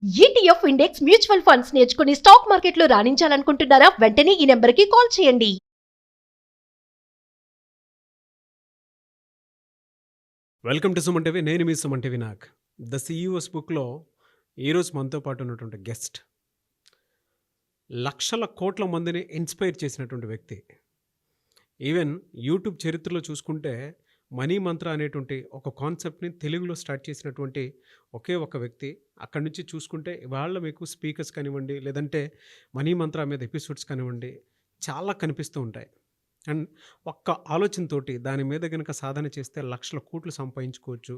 ETF index mutual funds నేర్చుకుని stock మార్కెట్లో రాణించాలనుకుంటున్నారా? వెంటనే ఈ నెంబర్కి కాల్ చేయండి. Welcome to Suman TV. నేను మీ Suman TV. Nag the CEOs బుక్లో ఈరోజు మనతో పాటు ఉన్నటువంటి గెస్ట్ లక్షల కోట్ల మందిని ఇన్స్పైర్ చేసినటువంటి వ్యక్తి. ఈవెన్ యూట్యూబ్ చరిత్రలో చూసుకుంటే మనీ మంత్ర అనేటువంటి ఒక కాన్సెప్ట్ని తెలుగులో స్టార్ట్ చేసినటువంటి ఒకే ఒక వ్యక్తి. అక్కడి నుంచి చూసుకుంటే ఇవాళ మీకు స్పీకర్స్ కానివ్వండి, లేదంటే మనీ మంత్ర మీద ఎపిసోడ్స్ కానివ్వండి చాలా కనిపిస్తూ ఉంటాయి. అండ్ ఒక్క ఆలోచనతోటి దాని మీద కనుక సాధన చేస్తే లక్షల కోట్లు సంపాదించుకోవచ్చు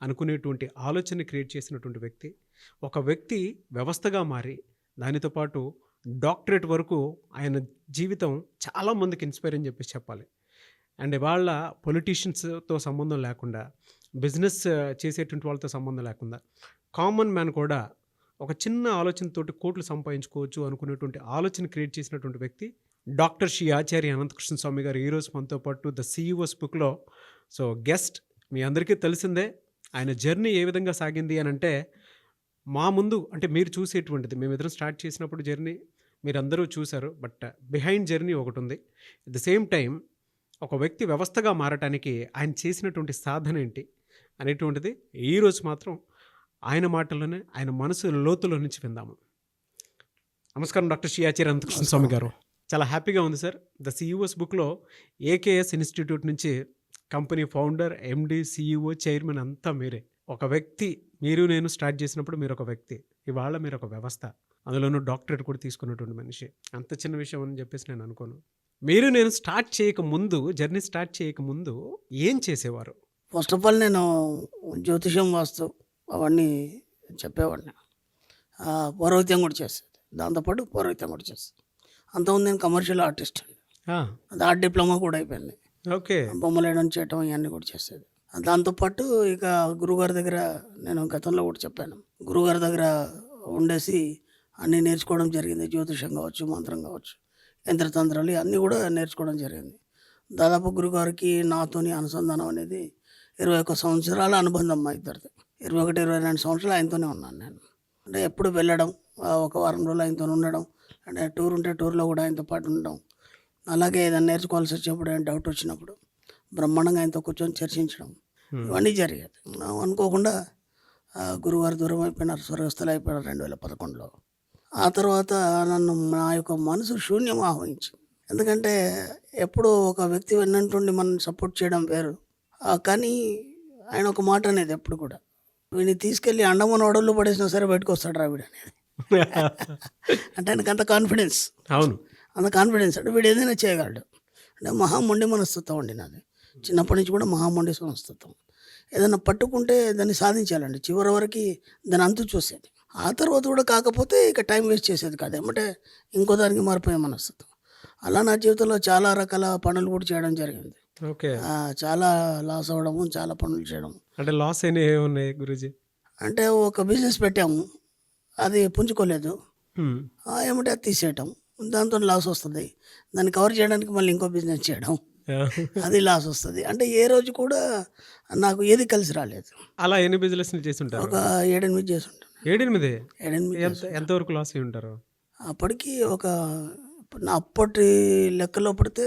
అనుకునేటువంటి ఆలోచనని క్రియేట్ చేసినటువంటి వ్యక్తి. ఒక వ్యక్తి వ్యవస్థగా మారి దానితో పాటు డాక్టరేట్ వరకు ఆయన జీవితం చాలామందికి ఇన్స్పైర్ అని చెప్పేసి చెప్పాలి. అండ్ ఇవాళ పొలిటీషియన్స్తో సంబంధం లేకుండా, బిజినెస్ చేసేటువంటి వాళ్ళతో సంబంధం లేకుండా కామన్ మ్యాన్ కూడా ఒక చిన్న ఆలోచనతోటి కోట్లు సంపాదించుకోవచ్చు అనుకునేటువంటి ఆలోచన క్రియేట్ చేసినటువంటి వ్యక్తి డాక్టర్ శ్రీ ఆచార్య అనంతకృష్ణ స్వామి గారు ఈరోజు మనతో పాటు ద సిఇఓస్ బుక్లో. సో గెస్ట్ మీ అందరికీ తెలిసిందే. ఆయన జర్నీ ఏ విధంగా సాగింది అని అంటే, మా ముందు అంటే మీరు చూసేటువంటిది, మేమిద్దరం స్టార్ట్ చేసినప్పుడు జర్నీ మీరందరూ చూశారు. బట్ బిహైండ్ జర్నీ ఒకటి ఉంది. అట్ ద సేమ్ టైం ఒక వ్యక్తి వ్యవస్థగా మారటానికి ఆయన చేసినటువంటి సాధన ఏంటి అనేటువంటిది ఈరోజు మాత్రం ఆయన మాటల్లోనే, ఆయన మనసు లోతులో నుంచి విందాము. నమస్కారం డాక్టర్ శ్రీ ఆచార్య అనంతకృష్ణ స్వామి గారు. చాలా హ్యాపీగా ఉంది సార్. ద సిఇఓస్ బుక్లో ఏకేఎస్ ఇన్స్టిట్యూట్ నుంచి కంపెనీ ఫౌండర్, ఎండి, సిఇఓ, చైర్మన్ అంతా మీరే. ఒక వ్యక్తి, మీరు నేను స్టార్ట్ చేసినప్పుడు మీరు ఒక వ్యక్తి, ఇవాళ మీరు ఒక వ్యవస్థ, అందులోనూ డాక్టరేట్ కూడా తీసుకున్నటువంటి మనిషి. అంత చిన్న విషయం అని చెప్పేసి నేను అనుకోను. మీరు నేను స్టార్ట్ చేయకముందు, జర్నీ స్టార్ట్ చేయకముందు ఏం చేసేవారు? ఫస్ట్ ఆఫ్ ఆల్ నేను జ్యోతిషం, వాస్తు అవన్నీ చెప్పేవాడిని. పౌరోహిత్యం కూడా చేసేది, దాంతోపాటు పౌరోహిత్యం కూడా చేసేది. అంతకుముందు నేను కమర్షియల్ ఆర్టిస్ట్ అండి. అది ఆర్ట్ డిప్లొమా కూడా అయిపోయింది. ఓకే. బొమ్మలు వేయడం, చేయటం ఇవన్నీ కూడా చేసేది. దాంతోపాటు ఇక గురువుగారి దగ్గర, నేను గతంలో కూడా చెప్పాను, గురువుగారి దగ్గర ఉండేసి అన్నీ నేర్చుకోవడం జరిగింది. జ్యోతిషం కావచ్చు, మంత్రం కావచ్చు, యంత్రతంత్రాలు అన్నీ కూడా నేర్చుకోవడం జరిగింది. దాదాపు గురుగారికి నాతోని అనుసంధానం అనేది 21 సంవత్సరాల అనుబంధం మా ఇద్దరిది. 21, 22 సంవత్సరాలు ఆయనతోనే ఉన్నాను నేను. అంటే ఎప్పుడు వెళ్ళడం, ఒక వారం రోజులు ఆయనతో ఉండడం, అంటే టూర్ ఉంటే టూర్లో కూడా ఆయనతో పాటు ఉండడం. అలాగే ఏదైనా నేర్చుకోవాల్సి వచ్చినప్పుడు, ఏమైనా డౌట్ వచ్చినప్పుడు బ్రహ్మాండంగా ఆయనతో కూర్చొని చర్చించడం, ఇవన్నీ జరిగేది. అనుకోకుండా గురువారు దూరం అయిపోయినారు, స్వర్గస్థులు అయిపోయినారు 2011లో. ఆ తర్వాత నన్ను నా యొక్క మనసు శూన్యం ఆహ్వానించింది. ఎందుకంటే ఎప్పుడూ ఒక వ్యక్తి వెన్నంటుండి మనం సపోర్ట్ చేయడం వేరు. కానీ ఆయన ఒక మాట అనేది ఎప్పుడు కూడా, వీడిని తీసుకెళ్ళి అండమాన్ ఓడల్లో పడేసినా సరే బయటకు వస్తాడు రా వీడు అనేది. అంటే ఆయనకు అంత కాన్ఫిడెన్స్. అవును, అంత కాన్ఫిడెన్స్. అంటే వీడు ఏదైనా చేయగలడు. అంటే మహామొండి మనస్తత్వం అండి నాది. చిన్నప్పటి నుంచి కూడా మహామొండి మనస్తత్వం. ఏదైనా పట్టుకుంటే దాన్ని సాధించాలండి, చివరి వరకు దాని అంతు చూసేది. ఆ తర్వాత కూడా కాకపోతే ఇక టైం వేస్ట్ చేసేది కాదు, ఏమంటే ఇంకో దానికి మారిపోయే మనస్తత్వం. అలా నా జీవితంలో చాలా రకాల పనులు కూడా చేయడం జరిగింది. ఓకే. చాలా లాస్ అవ్వడము, చాలా పనులు చేయడం. అంటే లాస్ అయినవి ఏమున్నాయి గురూజీ? అంటే ఒక బిజినెస్ పెట్టాము, అది పుంజుకోలేదు, ఏమంటే అది తీసేయటం, దాంతో లాస్ వస్తుంది. దాన్ని కవర్ చేయడానికి మళ్ళీ ఇంకో బిజినెస్ చేయడం, అది లాస్ వస్తుంది. అంటే ఏ రోజు కూడా నాకు ఏది కలిసి రాలేదు. అలా ఎన్ని బిజినెస్ చేసి ఉంటారు? ఒక 7-8 చేసి ఉంటాను. 7-8 ఎంతవరకు లాస్ అయి ఉంటారు? అప్పటికి ఒక నా అప్పటి లెక్కలో పడితే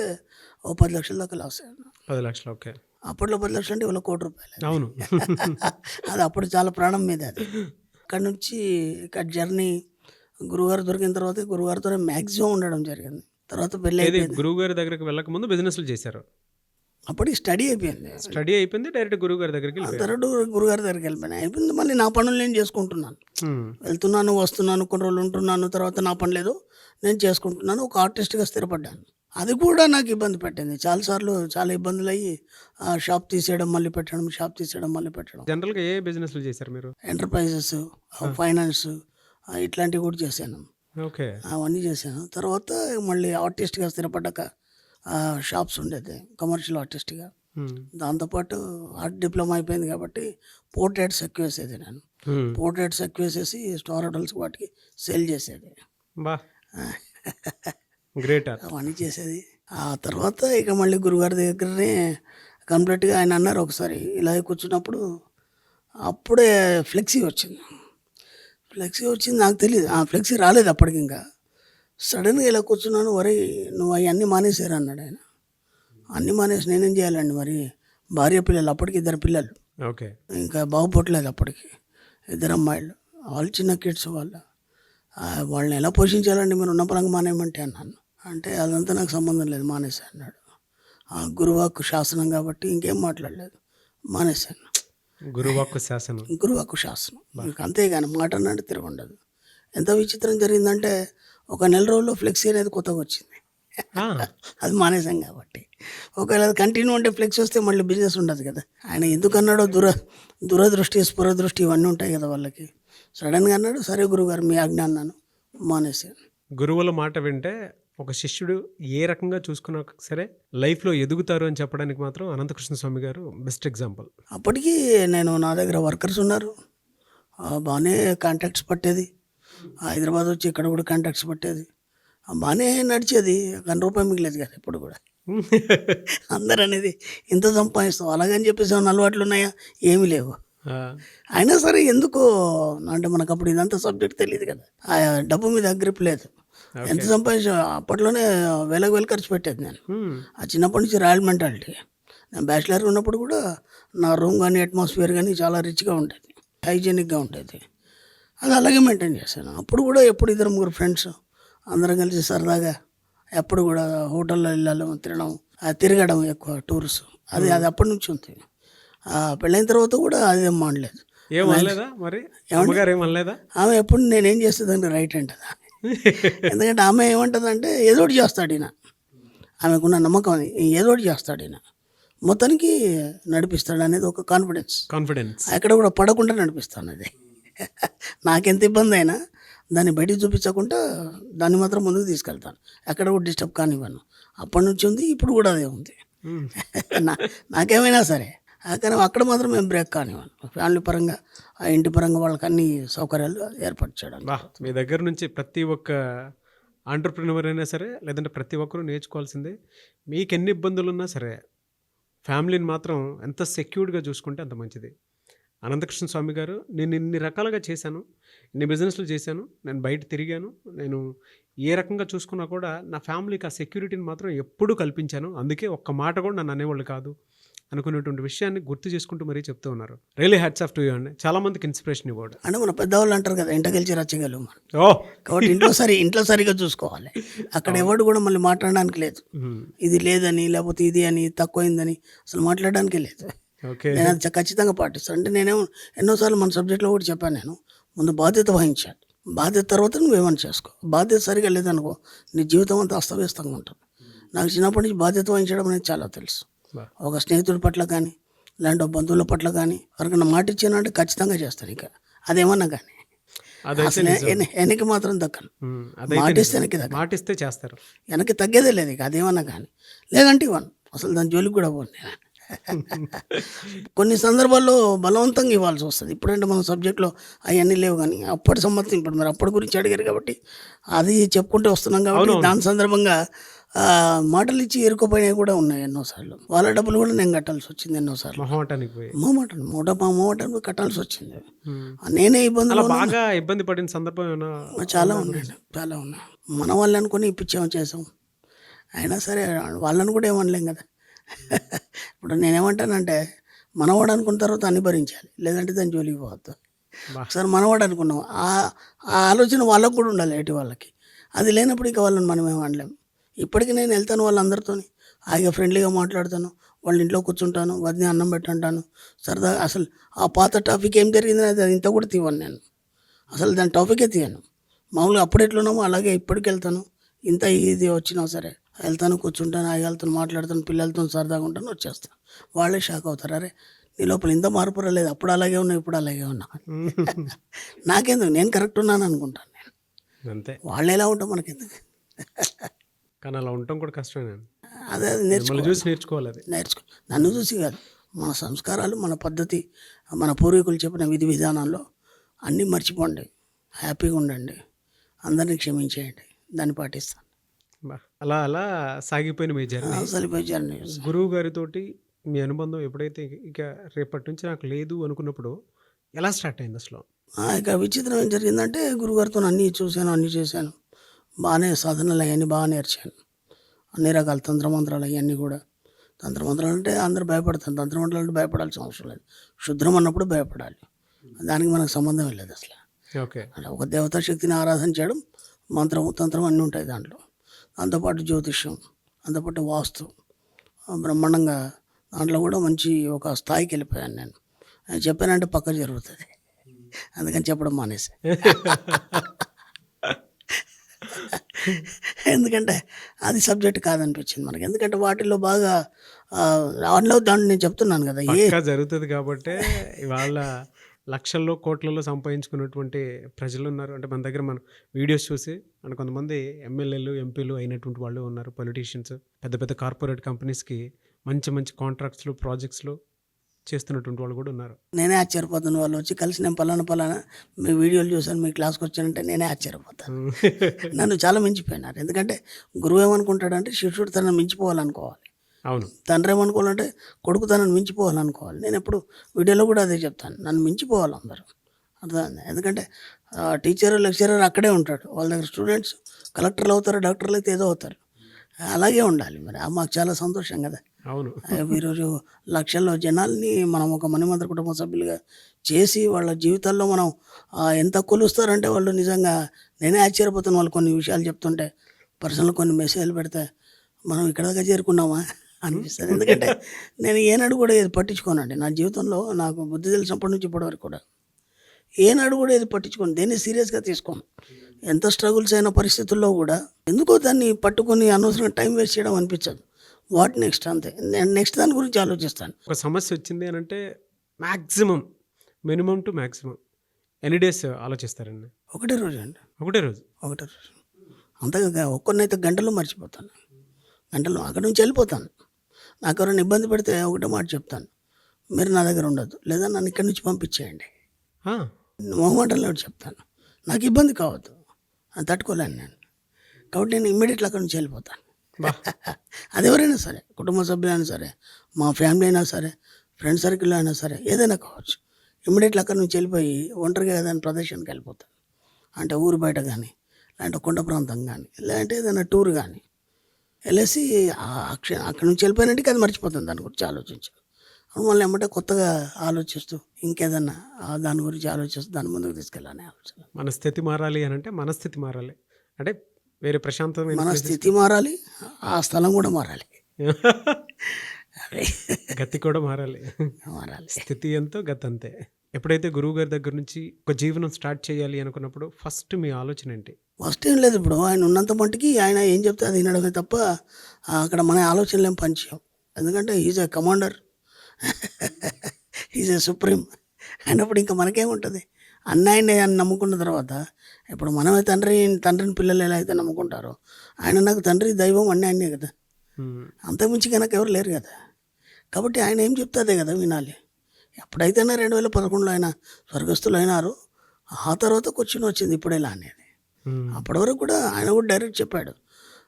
ఓ 10 లక్షల దాకా లాస్ అయ్యాను. 10 లక్షలు. ఓకే. అప్పట్లో 10 లక్షలు అంటే ఇవాళ ₹1,00,00,000. అవును. అది అప్పుడు చాలా ప్రాణం మీద అది. అక్కడి నుంచి ఇక జర్నీ గురువుగారు దొరికిన తర్వాత గురువుగారితోనే మ్యాక్సిమం ఉండడం జరిగింది. తర్వాత పెళ్ళి అయిపోయింది. గురువు గారి దగ్గరికి వెళ్ళక ముందు బిజినెస్లు చేశారు? అప్పటికి స్టడీ అయిపోయింది. స్టడీ అయిపోయింది, డైరెక్ట్ గురువు గారి దగ్గరికి తర్వాత గురుగారి దగ్గరికి వెళ్ళిపోయినా అయిపోయింది. మళ్ళీ నా పనులు నేను చేసుకుంటున్నాను, వెళ్తున్నాను, వస్తున్నాను, కొన్ని రోజులు ఉంటున్నాను, తర్వాత నా పని లేదు నేను చేసుకుంటున్నాను. ఒక ఆర్టిస్ట్గా స్థిరపడ్డాను. అది కూడా నాకు ఇబ్బంది పెట్టింది చాలాసార్లు. చాలా ఇబ్బందులు అయ్యి షాప్ తీసేయడం, మళ్ళీ పెట్టడం, షాప్ తీసేయడం, మళ్ళీ పెట్టడం. జనరల్గా ఏ బిజినెస్లు చేశారు మీరు? ఎంటర్ప్రైజెస్, ఫైనాన్స్, ఇట్లాంటివి కూడా చేశాను. ఓకే. అవన్నీ చేశాను. తర్వాత మళ్ళీ ఆర్టిస్ట్గా స్థిరపడ్డాక షాప్స్ ఉండేది, కమర్షియల్ ఆర్టిస్ట్గా. దాంతోపాటు ఆర్ట్ డిప్లొమా అయిపోయింది కాబట్టి పోర్ట్రేట్స్ ఎక్కువ వేసేది నేను. పోర్ట్రేట్స్ ఎక్కువ వేసేసి స్టార్ హోటల్స్ వాటికి సేల్ చేసేది. బా గ్రేట్. అవన్నీ చేసేది. ఆ తర్వాత ఇక మళ్ళీ గురుగారి దగ్గరనే కంప్లీట్గా ఆయన అన్నారు ఒకసారి ఇలా కూర్చున్నప్పుడు, అప్పుడే ఫ్లెక్సీ వచ్చింది. ఫ్లెక్సీ వచ్చింది నాకు తెలియదు. ఫ్లెక్సీ రాలేదు అప్పటికి ఇంకా. సడన్గా ఇలా కూర్చున్నాను, వరే నువ్వు అవన్నీ మానేసారు అన్నాడు ఆయన. అన్నీ మానేసి నేనేం చేయాలండి మరి, భార్య పిల్లలు, అప్పటికి 2 పిల్లలు, ఓకే. ఇంకా బాగుపడలేదు అప్పటికి, 2 అమ్మాయిలు, వాళ్ళు చిన్న కిడ్స్ వాళ్ళని ఎలా పోషించాలండి మీరు ఉన్న పరంగా మానేయమంటే అన్నాను. అంటే అదంతా నాకు సంబంధం లేదు, మానేసా అన్నాడు. గురువాక్కు శాసనం కాబట్టి ఇంకేం మాట్లాడలేదు, మానేశాను. గురువాక్కు శాసనం. గురువాక్కు శాసనం ఇంకా, అంతేగాని మాట అన్నట్టు తిరగండదు. ఎంత విచిత్రం జరిగిందంటే ఒక నెల రోజుల్లో ఫ్లెక్సీ అనేది కొత్తగా వచ్చింది. అది మానేసాం కాబట్టి. ఒకవేళ అది కంటిన్యూ అంటే ఫ్లెక్సీ వస్తే మళ్ళీ బిజినెస్ ఉండదు కదా. ఆయన ఎందుకన్నాడో దూరదృష్టి స్ఫురదృష్టి ఇవన్నీ ఉంటాయి కదా వాళ్ళకి. సడన్గా అన్నాడు, సరే గురుగారు మీ ఆజ్ఞ అన్నాను, మానేసాను. గురువుల మాట వింటే ఒక శిష్యుడు ఏ రకంగా చూసుకున్నా సరే లైఫ్లో ఎదుగుతారు అని చెప్పడానికి మాత్రం అనంతకృష్ణ స్వామి గారు బెస్ట్ ఎగ్జాంపుల్. అప్పటికి నా దగ్గర వర్కర్స్ ఉన్నారు, బాగానే కాంటాక్ట్స్ పట్టేది. హైదరాబాద్ వచ్చి ఇక్కడ కూడా కాంటాక్ట్స్ పట్టేది, బాగానే నడిచేది. ₹1 మిగిలేదు కదా ఇప్పుడు కూడా. అందరు అనేది ఇంత సంపాదిస్తాం అలాగని చెప్పేసి ఏమైనా అలవాట్లు ఉన్నాయా, ఏమీ లేవు. అయినా సరే ఎందుకో అంటే మనకు అప్పుడు ఇదంతా సబ్జెక్ట్ తెలియదు కదా, ఆ డబ్బు మీద గ్రిప్ లేదు. ఎంత సంపాదించా అప్పట్లోనే వేలకు ఖర్చు పెట్టేది నేను. ఆ చిన్నప్పటి నుంచి రాయల్ మెంటాలిటీ. నేను బ్యాచిలర్ ఉన్నప్పుడు కూడా నా రూమ్ కానీ అట్మాస్ఫియర్ కానీ చాలా రిచ్గా ఉండేది, హైజీనిక్గా ఉండేది. అది అలాగే మెయింటైన్ చేశాను. అప్పుడు కూడా ఎప్పుడు 2-3 ఫ్రెండ్స్ అందరం కలిసి సరదాగా ఎప్పుడు కూడా హోటల్లో వెళ్ళాలి, తిరగడం ఎక్కువ, టూర్స్. అది అప్పటి నుంచి ఉంది. పెళ్ళైన తర్వాత కూడా అదేం మానలేదు. ఏమనలేదా మరి? ఏమనలేదా? ఆమె ఎప్పుడు నేనేం చేస్తుందంటే రైట్ అంటదా. ఎందుకంటే ఆమె ఏమంటుందంటే ఏదోటి చేస్తాడు ఈయన, ఆమెకున్న నమ్మకం అది, ఏదోటి చేస్తాడు ఈయన, మొత్తానికి నడిపిస్తాడు అనేది ఒక కాన్ఫిడెన్స్. ఎక్కడ కూడా పడకుండా నడిపిస్తాను. అది నాకెంత ఇబ్బంది అయినా దాన్ని బయటికి చూపించకుండా దాన్ని మాత్రం ముందుకు తీసుకెళ్తాను, ఎక్కడ కూడా డిస్టర్బ్ కానివ్వను. అప్పటి నుంచి ఉంది, ఇప్పుడు కూడా అదే ఉంది. నాకేమైనా సరే కానీ అక్కడ మాత్రం మేము బ్రేక్ కానివ్వను. ఫ్యామిలీ పరంగా, ఆ ఇంటి పరంగా వాళ్ళకి అన్ని సౌకర్యాలు ఏర్పాటు చేయడం. మీ దగ్గర నుంచి ప్రతి ఒక్క ఆంటర్ప్రినర్ అయినా సరే, లేదంటే ప్రతి ఒక్కరూ నేర్చుకోవాల్సిందే, మీకు ఎన్ని ఇబ్బందులు ఉన్నా సరే ఫ్యామిలీని మాత్రం ఎంత సెక్యూర్డ్గా చూసుకుంటే అంత మంచిది. అనంతకృష్ణ స్వామి గారు, నేను ఇన్ని రకాలుగా చేశాను, ఇన్ని బిజినెస్లు చేశాను, నేను బయట తిరిగాను, నేను ఏ రకంగా చూసుకున్నా కూడా నా ఫ్యామిలీకి ఆ సెక్యూరిటీని మాత్రం ఎప్పుడూ కల్పించాను, అందుకే ఒక్క మాట కూడా నన్ను అనేవాళ్ళు కాదు అనుకునేటువంటి విషయాన్ని గుర్తు చేసుకుంటూ మరీ చెప్తూ ఉన్నారు. Really hats off to you అండి. చాలా మందికి ఇన్స్పిరేషన్ ఇవ్వడు. అంటే మన పెద్దవాళ్ళు అంటారు కదా, ఇంట గెలిచి రచ్చగలము. కాబట్టి ఇంట్లో సరిగా చూసుకోవాలి. అక్కడ ఎవడు కూడా మళ్ళీ మాట్లాడడానికి లేదు, ఇది లేదని లేకపోతే ఇది అని తక్కువైందని అసలు మాట్లాడడానికి లేదు. నేను అది ఖచ్చితంగా పాటిస్తాను. అంటే నేనేమో ఎన్నోసార్లు మన సబ్జెక్ట్లో కూడా చెప్పాను, నేను ముందు బాధ్యత వహించాలి, బాధ్యత తర్వాత నువ్వేమని చేసుకో. బాధ్యత సరిగా లేదనుకో నీ జీవితం అంతా అస్తవ్యస్తంగా ఉంటుంది. నాకు చిన్నప్పటి నుంచి బాధ్యత వహించడం అనేది చాలా తెలుసు. ఒక స్నేహితుడి పట్ల కానీ, ఇలాంటి బంధువుల పట్ల కానీ ఎవరికైనా మాట ఇచ్చానంటే ఖచ్చితంగా చేస్తాను. ఇక అదేమన్నా కానీ అసలు వెనక్కి మాత్రం దక్కను. మాటిస్తే వెనక్కి దక్క, మాటిస్తే చేస్తారు, వెనక్కి తగ్గేదే లేదు. ఇక అదేమన్నా కానీ, లేదంటే ఇవ్వను, అసలు దాని జోలికి కూడా పోను. కొన్ని సందర్భాల్లో బలవంతంగా ఇవ్వాల్సి వస్తుంది. ఇప్పుడంటే మన సబ్జెక్ట్లో అవన్నీ లేవు, కానీ అప్పటి సంబంధం ఇప్పుడు మరి అప్పటి గురించి అడిగారు కాబట్టి అది చెప్పుకుంటూ వస్తున్నాం కాబట్టి దాని సందర్భంగా మాటలు ఇచ్చి ఎరుకుపోయినవి కూడా ఉన్నాయి ఎన్నోసార్లు. వాళ్ళ డబ్బులు కూడా నేను కట్టాల్సి వచ్చింది ఎన్నోసార్లు. మొహమాటానికి కట్టాల్సి వచ్చింది. నేనే ఇబ్బంది పడిన సందర్భం చాలా ఉన్నాయి. మన వాళ్ళు అనుకుని ఇప్పించాము, చేసాం. అయినా సరే వాళ్ళని కూడా ఏమనలేం కదా. ఇప్పుడు నేనేమంటానంటే మనవాడు అనుకున్న తర్వాత అన్ని భరించాలి, లేదంటే దాని జోలికి పోవద్దు. ఒకసారి మనవాడు అనుకున్నాం, ఆ ఆలోచన వాళ్ళకు కూడా ఉండాలి, ఎటు వాళ్ళకి. అది లేనప్పుడు ఇక వాళ్ళని మనం ఏమనలేము. ఇప్పటికీ నేను వెళ్తాను వాళ్ళందరితో, హాయిగా ఫ్రెండ్లీగా మాట్లాడతాను, వాళ్ళ ఇంట్లో కూర్చుంటాను, వదిన అన్నం పెట్టంటాను, సరదా. అసలు ఆ పాత టాపిక్ ఏం జరిగింది అది ఇంత కూడా తీయను నేను, అసలు దాని టాపికే తీయను. మామూలుగా అప్పుడు ఎట్లున్నామో అలాగే ఇప్పటికి వెళ్తాను. ఇంత ఇది వచ్చినా సరే వెళ్తాను, కూర్చుంటాను, హాయిగా వెళ్తాను, మాట్లాడతాను, పిల్లలతో సరదాగా ఉంటాను, వచ్చేస్తాను. వాళ్ళే షాక్ అవుతారు, అరే నీ లోపల ఇంత మార్పు రాలేదు, అప్పుడు అలాగే ఉన్నా, ఇప్పుడు అలాగే ఉన్నా. నాకెందుకు, నేను కరెక్ట్ ఉన్నాను అనుకుంటాను నేను, అంతే. వాళ్ళు ఎలా ఉంటాం మనకెందుకు. కానీ అలా ఉండటం కూడా కష్టమే. అదే నేర్చుకోవాలి. నన్ను చూసి కాదు, మన సంస్కారాలు, మన పద్ధతి, మన పూర్వీకులు చెప్పిన విధి విధానాల్లో అన్నీ మర్చిపోండి, హ్యాపీగా ఉండండి, అందరినీ క్షమించేయండి, దాన్ని పాటిస్తాను. అలా అలా సాగిపోయిన మీ జర్నీ. గురువు గారితో మీ అనుబంధం ఎప్పుడైతే ఇక రేపటి నుంచి నాకు లేదు అనుకున్నప్పుడు ఎలా స్టార్ట్ అయింది అసలు? ఇక విచిత్రం ఏం జరిగిందంటే గురుగారితో అన్నీ చూశాను, అన్నీ చేశాను. బాగానే సాధనలు అవన్నీ బాగా నేర్చాను. అన్ని రకాల తంత్రమంత్రాలు అవన్నీ కూడా. తంత్రమంత్రాలు అంటే అందరూ భయపడతారు. తంత్రమంత్రాలు అంటే భయపడాల్సిన అవసరం లేదు. శుద్రం అన్నప్పుడు భయపడాలి. దానికి మనకు సంబంధం లేదు అసలు. ఓకే. అంటే ఒక దేవతా శక్తిని ఆరాధన చేయడం, మంత్రం, తంత్రం అన్నీ ఉంటాయి దాంట్లో. దాంతోపాటు జ్యోతిష్యం, దాంతోపాటు వాస్తు, బ్రహ్మాండంగా దాంట్లో కూడా మంచి ఒక స్థాయికి వెళ్ళిపోయాను నేను. చెప్పానంటే పక్క జరుగుతుంది, అందుకని చెప్పడం మానేసి. ఎందుకంటే అది సబ్జెక్ట్ కాదనిపించింది మనకి. ఎందుకంటే వాటిల్లో బాగా వాటిలో దాన్ని నేను చెప్తున్నాను కదా పక్కా జరుగుతుంది కాబట్టే ఇవాళ లక్షల్లో కోట్లలో సంపాదించుకున్నటువంటి ప్రజలు ఉన్నారు. అంటే మన దగ్గర మనం వీడియోస్ చూసి అంటే కొంతమంది ఎమ్మెల్యేలు ఎంపీలు అయినటువంటి వాళ్ళు ఉన్నారు, పొలిటీషియన్స్, పెద్ద పెద్ద కార్పొరేట్ కంపెనీస్కి మంచి మంచి కాంట్రాక్ట్స్లు ప్రాజెక్ట్స్లు చేస్తున్నటువంటి వాళ్ళు కూడా ఉన్నారు. నేనే ఆశ్చర్యపోతాను. వాళ్ళు వచ్చి కలిసి నేను పలానా మీ వీడియోలు చూసాను, మీ క్లాస్కి వచ్చానంటే నేనే ఆశ్చర్యపోతాను. నన్ను చాలా మించిపోయినారు. ఎందుకంటే గురువు ఏమనుకుంటాడంటే శిష్యుడు తనను మించిపోవాలనుకోవాలి, అవును. తండ్రి ఏమనుకోవాలంటే కొడుకు తనను మించిపోవాలనుకోవాలి. నేను ఎప్పుడు వీడియోలో కూడా అదే చెప్తాను, నన్ను మించిపోవాలి అందరూ. అర్థమైంది? ఎందుకంటే టీచర్ లెక్చరర్ అక్కడే ఉంటాడు, వాళ్ళ దగ్గర స్టూడెంట్స్ కలెక్టర్లు అవుతారు, డాక్టర్లు అయితే ఏదో అవుతారు. అలాగే ఉండాలి. మరి మాకు చాలా సంతోషం కదా. అవును. ఈరోజు లక్షల్లో జనాల్ని మనం ఒక మణిమంత్ర కుటుంబ సభ్యులుగా చేసి వాళ్ళ జీవితాల్లో మనం ఎంత కొలుస్తారంటే వాళ్ళు నిజంగా నేనే ఆశ్చర్యపోతాను. వాళ్ళు కొన్ని విషయాలు చెప్తుంటే, పర్సనల్ కొన్ని మెసేజ్లు పెడితే మనం ఇక్కడ దాకా చేరుకున్నామా అనిపిస్తుంది. ఎందుకంటే నేను ఏనాడు కూడా ఇది పట్టించుకోనండి. నా జీవితంలో నాకు బుద్ధి తెలిసినప్పటి నుంచి ఇప్పటివరకు కూడా ఏనాడు కూడా ఇది పట్టించుకోను, దేన్ని సీరియస్గా తీసుకోను. ఎంత స్ట్రగుల్స్ అయిన పరిస్థితుల్లో కూడా ఎందుకో దాన్ని పట్టుకొని అనవసరంగా టైం వేస్ట్ చేయడం అనిపించదు. వాట్ నెక్స్ట్, అంతే. నేను నెక్స్ట్ దాని గురించి ఆలోచిస్తాను. ఒక సమస్య వచ్చింది అని అంటే మ్యాక్సిమం మినిమం టు మ్యాక్సిమం ఎన్ని డేస్ ఆలోచిస్తారండి? ఒకటే రోజు అండి, ఒకటే రోజు. అంతగా ఒక్కరినైతే గంటలో మర్చిపోతాను, గంటలో అక్కడి నుంచి వెళ్ళిపోతాను. నాకు ఎవరైనా ఇబ్బంది పెడితే ఒకటే మాట చెప్తాను, మీరు నా దగ్గర ఉండద్దు, లేదా నన్ను ఇక్కడి నుంచి పంపించేయండి. మొహమాటంలో చెప్తాను, నాకు ఇబ్బంది కావద్దు, అది తట్టుకోలేను నేను. కాబట్టి నేను ఇమ్మీడియట్లీ అక్కడి నుంచి వెళ్ళిపోతాను. అది ఎవరైనా సరే, కుటుంబ సభ్యులైనా సరే, మా ఫ్యామిలీ అయినా సరే, ఫ్రెండ్ సర్కిల్లో అయినా సరే, ఏదైనా కావచ్చు. ఇమ్మీడియట్లీ అక్కడి నుంచి వెళ్ళిపోయి ఒంటరిగా ఏదైనా ప్రదేశానికి వెళ్ళిపోతాను. అంటే ఊరు బయట కానీ, లేదంటే కొండ ప్రాంతం కానీ, లేదంటే ఏదైనా టూర్ కానీ వెళ్ళేసి అక్కడి నుంచి వెళ్ళిపోయినట్టుగా అది మర్చిపోతుంది, దాని గురించి ఆలోచించు. మళ్ళీ ఏమంటే కొత్తగా ఆలోచిస్తూ ఇంకేదన్నా దాని గురించి ఆలోచిస్తూ దాని ముందుకు తీసుకెళ్ళాలని ఆలోచన. మన స్థితి మారాలి అని అంటే మనస్థితి మారాలి, అంటే వేరే ప్రశాంతమైన మన స్థితి మారాలి, ఆ స్థలం కూడా మారాలి, గతి కూడా మారాలి. స్థితి ఎంతో గతి అంతే. ఎప్పుడైతే గురువు గారి దగ్గర నుంచి ఒక జీవనం స్టార్ట్ చేయాలి అనుకున్నప్పుడు ఫస్ట్ మీ ఆలోచన ఏంటి? ఫస్ట్ ఏం లేదు, ఇప్పుడు ఆయన ఉన్నంత మట్టుకి ఆయన ఏం చెప్తే అది వినడమే తప్ప అక్కడ మన ఆలోచనలు ఏం పనిచేయం. ఎందుకంటే is a commander, is a supreme అయినప్పుడు ఇంకా మనకేముంటుంది. అన్నయ్యని ఆయన నమ్ముకున్న తర్వాత, ఇప్పుడు మనమే తండ్రిని పిల్లలు ఎలా అయితే నమ్ముకుంటారో, ఆయన నాకు తండ్రి దైవం అన్నయ్యనే కదా, అంతకుమించి కనుక ఎవరు లేరు కదా. కాబట్టి ఆయన ఏం చెప్తే అదే కదా వినాలి. ఎప్పుడైతేనే 2011లో ఆయన స్వర్గస్థులు అయినారు, ఆ తర్వాత క్వశ్చన్ వచ్చింది ఇప్పుడు ఎలా అనేది. అప్పటి వరకు కూడా ఆయన కూడా డైరెక్ట్ చెప్పాడు,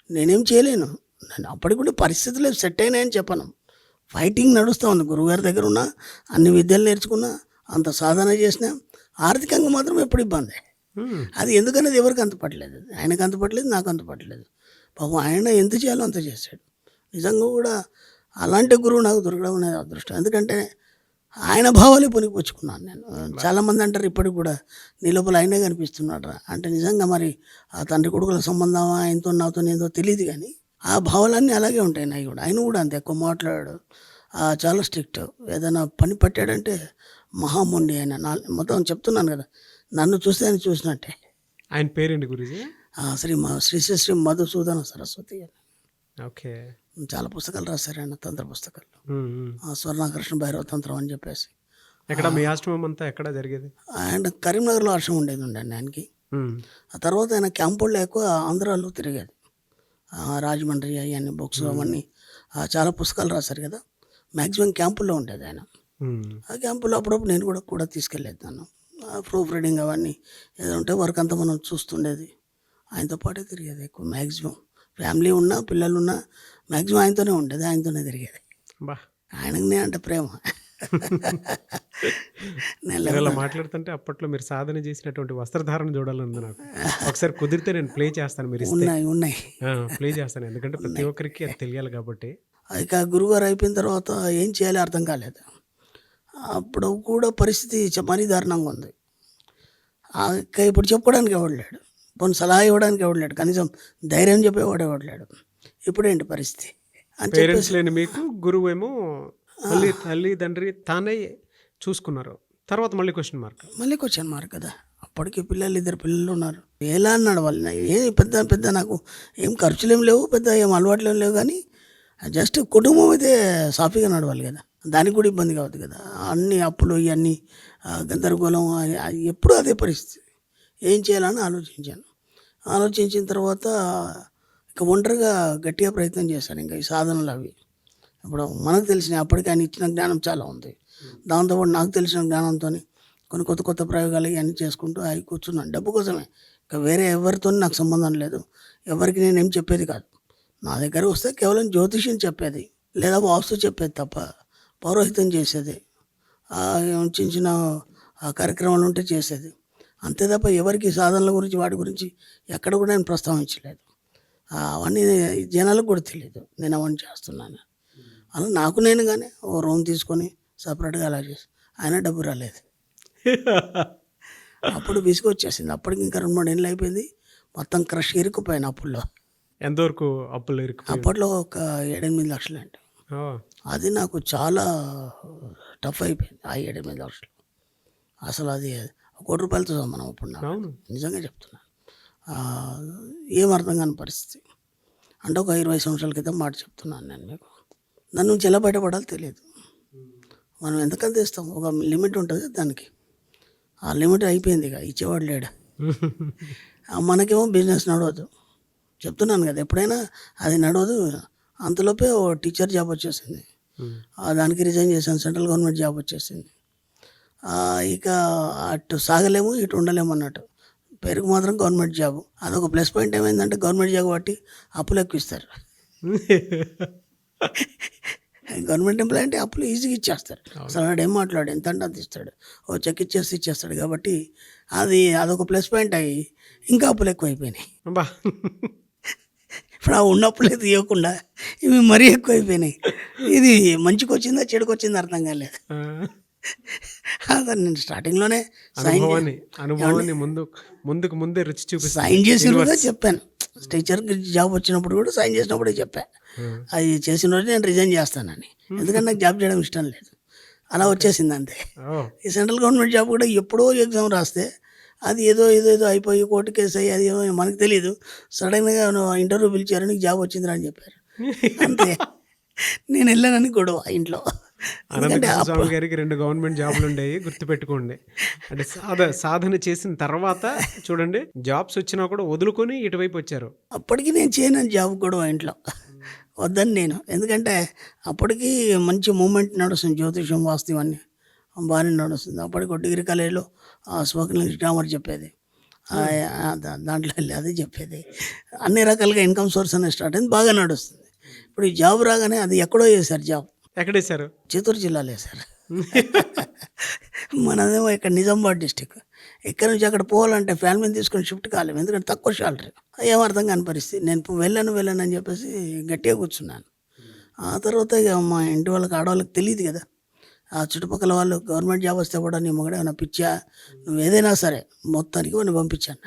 నేనేం చేయలేను, నేను అప్పటికి కూడా పరిస్థితులు సెట్ అయినాయని చెప్పను. ఫైటింగ్ నడుస్తూ ఉంది. గురువుగారి దగ్గర ఉన్న అన్ని విద్యలు నేర్చుకున్నా, అంత సాధన చేసినా, ఆర్థికంగా మాత్రం ఎప్పుడు ఇబ్బంది. అది ఎందుకనేది ఎవరికి అంతపట్టలేదు, ఆయనకు అంతపట్టలేదు, నాకు అంతపట్టలేదు. పాపం ఆయన ఎంత చేయాలో అంత చేశాడు. నిజంగా కూడా అలాంటి గురువు నాకు దొరకడం అనేది అదృష్టం. ఎందుకంటే ఆయన భావాలే పొనిగిపుచ్చుకున్నాను నేను. చాలామంది అంటారు ఇప్పటికి కూడా, నీ లోపల ఆయనే కనిపిస్తున్నాడు రా అంటే, నిజంగా మరి ఆ తండ్రి కొడుకుల సంబంధమా ఆయనతో నాతో ఏందో తెలియదు, కానీ ఆ భావాలన్నీ అలాగే ఉంటాయి నాయి కూడా. ఆయన కూడా అంతే, ఎక్కువ మాట్లాడాడు, చాలా స్ట్రిక్ట్. ఏదైనా పని పట్టాడంటే మహాముండి ఆయన. మొత్తం చెప్తున్నాను కదా, నన్ను చూస్తే ఆయన చూసినట్టే. ఆయన పేరేంటి గురుజీ? శ్రీ మధుసూదన సరస్వతి. ఓకే. చాలా పుస్తకాలు రాశారు ఆయన, తంత్ర పుస్తకాలు. స్వర్ణాకర్షణ భైరవ తంత్రం అని చెప్పేసి. ఎక్కడ మీ ఆశ్రమం అంతా ఎక్కడ జరిగేది? ఆయన కరీంనగర్లో ఆశ్రమం ఉండేది ఉండండి ఆయనకి. ఆ తర్వాత ఆయన క్యాంపుల్లో ఎక్కువ ఆంధ్రాలో తిరిగేది, రాజమండ్రి అవన్నీ బుక్స్ అవన్నీ చాలా పుస్తకాలు రాశారు కదా. మ్యాక్సిమం క్యాంపుల్లో ఉండేది ఆయన. ఆ క్యాంపులో అప్పుడప్పుడు నేను కూడా తీసుకెళ్ళేది నన్ను. ప్రూఫ్ రీడింగ్ అవన్నీ ఏదో ఉంటే వర్క్ అంతా మనం చూస్తుండేది. ఆయనతో పాటే తిరిగేది ఎక్కువ. మ్యాక్సిమం ఫ్యామిలీ ఉన్నా పిల్లలు ఉన్నా మ్యాక్సిమం ఆయనతోనే ఉండేది, ఆయనతోనే తిరిగేది. ఆయనకు నేను అంటే ప్రేమ. నేను మీరు అలా లేవను. మాట్లాడుతుంటే అప్పట్లో మీరు సాధన చేసినటువంటి వస్త్రధారణ చూడాలని నాకు. ఒకసారి కుదిరితే నేను ప్లే చేస్తాను మీరు ఇస్తే. ఉన్నాయి. ప్లే చేస్తాను. ఎందుకంటే ప్రతి ఒక్కరికి అది తెలియాలి కాబట్టి. ఇక గురువుగారు అయిపోయిన తర్వాత ఏం చేయాలో అర్థం కాలేదు. అప్పుడు కూడా పరిస్థితి మరీ దారుణంగా ఉంది. ఇక ఇప్పుడు చెప్పుకోవడానికి ఎవడు లేడు. పోనీ సలహా ఇవ్వడానికి ఎవడు లేడు. కనీసం ధైర్యం చెప్పేవాడు ఎవడు లేడు. ఇప్పుడేంటి పరిస్థితి అని పేరెంట్స్ చెప్పేసి లేని మీకు గురువేమో మళ్ళీ తల్లిదండ్రి తానే చూసుకున్నారు. తర్వాత మళ్ళీ క్వశ్చన్ మార్క్. మళ్ళీ క్వశ్చన్ మార్క్ కదా. అప్పటికి ఇద్దరు పిల్లలు ఉన్నారు. ఎలా అన్నాడు వాళ్ళు. ఏ పెద్ద నాకు ఏం ఖర్చులు ఏం లేవు, పెద్ద ఏం అలవాట్లు ఏం లేవు, కానీ జస్ట్ కుటుంబం అయితే సాఫీగా నడవాలి కదా. దానికి కూడా ఇబ్బంది కావద్దు కదా. అన్ని అప్పులు ఇవన్నీ గందరగోళం ఎప్పుడూ అదే పరిస్థితి. ఏం చేయాలని ఆలోచించాను. ఆలోచించిన తర్వాత ఇక ఒంటరిగా గట్టిగా ప్రయత్నం చేశాను. ఇంకా ఈ సాధనలు అవి ఇప్పుడు మనకు తెలిసిన అప్పటికి ఆయన ఇచ్చిన జ్ఞానం చాలా ఉంది. దాంతోపాటు నాకు తెలిసిన జ్ఞానంతో కొన్ని కొత్త ప్రయోగాలు ఇవన్నీ చేసుకుంటూ అవి కూర్చున్నాను. డబ్బు కోసమే. ఇంకా వేరే ఎవరితో నాకు సంబంధం లేదు. ఎవరికి నేనేం చెప్పేది కాదు. నా దగ్గర వస్తే కేవలం జ్యోతిష్యం చెప్పేది, లేదా వాస్తు చెప్పేది తప్ప పౌరోహితం చేసేది, చిన్న చిన్న కార్యక్రమాలు ఉంటే చేసేది. అంతే తప్ప ఎవరికి సాధనల గురించి వాటి గురించి ఎక్కడ కూడా నేను ప్రస్తావించలేదు. అవన్నీ జనాలకు కూడా తెలియదు నేను అవన్నీ చేస్తున్నాను. అలా నాకు నేనుగానే ఓ రూమ్ తీసుకొని సపరేట్గా అలా చేసి అయినా డబ్బు రాలేదు. అప్పుడు విసుగు వచ్చేసింది. అప్పటికి ఇంకా 2-3 ఏళ్ళు అయిపోయింది. మొత్తం క్రష్ ఇరుక్కుపోయాను అప్పుల్లో. ఎంతవరకు అప్పులు ఇరుక్కుపోయారు? అప్పట్లో ఒక 7-8 లక్షలు అండి. అది నాకు చాలా టఫ్ అయిపోయింది. ఆ 7-8 లక్షలు అసలు అది ₹1,00,00,000తో సమానం అప్పుడు నాకు. అవును. నిజంగా చెప్తున్నాను. ఏం అర్థం కాని పరిస్థితి. అంటే ఒక 20 సంవత్సరాల క్రితం మాట చెప్తున్నాను నేను మీకు. దాని నుంచి ఎలా బయటపడాలో తెలియదు. మనం ఎంతకంత ఇస్తాం, ఒక లిమిట్ ఉంటుంది దానికి. ఆ లిమిట్ అయిపోయింది. ఇక ఇచ్చేవాడు లేడు. మనకేమో బిజినెస్ నడవదు. చెప్తున్నాను కదా, ఎప్పుడైనా అది నడవదు. అంతలోపే ఓ టీచర్ జాబ్ వచ్చేసింది. దానికి రిజైన్ చేశాను. సెంట్రల్ గవర్నమెంట్ జాబ్ వచ్చేసింది. ఇక అటు సాగలేము, ఇటు ఉండలేము అన్నట్టు. పేరుకు మాత్రం గవర్నమెంట్ జాబ్. అదొక ప్లస్ పాయింట్. ఏమైందంటే గవర్నమెంట్ జాబ్ బట్టి అప్పులు ఎక్కువ ఇస్తారు. గవర్నమెంట్ ఎంప్లాయ్ అంటే అప్పులు ఈజీగా ఇచ్చేస్తారు. అసలు వాడు ఏం మాట్లాడు, ఎంత అంటే అంత ఇస్తాడు. ఓ చెక్ ఇచ్చేస్తాడు. కాబట్టి అదొక ప్లస్ పాయింట్ అయ్యి ఇంకా అప్పులు ఎక్కువ అయిపోయినాయి. ఇప్పుడు ఆ ఉన్నప్పులే తీయకుండా ఇవి మరీ ఎక్కువ అయిపోయినాయి. ఇది మంచికి వచ్చిందా చెడుకు వచ్చిందా అర్థం కాలేదు. అదే నేను స్టార్టింగ్లోనే అనుభవాన్ని ముందుకు ముందే రుచి చూపి సైన్ చేసిన రోజే చెప్పాను. టీచర్ జాబ్ వచ్చినప్పుడు కూడా సైన్ చేసినప్పుడే చెప్పాను. అది చేసిన రోజు నేను రిజైన్ చేస్తానని. ఎందుకంటే నాకు జాబ్ చేయడం ఇష్టం లేదు. అలా వచ్చేసింది అంతే. ఈ సెంట్రల్ గవర్నమెంట్ జాబ్ కూడా ఎప్పుడో ఎగ్జామ్ రాస్తే అది ఏదో అయిపోయి కోర్టు కేసు అయ్యి అది ఏమో మనకు తెలియదు. సడన్గా ఇంటర్వ్యూ పిలిచారు, నీకు జాబ్ వచ్చిందిరా అని చెప్పారు. అంతే. నేను వెళ్ళానని గొడవ ఇంట్లో. స్వామి గారికి 2 గవర్నమెంట్ జాబ్లు ఉండేవి, గుర్తుపెట్టుకోండి. అంటే సాధన చేసిన తర్వాత చూడండి, జాబ్స్ వచ్చినా కూడా వదులుకొని ఇటువైపు వచ్చారు. అప్పటికి నేను చేయను జాబ్ గొడవ ఇంట్లో వద్దని నేను. ఎందుకంటే అప్పటికి మంచి మూమెంట్ నడుస్తుంది. జ్యోతిషం వాస్తు ఇవన్నీ బాగానే నడుస్తుంది. అప్పటికి డిగ్రీ కాలేజీలో స్పోకెన్ ఇంగ్లీష్ గ్రామర్ చెప్పేది. దాంట్లో వెళ్ళి అది చెప్పేది. అన్ని రకాలుగా ఇన్కమ్ సోర్స్ అనేది స్టార్ట్ అయింది, బాగా నడుస్తుంది. ఇప్పుడు ఈ జాబ్ రాగానే అది ఎక్కడో చేశారు జాబ్. ఎక్కడేశారు? చిత్తూరు జిల్లాలో వేశారు. మనదేమో ఇక్కడ నిజామాబాద్ డిస్టిక్. ఇక్కడ నుంచి అక్కడ పోవాలంటే ఫ్యామిలీని తీసుకొని షిఫ్ట్ కాలేము, ఎందుకంటే తక్కువ శాలరీ. ఏం అర్థం కాని పరిస్థితి. నేను వెళ్ళాను అని చెప్పేసి గట్టిగా కూర్చున్నాను. ఆ తర్వాత ఇక మా ఇంటి వాళ్ళకి, ఆడవాళ్ళకి తెలియదు కదా. ఆ చుట్టుపక్కల వాళ్ళు గవర్నమెంట్ జాబ్ వస్తే కూడా నీ మొగడే ఏమైనా పిచ్చా, నువ్వు ఏదైనా సరే మొత్తానికి వాడిని పంపించాను.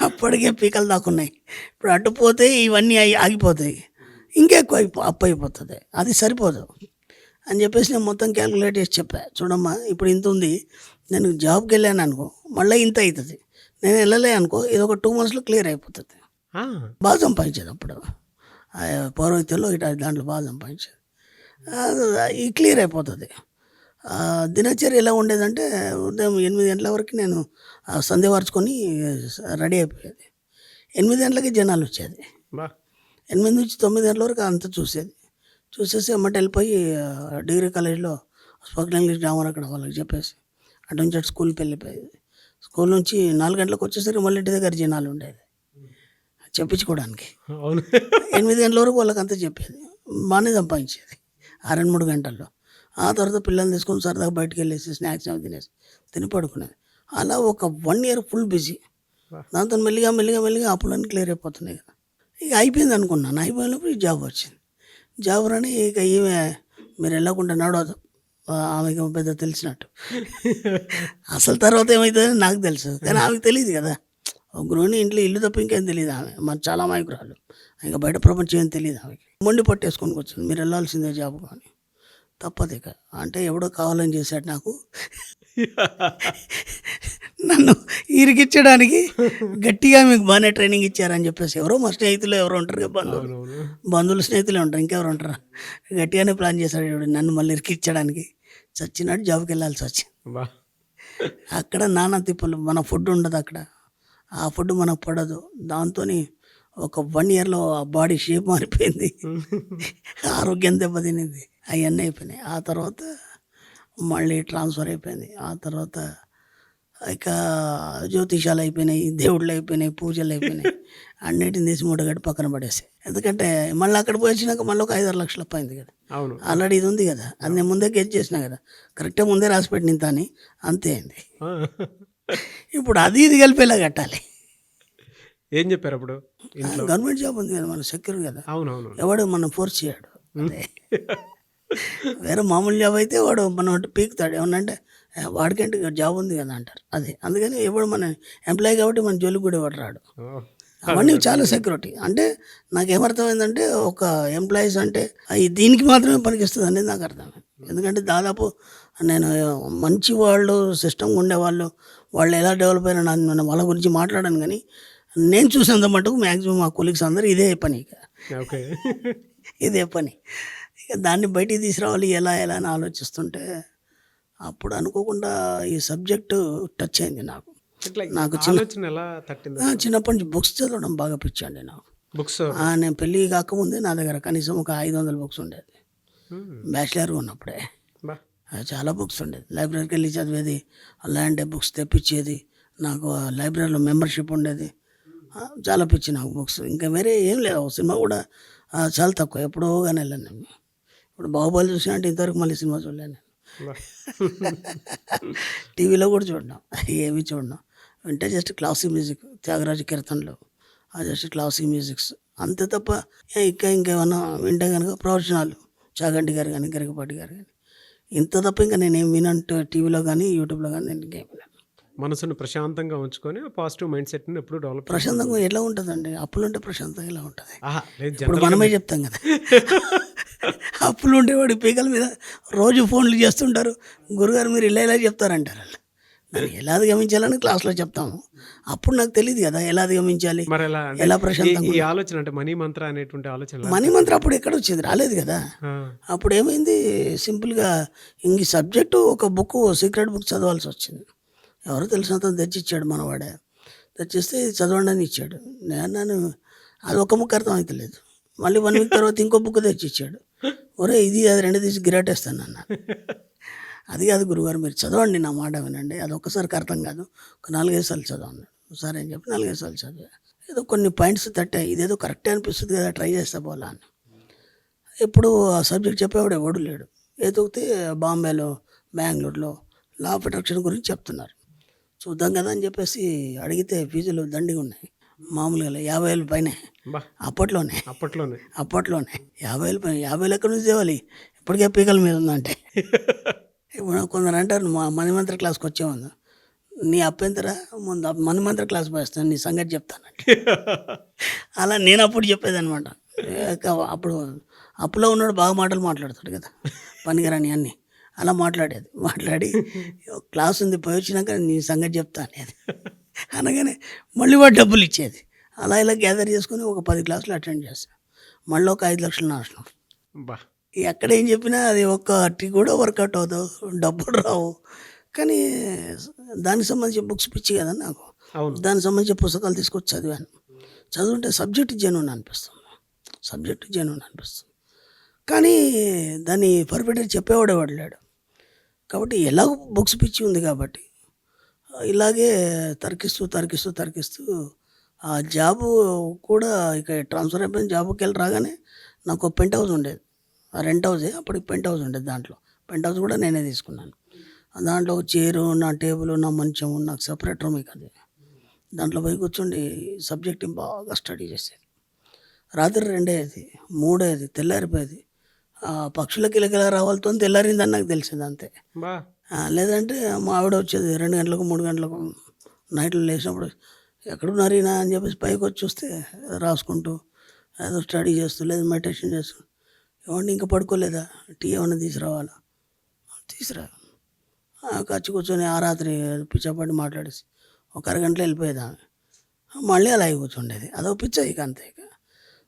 అప్పటికే పీకలు దాకున్నాయి. ఇప్పుడు అడ్డుపోతే ఇవన్నీ ఆగిపోతాయి, ఇంకెక్కువ అప్పు అయిపోతుంది. అది సరిపోదు అని చెప్పేసి నేను మొత్తం క్యాలిక్యులేట్ చేసి చెప్పాను. చూడమ్మా, ఇప్పుడు ఇంత ఉంది, నేను జాబ్కి వెళ్ళాను అనుకో మళ్ళీ ఇంత అవుతుంది. నేను వెళ్ళలే అనుకో ఇది ఒక 2 monthsలో క్లియర్ అయిపోతుంది. బాగా సంపాదించేది అప్పుడు పౌరోహిత్యంలో ఇట దాంట్లో బాగా సంపాదించేది. ఈ క్లియర్ అయిపోతుంది. దినచర్య ఎలా ఉండేదంటే ఉదయం 8 గంటల వరకు నేను సంధ్య వార్చుకొని రెడీ అయిపోయేది. 8 గంటలకి జనాలు వచ్చేది. 8 నుంచి 9 గంటల వరకు అంతా చూసేసి అమ్మట వెళ్ళిపోయి డిగ్రీ కాలేజీలో స్పోకెన్ ఇంగ్లీష్ గ్రామర్ అక్కడ వాళ్ళకి చెప్పేసి అటు నుంచి అటు స్కూల్కి వెళ్ళిపోయేది. స్కూల్ నుంచి 4 గంటలకు వచ్చేసరికి మళ్ళీ ఇంటి దగ్గర జనాలు ఉండేది చెప్పించుకోవడానికి. 8 గంటల వరకు వాళ్ళకి అంతా చెప్పేది. బాగానే సంపాదించేది 2-3 గంటల్లో. ఆ తర్వాత పిల్లల్ని తీసుకొని సరదాగా బయటికి వెళ్ళేసి స్నాక్స్ ఏమి తినేసి తిని పడుకునేది. అలా ఒక 1 ఇయర్ ఫుల్ బిజీ. దాంతో మెల్లిగా మెల్లిగా మెల్లిగా అప్పులన్నీ క్లియర్ అయిపోతున్నాయి కదా. ఇక అయిపోయింది అనుకున్నాను. అయిపోయినప్పుడు ఈ జాబ్ వచ్చింది. జాబ్ రాని ఇక ఈమె మీరు వెళ్ళకుండా నడవదు, ఆమెకి పెద్ద తెలిసినట్టు. అసలు తర్వాత ఏమవుతుందని నాకు తెలుసు, కానీ ఆమెకు తెలియదు కదా. ఒక గృహిణి ఇంట్లో ఇల్లు తప్ప ఇంకేం తెలియదు ఆమె. మరి చాలా అమాయకురాలు, ఇంకా బయట ప్రపంచం ఏం తెలియదు ఆమెకి. మొండి పట్టేసుకొని వచ్చింది, మీరు వెళ్ళాల్సిందే జాబ్ కానీ. తప్పదు ఇక. అంటే ఎవడో కావాలని చేశాడు నాకు. నన్ను ఇరికిచ్చడానికి గట్టిగా మీకు బాగానే ట్రైనింగ్ ఇచ్చారని చెప్పేసి ఎవరో మా స్నేహితులు ఎవరో ఉంటారు కదా, బంధువులు స్నేహితులే ఉంటారు, ఇంకెవరు ఉంటారు. గట్టిగానే ప్లాన్ చేశాడు ఎవడు నన్ను మళ్ళీ ఇరికిచ్చడానికి. చచ్చినట్టు జాబ్కి వెళ్ళాల్సి వచ్చింది. అక్కడ నానా తిప్పలు. మన ఫుడ్ ఉండదు అక్కడ, ఆ ఫుడ్ మనకు పడదు. దాంతో ఒక 1 ఇయర్లో ఆ బాడీ షేప్ మారిపోయింది, ఆరోగ్యం దెబ్బతినింది, అవన్నీ అయిపోయినాయి. ఆ తర్వాత మళ్ళీ ట్రాన్స్ఫర్ అయిపోయింది. ఆ తర్వాత ఇక జ్యోతిషాలు అయిపోయినాయి, దేవుళ్ళు అయిపోయినాయి, పూజలు అయిపోయినాయి. అన్నిటిని తీసి మూటగట్టి పక్కన పడేసి. ఎందుకంటే మళ్ళీ అక్కడ పోయి వచ్చినాక మళ్ళీ ఒక 5-6 లక్షలు అయింది కదా. అవును, ఆల్రెడీ ఇది ఉంది కదా, అది నేను ముందే గెట్ చేసిన కదా, కరెక్ట్గా ముందే రాసి పెట్టిన ఇంత అని, అంతే అయింది. ఇప్పుడు అది ఇది కలిపేలా కట్టాలి. ఏం చెప్పారు అప్పుడు ఇంట్లో? గవర్నమెంట్ జాబ్ ఉంది కదా, మన సెక్యూర్ కదా, అవునవును, ఎవడు మనం ఫోర్స్ చేయడు. అదే వేరే మామూలు జాబ్ అయితే వాడు మనం పీకుతాడు. ఏమన్నంటే వాడికంటే జాబ్ ఉంది కదా అంటారు. అది అందుకని ఎవడు మన ఎంప్లాయీ కాబట్టి మన జోలికి కూడా ఎవడు రాడు. అవన్నీ చాలా సెక్యూరిటీ. అంటే నాకు ఏమర్థమైందంటే ఒక ఎంప్లాయీస్ అంటే దీనికి మాత్రమే పనికిస్తుంది అనేది నాకు అర్థమైంది. ఎందుకంటే దాదాపు నేను మంచి వాళ్ళు సిస్టమ్ ఉండేవాళ్ళు, వాళ్ళు ఎలా డెవలప్ అయినా నేను వాళ్ళ గురించి మాట్లాడాను, కానీ నేను చూసినంత మటుకు మ్యాక్సిమం మా కొలీగ్స్ అందరూ ఇదే పని. ఇక ఓకే, ఇదే పని. ఇక దాన్ని బయటికి తీసుకురావాలి ఎలా ఎలా అని ఆలోచిస్తుంటే అప్పుడు అనుకోకుండా ఈ సబ్జెక్టు టచ్ అయింది నాకు. నాకు ఆలోచన ఎలా తట్టింది? చిన్నప్పటి నుంచి బుక్స్ చదవడం బాగా పిచ్చండి నాకు. బుక్స్ నేను పెళ్ళి కాకముందే నా దగ్గర కనీసం ఒక 500 బుక్స్ ఉండేది. బ్యాచిలర్ ఉన్నప్పుడే చాలా బుక్స్ ఉండేది. లైబ్రరీకి వెళ్ళి చదివేది, అలాంటి బుక్స్ తెప్పించేది. నాకు లైబ్రరీలో మెంబర్షిప్ ఉండేది. చాలా పిచ్చి నాకు బుక్స్. ఇంకా వేరే ఏం లేదు. సినిమా కూడా చాలా తక్కువ, ఎప్పుడో కానీ వెళ్ళాను నేను. ఇప్పుడు బాహుబలి చూసినా అంటే ఇంతవరకు మళ్ళీ సినిమా చూడలేను నేను. టీవీలో కూడా చూడడం, ఏమి చూడడం. వింటే జస్ట్ క్లాసిక్ మ్యూజిక్, త్యాగరాజ కీర్తనలు, జస్ట్ క్లాసిక్ మ్యూజిక్స్ అంతే తప్ప ఇంకేమన్నా వింటే కనుక ప్రవచనాలు, చాగంటి గారు కానీ గరికపాటి గారు కానీ, ఇంత తప్ప ఇంకా నేనేం వినంటూ టీవీలో కానీ యూట్యూబ్లో కానీ నేను ఇంకేం విన్నాను. మనసును ప్రశాంతంగా ఉంచుకొని పాజిటివ్ మైండ్ సెట్ని ఎప్పుడు డెవలప్. ప్రశాంతంగా ఎలా ఉంటుందండి? అప్పులుంటే ప్రశాంతంగా ఎలా ఉంటుంది? ఇప్పుడు మనమే చెప్తాం కదా, అప్పులు ఉండేవాడు పీకల మీద రోజు ఫోన్లు చేస్తుంటారు, గురుగారు మీరు ఇలా ఇలా చెప్తారంటారు. వాళ్ళు దాన్ని ఎలా అధిగమించాలని క్లాస్లో చెప్తాము. అప్పుడు నాకు తెలియదు కదా ఎలా అధిగమించాలి, ఎలా ప్రశాంతంగా. ఈ ఆలోచన అంటే మనీ మంత్ర అనేటువంటి ఆలోచన, మనీ మంత్ర అప్పుడు ఎక్కడ వచ్చింది? రాలేదు కదా. అప్పుడు ఏమైంది, సింపుల్గా ఇంక సబ్జెక్టు ఒక బుక్, సీక్రెట్ బుక్ చదవాల్సి వచ్చింది. ఎవరో తెలిసినంత తెచ్చిచ్చాడు మనవాడే, తెచ్చిస్తే చదవండి అని ఇచ్చాడు. నేను అది ఒక ముక్క అర్థం అవుతలేదు. మళ్ళీ 1 వీక్ తర్వాత ఇంకో బుక్ తెచ్చిచ్చాడు. ఒరే ఇది అది 2 తీసి గిరాటేస్తాను అన్న. అది కాదు గురుగారు మీరు చదవండి, నా మాట వినండి, అది ఒక్కసారికి అర్థం కాదు, ఒక 4-5 సార్లు చదవండి. సరే అని చెప్పి 4-5 సార్లు చదివా. ఏదో కొన్ని పాయింట్స్ తట్టాయి, ఇదేదో కరెక్టే అనిపిస్తుంది కదా, ట్రై చేస్తా పోలా అని. ఇప్పుడు ఆ సబ్జెక్ట్ చెప్పేవాడు ఎవడు లేడు. ఎదుగుతే బాంబేలో, బెంగళూరులో లా ఆఫ్ అట్రాక్షన్ గురించి చెప్తున్నారు. చూద్దాం కదా అని చెప్పేసి అడిగితే ఫీజులు దండిగా ఉన్నాయి. మామూలుగా 50,000 పైన అప్పట్లోనే 50,000 పైన. 50,000 ఎక్కడి నుంచి తేవాలి? ఇప్పటికే పీకల మీద ఉందంటే. ఇప్పుడు కొందరు అంటారు మణిమంత్ర క్లాస్కి వచ్చేవాళ్ళు, నీ అప్పెంతరా ముందు మణిమంత్ర క్లాస్ పోయేస్తాను, నీ సంగతి చెప్తానంటే. అలా నేను అప్పుడు చెప్పేదనమాట. అప్పుడు అప్పులో ఉన్నాడు బాగా మాటలు మాట్లాడతాడు కదా, పనికిరాని అన్నీ. అలా మాట్లాడి క్లాస్ ఉంది పోయి వచ్చినాక నీ సంగతి చెప్తా అనేది. అనగానే మళ్ళీ వాడు డబ్బులు ఇచ్చేది. అలా ఇలా గ్యాదర్ చేసుకుని ఒక 10 క్లాసులు అటెండ్ చేస్తాను. మళ్ళీ ఒక 5 లక్షలు నాశనం. ఎక్కడ ఏం చెప్పినా అది ఒక్కటి కూడా వర్కౌట్ అవుతావు, డబ్బులు రావు. కానీ దానికి సంబంధించి బుక్స్ పిచ్చి కదా నాకు. దానికి సంబంధించిన పుస్తకాలు తీసుకొచ్చి చదివాను. చదువుంటే సబ్జెక్ట్ జెన్యూన్ అనిపిస్తుంది. కానీ దాన్ని పర్ఫెక్ట్గా చెప్పేవాడేవాడు లేడు. కాబట్టి ఎలాగో బుక్స్ పిచ్చి ఉంది కాబట్టి ఇలాగే తరికిస్తూ ఆ జాబు కూడా ఇక ట్రాన్స్ఫర్ అయిపోయిన. జాబుకి వెళ్ళి రాగానే నాకు పెంట్ హౌస్ ఉండేది, రెంట్ హౌసే అప్పటికి పెంట్ హౌస్ ఉండేది. దాంట్లో పెంట్ హౌస్ కూడా నేనే తీసుకున్నాను. దాంట్లో ఒక చైరు, నా టేబుల్, నా మంచం, నాకు సపరేట్ రూమ్ ఇక అది. దాంట్లో పోయి కూర్చోండి సబ్జెక్ట్ని బాగా స్టడీ చేసేది. రాత్రి 2 అయ్యేది, 3 అయ్యేది, తెల్లారిపోయేది. పక్షుల కిలకిల రావాలతో తెల్లారిందని నాకు తెలిసింది అంతే. బా లేదంటే మా ఆవిడ వచ్చేది 2 గంటలకు 3 గంటలకు నైట్లో లేచినప్పుడు, ఎక్కడున్నారు ఈయన అని చెప్పేసి పైకి వచ్చి చూస్తే రాసుకుంటూ ఏదో స్టడీ చేస్తూ లేదా మెడిటేషన్ చేస్తూ, ఏమండి ఇంకా పడుకోలేదా, టీ ఏమన్నా తీసుకురావాలా, తీసురా వచ్చి కూర్చొని ఆ రాత్రి పిచ్చపడి మాట్లాడేసి ఒక అరగంటలో వెళ్ళిపోయేది ఆమె. మళ్ళీ అలాగే కూర్చుండేది. అదో పిచ్చ ఇక అంతే ఇక.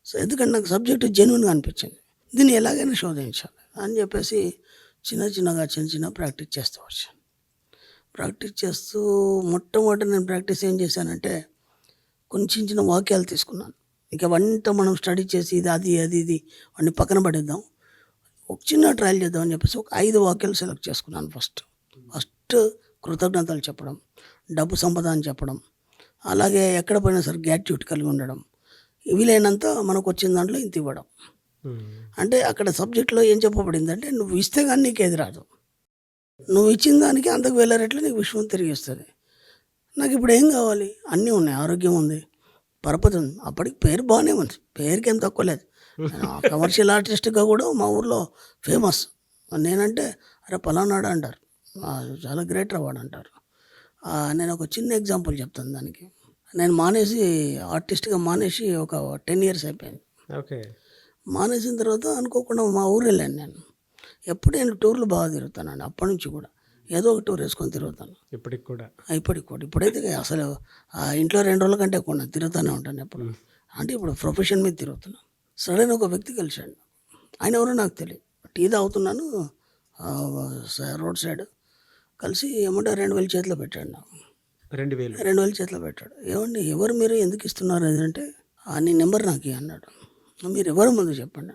సో ఎందుకంటే నాకు సబ్జెక్టు జెన్యున్గా అనిపించింది, దీన్ని ఎలాగైనా శోధించాలి అని చెప్పేసి చిన్న ప్రాక్టీస్ చేస్తూ వచ్చాను. ప్రాక్టీస్ చేస్తూ మొట్టమొదటి నేను ప్రాక్టీస్ ఏం చేశానంటే కొన్ని చిన్న వాక్యాలు తీసుకున్నాను. ఇక వంట మనం స్టడీ చేసి ఇది వాడిని పక్కన పడేద్దాం, ఒక చిన్న ట్రయల్ చేద్దాం అని చెప్పేసి ఒక 5 వాక్యాలు సెలెక్ట్ చేసుకున్నాను. ఫస్ట్ కృతజ్ఞతలు చెప్పడం, డబ్బు సంపద అని చెప్పడం, అలాగే ఎక్కడ పోయినా సరే గ్రాటిట్యూడ్ కలిగి ఉండడం, వీలైనంత మనకు వచ్చిన దాంట్లో ఇంత ఇవ్వడం. అంటే అక్కడ సబ్జెక్ట్లో ఏం చెప్పబడిందంటే నువ్వు ఇస్తే కానీ నీకు ఏది రాదు, నువ్వు ఇచ్చిన దానికి అంతకు వేల రెట్లు నీకు విశ్వం తిరిగి ఇస్తుంది. నాకు ఇప్పుడు ఏం కావాలి, అన్నీ ఉన్నాయి, ఆరోగ్యం ఉంది, పరపతి ఉంది, అప్పటికి పేరు బాగానే ఉంది, పేరుకి ఏం తక్కువ లేదు. కమర్షియల్ ఆర్టిస్ట్గా కూడా మా ఊర్లో ఫేమస్. నేనంటే అరే పలానాడు అంటారు, చాలా గ్రేట్ అవార్డు అంటారు. నేను ఒక చిన్న ఎగ్జాంపుల్ చెప్తాను దానికి. నేను ఆర్టిస్ట్గా మానేసి ఒక 10 years అయిపోయింది. ఓకే. మానేసిన తర్వాత అనుకోకుండా మా ఊరు వెళ్ళాను నేను. ఎప్పుడు నేను టూర్లు బాగా తిరుగుతానండి, అప్పటి నుంచి కూడా ఏదో ఒక టూర్ వేసుకొని తిరుగుతాను. ఇప్పటికి కూడా ఇప్పుడైతే అసలు ఇంట్లో 2 రోజుల కంటే ఎక్కువ తిరుగుతూనే ఉంటాను ఎప్పుడు. అంటే ఇప్పుడు ప్రొఫెషన్ మీద తిరుగుతున్నాను. సడన్ ఒక వ్యక్తి కలిశాడు, ఆయన ఎవరో నాకు తెలియదు. టీ తాగుతున్నాను రోడ్ సైడ్, కలిసి ఏమంటే 2,000 చేతిలో పెట్టాడు నాకు. 2,000 చేతిలో పెట్టాడు. ఏమండి ఎవరు మీరు, ఎందుకు ఇస్తున్నారు అది అంటే, నీ నెంబర్ నాకు అన్నాడు. మీరు ఎవరు ముందు చెప్పండి,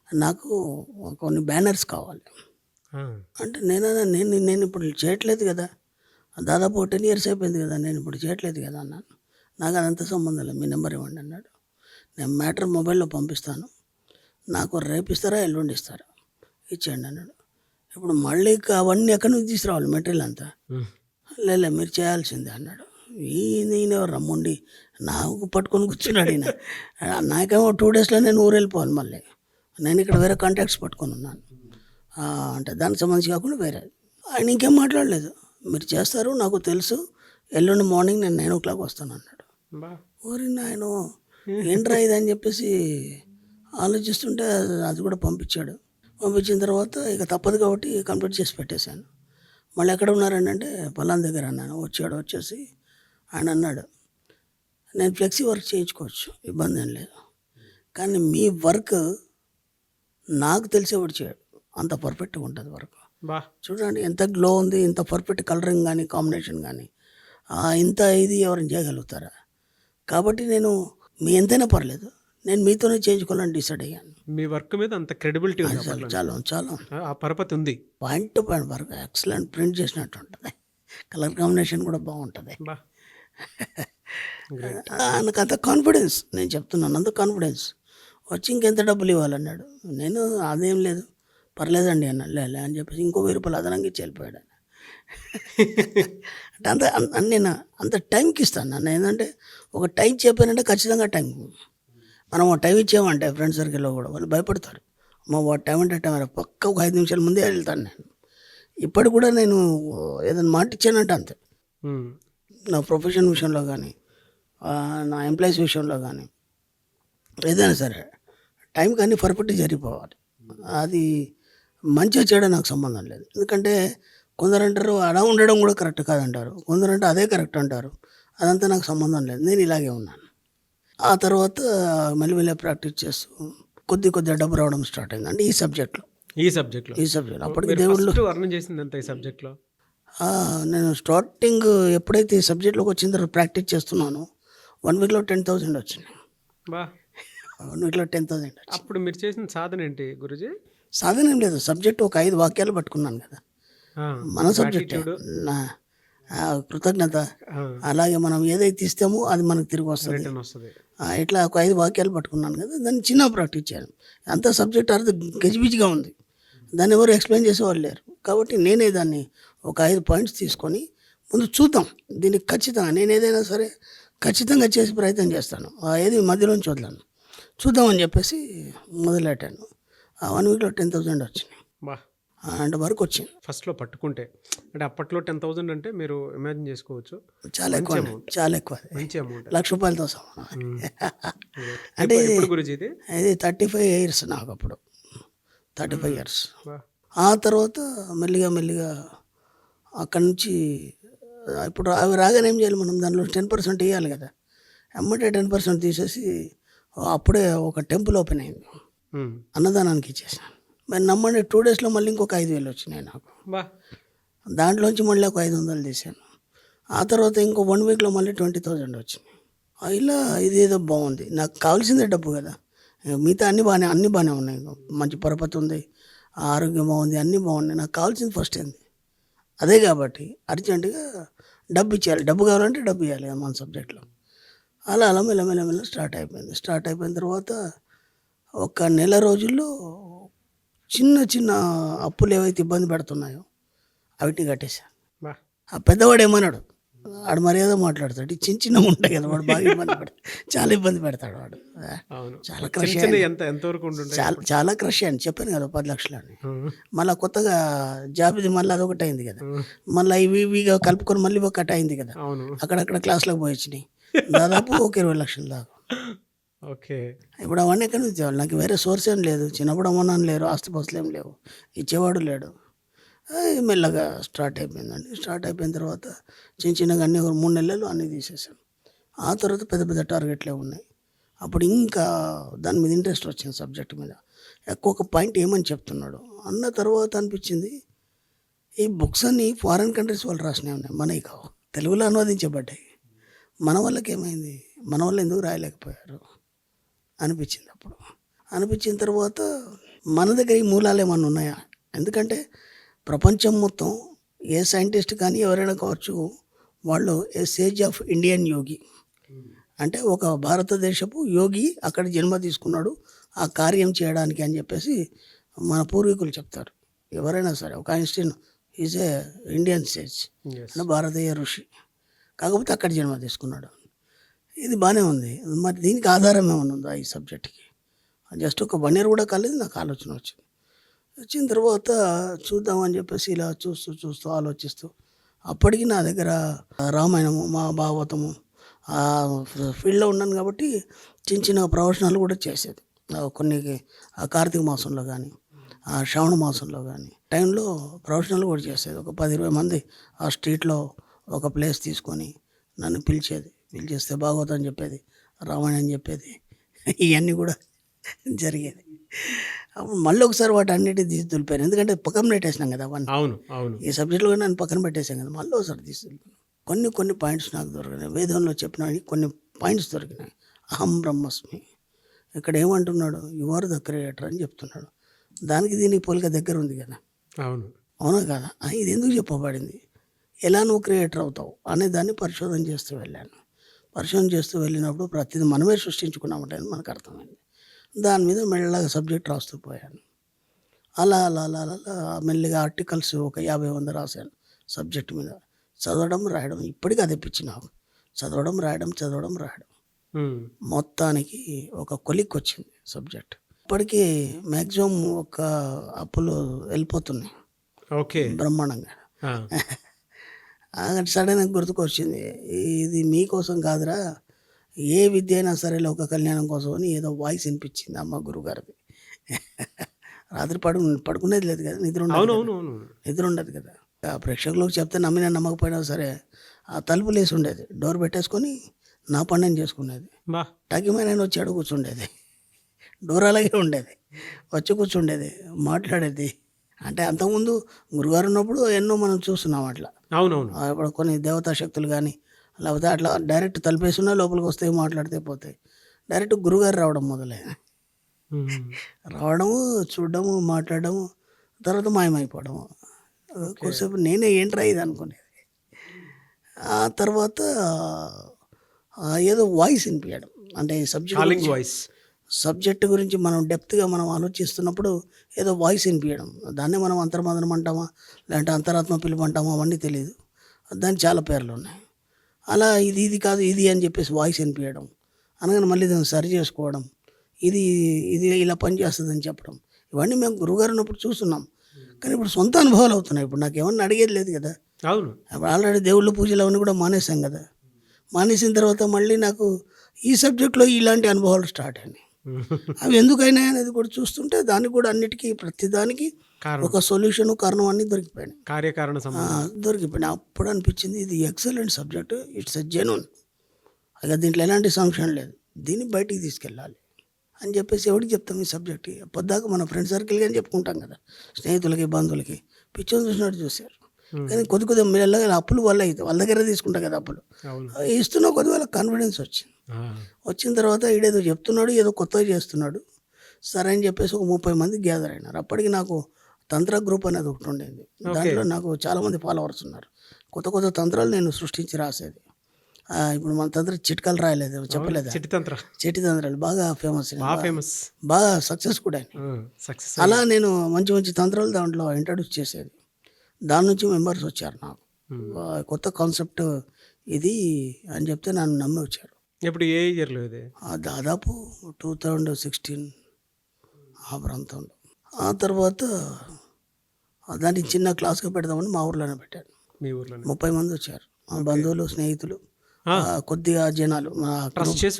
నాకు కొన్ని బ్యానర్స్ కావాలి అంటే. నేను ఇప్పుడు చేయట్లేదు కదా, దాదాపు 10 years అయిపోయింది కదా, నేను ఇప్పుడు చేయట్లేదు కదా అన్నాను. నాకు అదంతా సంబంధం లేదు, మీ నెంబర్ ఇవ్వండి అన్నాడు. నేను మ్యాటర్ మొబైల్లో పంపిస్తాను, నాకు రేపు ఇస్తారా ఎల్లుండి ఇస్తారా, ఇచ్చేయండి అన్నాడు. ఇప్పుడు మళ్ళీ అవన్నీ ఎక్కడి నుంచి తీసుకురావాలి మెటీరియల్ అంతా, లేదు మీరు చేయాల్సిందే అన్నాడు. ఈయన రమ్ముండి నాకు పట్టుకొని కూర్చున్నాడు ఈయన. నాకేమో 2 daysలో నేను ఊరు వెళ్ళిపోవాలి, మళ్ళీ నేను ఇక్కడ వేరే కాంటాక్ట్స్ పట్టుకొని ఉన్నాను. అంటే దానికి సంబంధించి కాకుండా వేరే. ఆయన ఇంకేం మాట్లాడలేదు, మీరు చేస్తారు నాకు తెలుసు, ఎల్లుండి మార్నింగ్ నేను 9 o'clock వస్తాను అన్నాడు. ఊరి ఆయన ఏంట్రా ఇది అని చెప్పేసి ఆలోచిస్తుంటే అది కూడా పంపించాడు. పంపించిన తర్వాత ఇక తప్పదు కాబట్టి కంప్లీట్ చేసి పెట్టేశాను. మళ్ళీ ఎక్కడ ఉన్నారండి అంటే పలానా దగ్గర అన్నాను. వచ్చేసి ఆయన అన్నాడు, నేను ఫ్లెక్సీ వర్క్ చేయించుకోవచ్చు, ఇబ్బంది ఏం లేదు, కానీ మీ వర్క్ నాకు తెలిసేవాడు చేయడు, అంత పర్ఫెక్ట్గా ఉంటుంది వర్క్. చూడండి ఎంత గ్లో ఉంది, ఇంత పర్ఫెక్ట్ కలరింగ్ కానీ కాంబినేషన్ కానీ, ఇంత ఇది ఎవరైనా చేయగలుగుతారా? కాబట్టి నేను మీ ఎంతైనా పర్లేదు, నేను మీతోనే చేయించుకోవాలని డిసైడ్ అయ్యాను. మీ వర్క్ మీద అంత క్రెడిబిలిటీ ఉంది, చాలా ఆ పరపతి ఉంది. Point to point work excellent, print చేసినట్టు ఉంటుంది, కలర్ కాంబినేషన్ కూడా బాగుంటుంది. నాకు అంత కాన్ఫిడెన్స్, నేను చెప్తున్నాను అంత కాన్ఫిడెన్స్. వచ్చి ఇంకెంత డబ్బులు ఇవ్వాలన్నాడు. నేను అదేం లేదు పర్లేదండి అన్నాడు. లే అని చెప్పేసి ఇంకో 1000 రూపాయలు అదనంగా ఇచ్చి వెళ్ళిపోయాడు. అంటే నేను అంత టైంకి ఇస్తాను. నన్ను ఏంటంటే ఒక టైం చెప్పానంటే ఖచ్చితంగా టైం, మనం టైం ఇచ్చామంటే ఫ్రెండ్ సర్కిల్లో కూడా వాళ్ళు భయపడతారు. వాడు టైం అంటే టైం పక్క ఒక 5 నిమిషాల ముందే వెళ్తాను నేను. ఇప్పటికి కూడా నేను ఏదైనా మాట ఇచ్చానంటే అంతే. నా ప్రొఫెషన్ విషయంలో కానీ, నా ఎంప్లాయీస్ విషయంలో కానీ, ఏదైనా సరే టైం కానీ పర్ఫెక్ట్గా జరిగిపోవాలి. అది మంచిగా చేయడం నాకు సంబంధం లేదు. ఎందుకంటే కొందరు అంటారు అలా ఉండడం కూడా కరెక్ట్ కాదంటారు, కొందరు అదే కరెక్ట్ అంటారు. అదంతా నాకు సంబంధం లేదు, నేను ఇలాగే ఉన్నాను. ఆ తర్వాత మెల్లిమెల్లి ప్రాక్టీస్ చేస్తూ కొద్దిగా డబ్బు రావడం స్టార్ట్ అయింది. అంటే ఈ సబ్జెక్ట్లో అప్పటికి దేవుళ్ళు వర్ణం చేసింది అంత ఈ సబ్జెక్ట్లో. నేను స్టార్టింగ్ ఎప్పుడైతే ఈ సబ్జెక్ట్లోకి వచ్చిన తర్వాత ప్రాక్టీస్ చేస్తున్నానో 1 weekలో 10,000 వచ్చింది. 1 weekలో 10,000. అప్పుడు మీరు చేసిన సాధన ఏంటి గురుజీ? సాధన ఏం లేదు, సబ్జెక్ట్ ఒక 5 వాక్యాలు పట్టుకున్నాను కదా, మన సబ్జెక్ట్ కృతజ్ఞత, అలాగే మనం ఏదైతే ఇస్తామో అది మనకు తిరిగి వస్తుంది. ఇట్లా ఒక 5 వాక్యాలు పట్టుకున్నాను కదా, దాన్ని చిన్న ప్రాక్టీస్ చేయాలి. అంత సబ్జెక్ట్ అర్థం గజిబిజిగా ఉంది, దాన్ని ఎవరు ఎక్స్ప్లెయిన్ చేసేవాళ్ళు లేరు. కాబట్టి నేనే దాన్ని ఒక 5 పాయింట్స్ తీసుకొని ముందు చూద్దాం. దీనికి ఖచ్చితంగా నేను ఏదైనా సరే ఖచ్చితంగా చేసే ప్రయత్నం చేస్తాను. ఏది మధ్యలోంచి వదలను. చూద్దామని చెప్పేసి మొదలెట్టాను. ఆ 1 వీక్‌లో 10,000 వచ్చినాయి. బా! అంటే వరకు వచ్చింది. ఫస్ట్‌లో పట్టుకుంటే. అంటే అప్పట్లో 10,000 అంటే మీరు ఇమాజిన్ చేసుకోవచ్చు. చాలా మంచి ఎక్కువ అండి. అమౌంట్. చాలా ఎక్కువ. మంచి అమౌంట్. రూ. 1,00,000తో సమానం. హ్మ్. అంటే ఎప్పుడు ఎప్పుడు గురూజీ ఇది? ఇది 35 ఇయర్స్ నాకప్పుడు. 35 ఇయర్స్. బా! ఆ తర్వాత మెల్లిగా మెల్లిగా అక్కడి నుంచి ఇప్పుడు అవి రాగానే ఏం చేయాలి మనం దానిలో 10% ఇవ్వాలి కదా. ఎమ్మటే 10% తీసేసి అప్పుడే ఒక టెంపుల్ ఓపెన్ అయింది. హ్మ్. అన్నదానానికి ఇచ్చేసాను. మరి నమ్మండి 2 డేస్‌లో మళ్ళీ ఇంకొక 5,000 వచ్చినాయి నాకు. బా! దాంట్లోంచి మళ్ళీ ఒక 500 తీశాను. ఆ తర్వాత ఇంకో 1 వీక్‌లో మళ్ళీ 20,000 వచ్చినాయి. ఇలా ఇదేదో బాగుంది. నాకు కావాల్సిందే డబ్బు కదా. మిగతా అన్నీ బాగానే ఉన్నాయి. మంచి పరపతి ఉంది. ఆరోగ్యం బాగుంది. అన్నీ బాగున్నాయి. నాకు కావాల్సింది ఫస్ట్ ఏంది అదే కాబట్టి అర్జెంటుగా డబ్బు ఇచ్చేయాలి. డబ్బు కావాలంటే డబ్బు ఇవ్వాలి కదా మన సబ్జెక్ట్లో. అలా మెల్లమెల్ల స్టార్ట్ అయిపోయింది. స్టార్ట్ అయిపోయిన తర్వాత ఒక నెల రోజుల్లో చిన్న అప్పులు ఏవైతే ఇబ్బంది పెడుతున్నాయో అవిటిని కట్టేశాను. బా! ఆ పెద్దవాడు ఏమన్నాడు, ఆడు మర్యాద మాట్లాడతాడు. ఈ చిన్నగా ఉంటాయి కదా వాడు బాగా ఇబ్బంది పెడతాడు. చాలా ఇబ్బంది పెడతాడు వాడు. అవును. చాలా చిన్న క్రష్ చిన్నవి అయ్యాను. ఎంతవరకు ఉండుంటాయి చాలా అప్పుడు? చాలా క్రష్ అయ్యాను. చెప్పాను కదా 10 లక్షలు అని. హ్మ్. మళ్ళీ కొత్తగా జాబ్ ఇది మళ్ళీ అదొకటి అయింది కదా. హ్మ్. మళ్ళీ ఇవిగా కలుపుకొని మళ్ళీ ఒకటి అయింది కదా. అవును. అక్కడక్కడ క్లాసులకు పోయి వచ్చినాయి. దాదాపు ఒక 20 లక్షలు దాకా. ఓకే. ఇప్పుడు అవన్నీ ఎక్కడి నుంచి తేవాలి? నాకు వేరే సోర్స్ ఏం లేదు. చిన్నప్పుడు అమ్మనాన్న లేరు. ఆస్తిపాస్తులు ఏం లేవు. ఇచ్చేవాడు లేడు. మెల్లగా స్టార్ట్ అయిపోయిందండి. స్టార్ట్ అయిపోయిన తర్వాత చిన్నగా అన్నీ ఒక 3 నెలలు అన్నీ తీసేసాను. ఆ తర్వాత పెద్ద టార్గెట్లే ఉన్నాయి. అప్పుడు ఇంకా దాని మీద ఇంట్రెస్ట్ వచ్చింది సబ్జెక్ట్ మీద. ఒక్కొక్క పాయింట్ ఏమని చెప్తున్నాడు అన్న తర్వాత అనిపించింది ఈ బుక్స్ అన్నీ ఫారిన్ కంట్రీస్ వాళ్ళు రాసినవి ఉన్నాయి. మనవి కావు. తెలుగులో అనువదించబడ్డాయి. మన వాళ్ళకి ఏమైంది? మన వాళ్ళు ఎందుకు రాయలేకపోయారు అనిపించింది అప్పుడు. అనిపించిన తర్వాత మన దగ్గర ఈ మూలాలు ఏమన్నా ఉన్నాయా? ఎందుకంటే ప్రపంచం మొత్తం ఏ సైంటిస్ట్ కానీ ఎవరైనా కావచ్చు, వాళ్ళు ఏ సేజ్ ఆఫ్ ఇండియన్ యోగి అంటే ఒక భారతదేశపు యోగి అక్కడ జన్మ తీసుకున్నాడు ఆ కార్యం చేయడానికి అని చెప్పేసి మన పూర్వీకులు చెప్తారు. ఎవరైనా సరే ఒక Einstein is a Indian sage Yes. అంటే భారతీయ ఋషి. కాకపోతే అక్కడ జన్మ తీసుకున్నాడు. ఇది బాగానే ఉంది. మరి దీనికి ఆధారం ఏమైనా ఉందా ఈ సబ్జెక్ట్కి? జస్ట్ ఒక 1 ఇయర్ కూడా కాలేదు నాకు ఆలోచన వచ్చింది. వచ్చిన తర్వాత చూద్దామని చెప్పేసి ఇలా చూస్తూ ఆలోచిస్తూ అప్పటికి నా దగ్గర రామాయణము మహాభారతము ఆ ఫీల్డ్లో ఉన్నాను కాబట్టి చిన్న ప్రవచనాలు కూడా చేసేది. కొన్ని ఆ కార్తీక మాసంలో కానీ ఆ శ్రావణ మాసంలో కానీ టైంలో ప్రవచనాలు కూడా చేసేది. ఒక 10-20 మంది ఆ స్ట్రీట్లో ఒక ప్లేస్ తీసుకొని నన్ను పిలిచేస్తే భాగవతం చెప్పేది, రామాయణం చెప్పేది, ఇవన్నీ కూడా జరిగేది. అప్పుడు మళ్ళీ ఒకసారి వాటి అన్నిటిని తీసి దులిపాను. ఎందుకంటే పక్కన పెట్టేసినాం కదా అవన్నీ. అవును. అవును. ఈ సబ్జెక్టులో కూడా నన్ను పక్కన పెట్టేసాం కదా. మళ్ళీ ఒకసారి తీసి దులిపాను. కొన్ని పాయింట్స్ నాకు దొరికినాయి. వేదంలో చెప్పిన కొన్ని పాయింట్స్ దొరికినాయి. అహం బ్రహ్మస్మి. ఇక్కడ ఏమంటున్నాడు? యు ఆర్ ద క్రియేటర్ అని చెప్తున్నాడు. దానికి దీనికి పోలిక దగ్గర ఉంది కదా. అవును. అవునా కదా? ఇది ఎందుకు చెప్పబడింది? ఎలా నువ్వు క్రియేటర్ అవుతావు అనే దాన్ని పరిశోధన చేస్తూ వెళ్ళాను. పరిశోధన చేస్తూ వెళ్ళినప్పుడు ప్రతిదీ మనమే సృష్టించుకున్నామంటే అని మనకు అర్థమైంది. దాని మీద మెల్లగా సబ్జెక్ట్ రాస్తూ పోయాను. అలా మెల్లిగా ఆర్టికల్స్ ఒక 50-100 రాశాను సబ్జెక్ట్ మీద. చదవడం రాయడం ఇప్పటికీ అదే పిచ్చి నాకు. చదవడం రాయడం. హ్మ్. మొత్తానికి ఒక కొలిక్ వచ్చింది సబ్జెక్ట్. ఇప్పటికీ మ్యాక్సిమం ఒక అప్పులు వెళ్ళిపోతున్నాయి ఓకే. బ్రహ్మాండంగా. ఆ! సడన్గా గుర్తుకొచ్చింది, ఇది మీకోసం కాదురా, ఏ విద్య అయినా సరే లోక కళ్యాణం కోసం అని ఏదో వాయిస్ వినిపించింది అమ్మ గురుగారిది. రాత్రి పడుకునేది లేదు కదా, నిద్ర ఉండదు కదా. ఆ ప్రేక్షకులకు చెప్తే నమ్మినా నమ్మకపోయినా సరే ఆ తలుపులు వేసి ఉండేది, డోర్ పెట్టేసుకొని నా పని నేను చేసుకునేది. బా! టకిమైన వచ్చి అడుగు కూర్చుండేది, డోర్ అలాగే ఉండేది, వచ్చి కూర్చుండేది, మాట్లాడేది. అంటే అంతకుముందు గురుగారు ఉన్నప్పుడు ఎన్నో మనం చూస్తున్నాం అట్లా. అవునవును. ఇప్పుడు కొన్ని దేవతా శక్తులు కానీ లేకపోతే అట్లా డైరెక్ట్ తలిపేస్తున్నా లోపలికి వస్తే మాట్లాడితే పోతాయి. డైరెక్ట్ గురుగారు రావడం హ్మ్. రావడము, చూడడము, మాట్లాడడము, తర్వాత మాయమైపోవడము. కొద్దిసేపు నేనే ఏంట్రా ఇది అనుకునేది. ఆ తర్వాత ఏదో వాయిస్ వినిపించడం, అంటే ఈ సబ్జెక్ట్ కాలింగ్ వాయిస్. సబ్జెక్ట్ గురించి మనం డెప్త్గా మనం ఆలోచిస్తున్నప్పుడు ఏదో వాయిస్ వినిపించడం, దాన్నే మనం అంతర్మదనం అంటామా లేదంటే అంతరాత్మ పిలుపు అంటామా అవన్నీ తెలియదు. దానికి చాలా పేర్లు ఉన్నాయి. అలా ఇది కాదు ఇది అని చెప్పేసి వాయిస్ వినిపించడం, అనగానే మళ్ళీ దాన్ని సరి చేసుకోవడం, ఇది ఇది ఇలా పనిచేస్తుందని చెప్పడం, ఇవన్నీ మేము గురువుగారు ఉన్నప్పుడు చూస్తున్నాం. కానీ ఇప్పుడు సొంత అనుభవాలు అవుతున్నాయి. ఇప్పుడు నాకు ఏమన్నా అడిగేది లేదు కదా. అవును. ఇప్పుడు ఆల్రెడీ దేవుళ్ళ పూజలు అవన్నీ కూడా మానేసాం కదా. మానేసిన తర్వాత మళ్ళీ నాకు ఈ సబ్జెక్ట్లో ఇలాంటి అనుభవాలు స్టార్ట్ అయినాయి. అవి ఎందుకైనా అనేది కూడా చూస్తుంటే దానికి కూడా అన్నిటికీ ప్రతిదానికి కారణం ఒక సొల్యూషన్ కారణం అన్నీ దొరికిపోయినాయి. కార్యకారణ సంబంధం. దొరికిపోయినాయి. అప్పుడు అనిపించింది ఇది excellent subject, it's a genuine, ఇక దీంట్లో ఎలాంటి సంశయం లేదు, దీన్ని బయటికి తీసుకెళ్ళాలి అని చెప్పేసి ఎవరికి చెప్తాం ఈ సబ్జెక్ట్? పొద్దాక మన ఫ్రెండ్ సర్కిల్ కానీ చెప్పుకుంటాం కదా, స్నేహితులకి బంధువులకి. పిచ్చోని చూసినట్టు చూశారు. కానీ కొద్దిగా మెల్లగా అప్పులు వల్ల అయితే వాళ్ళ దగ్గర తీసుకుంటాం కదా అప్పులు, అవును. ఇస్తున్నా కొద్ది వాళ్ళకి కాన్ఫిడెన్స్ వచ్చింది. వచ్చిన తర్వాత ఈడేదో చెప్తున్నాడు, ఏదో కొత్తగా చేస్తున్నాడు, సరే అని చెప్పేసి ఒక 30 మంది గ్యాదర్ అయినారు. అప్పటికి నాకు తంత్ర గ్రూప్ అనేది ఒకటి ఉండేది. దాంట్లో నాకు చాలామంది ఫాలోవర్స్ ఉన్నారు. కొత్త కొత్త తంత్రాలు నేను సృష్టించి రాసేది. ఇప్పుడు మన తంత్ర చిట్కాలు రాయలేదు, చెప్పలేదు, చిట్టి తంత్రాలు బాగా ఫేమస్, బాగా సక్సెస్ కూడా సక్సెస్. అలా నేను మంచి మంచి తంత్రాలు దాంట్లో ఇంట్రడ్యూస్ చేసేది. దాని నుంచి మెంబర్స్ వచ్చారు నాకు. కొత్త కాన్సెప్ట్ ఇది అని చెప్తే నన్ను నమ్మి వచ్చారు. ఇప్పుడు ఏ ఇయర్లో ఇది? దాదాపు 2016 ఆ ప్రాంతంలో. ఆ తర్వాత దాన్ని చిన్న క్లాస్గా పెడదామని మా ఊర్లోనే పెట్టాను. మీ ఊర్లో 30 మంది వచ్చారు, మా బంధువులు స్నేహితులు, కొద్దిగా జనాలు,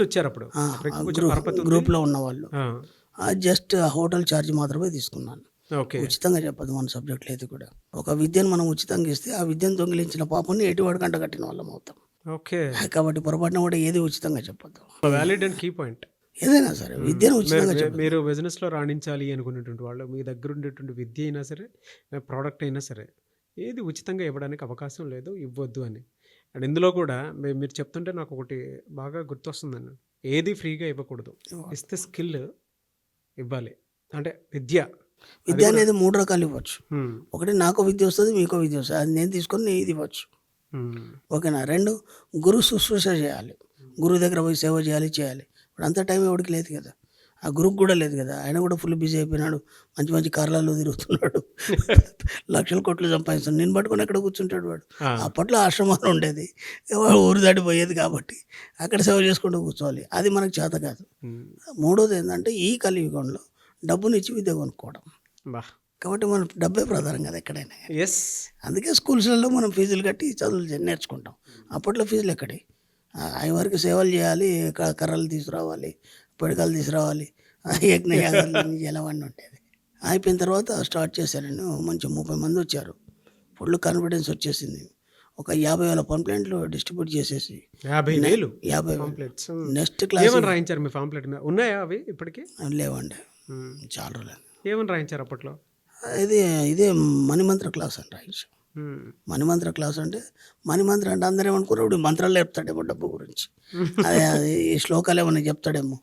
వచ్చారు. అప్పుడు గ్రూప్లో ఉన్నవాళ్ళు. జస్ట్ హోటల్ ఛార్జ్ మాత్రమే తీసుకున్నాను. ఉచితంగా చెప్పదు మన సబ్జెక్టులు ఏది కూడా. ఒక విద్యను మనం ఉచితంగా ఇస్తే ఆ విద్యను దొంగిలించిన పాపాన్ని ఎటువాడు కంట కట్టిన వాళ్ళం అవుతాం. కాబట్టి పొరపాటున కూడా ఏది ఉచితంగా చెప్పద్దు. Valid and key point. ఏదైనా సరే విద్యను ఉచితంగా చెప్పదు. మీరు బిజినెస్లో రాణించాలి అనుకునేటువంటి వాళ్ళు మీ దగ్గర ఉండేటువంటి విద్య అయినా సరే ప్రోడక్ట్ అయినా సరే ఏది ఉచితంగా ఇవ్వడానికి అవకాశం లేదు, ఇవ్వద్దు అని. అండ్ ఇందులో కూడా మీరు చెప్తుంటే నాకు ఒకటి బాగా గుర్తొస్తుందండి, ఏది ఫ్రీగా ఇవ్వకూడదు, ఇస్తే స్కిల్ ఇవ్వాలి. అంటే విద్య అనేది 3 రకాలు ఇవ్వచ్చు. ఒకటి నాకు విద్య వస్తుంది, మీకో విద్య వస్తుంది, అది నేను తీసుకొని ఇది ఇవ్వచ్చు. ఓకేనా. 2 గురు శుశ్రూష చేయాలి, గురువు దగ్గర పోయి సేవ చేయాలి. ఇప్పుడు అంత టైం ఎవరికి లేదు కదా, ఆ గురువుకి కూడా లేదు కదా. ఆయన కూడా ఫుల్ బిజీ అయిపోయినాడు, మంచి మంచి కార్లలో తిరుగుతున్నాడు, లక్షల కోట్లు సంపాదిస్తున్నాడు. నేను పట్టుకొని ఎక్కడ కూర్చుంటాడు వాడు. అప్పట్లో ఆశ్రమాలు ఉండేది, ఊరు దాటిపోయేది కాబట్టి అక్కడ సేవ చేసుకుంటూ కూర్చోవాలి. అది మనకు చేత కాదు. 3వది ఏంటంటే ఈ కలియుగంలో డబ్బునిచ్చి విద్య కొనుక్కోవడం. కాబట్టి మనం డబ్బే ప్రధానం కదా ఎక్కడైనా. అందుకే స్కూల్స్లలో మనం ఫీజులు కట్టి చదువులు నేర్చుకుంటాం. అప్పట్లో ఫీజులు ఎక్కడి, అవి వరకు సేవలు చేయాలి, కర్రలు తీసుకురావాలి, పిడకలు తీసుకురావాలి, యజ్ఞయాగాలు అవన్నీ ఉండేది. అయిపోయిన తర్వాత స్టార్ట్ చేశాను. మంచి 30 మంది వచ్చారు, ఫుల్ కాన్ఫిడెన్స్ వచ్చేసింది. ఒక 50,000 పాంప్లెట్లు డిస్ట్రిబ్యూట్ చేసేసి 50,000 నెక్స్ట్ క్లాస్ రాయించారు. మీ పాంప్లెట్ ఉన్నాయా అవి ఇప్పటికి? లేవండి, చాలా రోజులు. ఏమని రాయించారు అప్పట్లో? ఇదే మణిమంత్ర క్లాస్ అని రాయించాం. మణిమంత్ర క్లాస్ అంటే మణిమంత్ర అంటే అందరూ ఏమనుకున్నారు, ఇప్పుడు మంత్రాలు చెప్తాడేమో డబ్బు గురించి, అదే ఈ శ్లోకాలు ఏమన్నా చెప్తాడేమో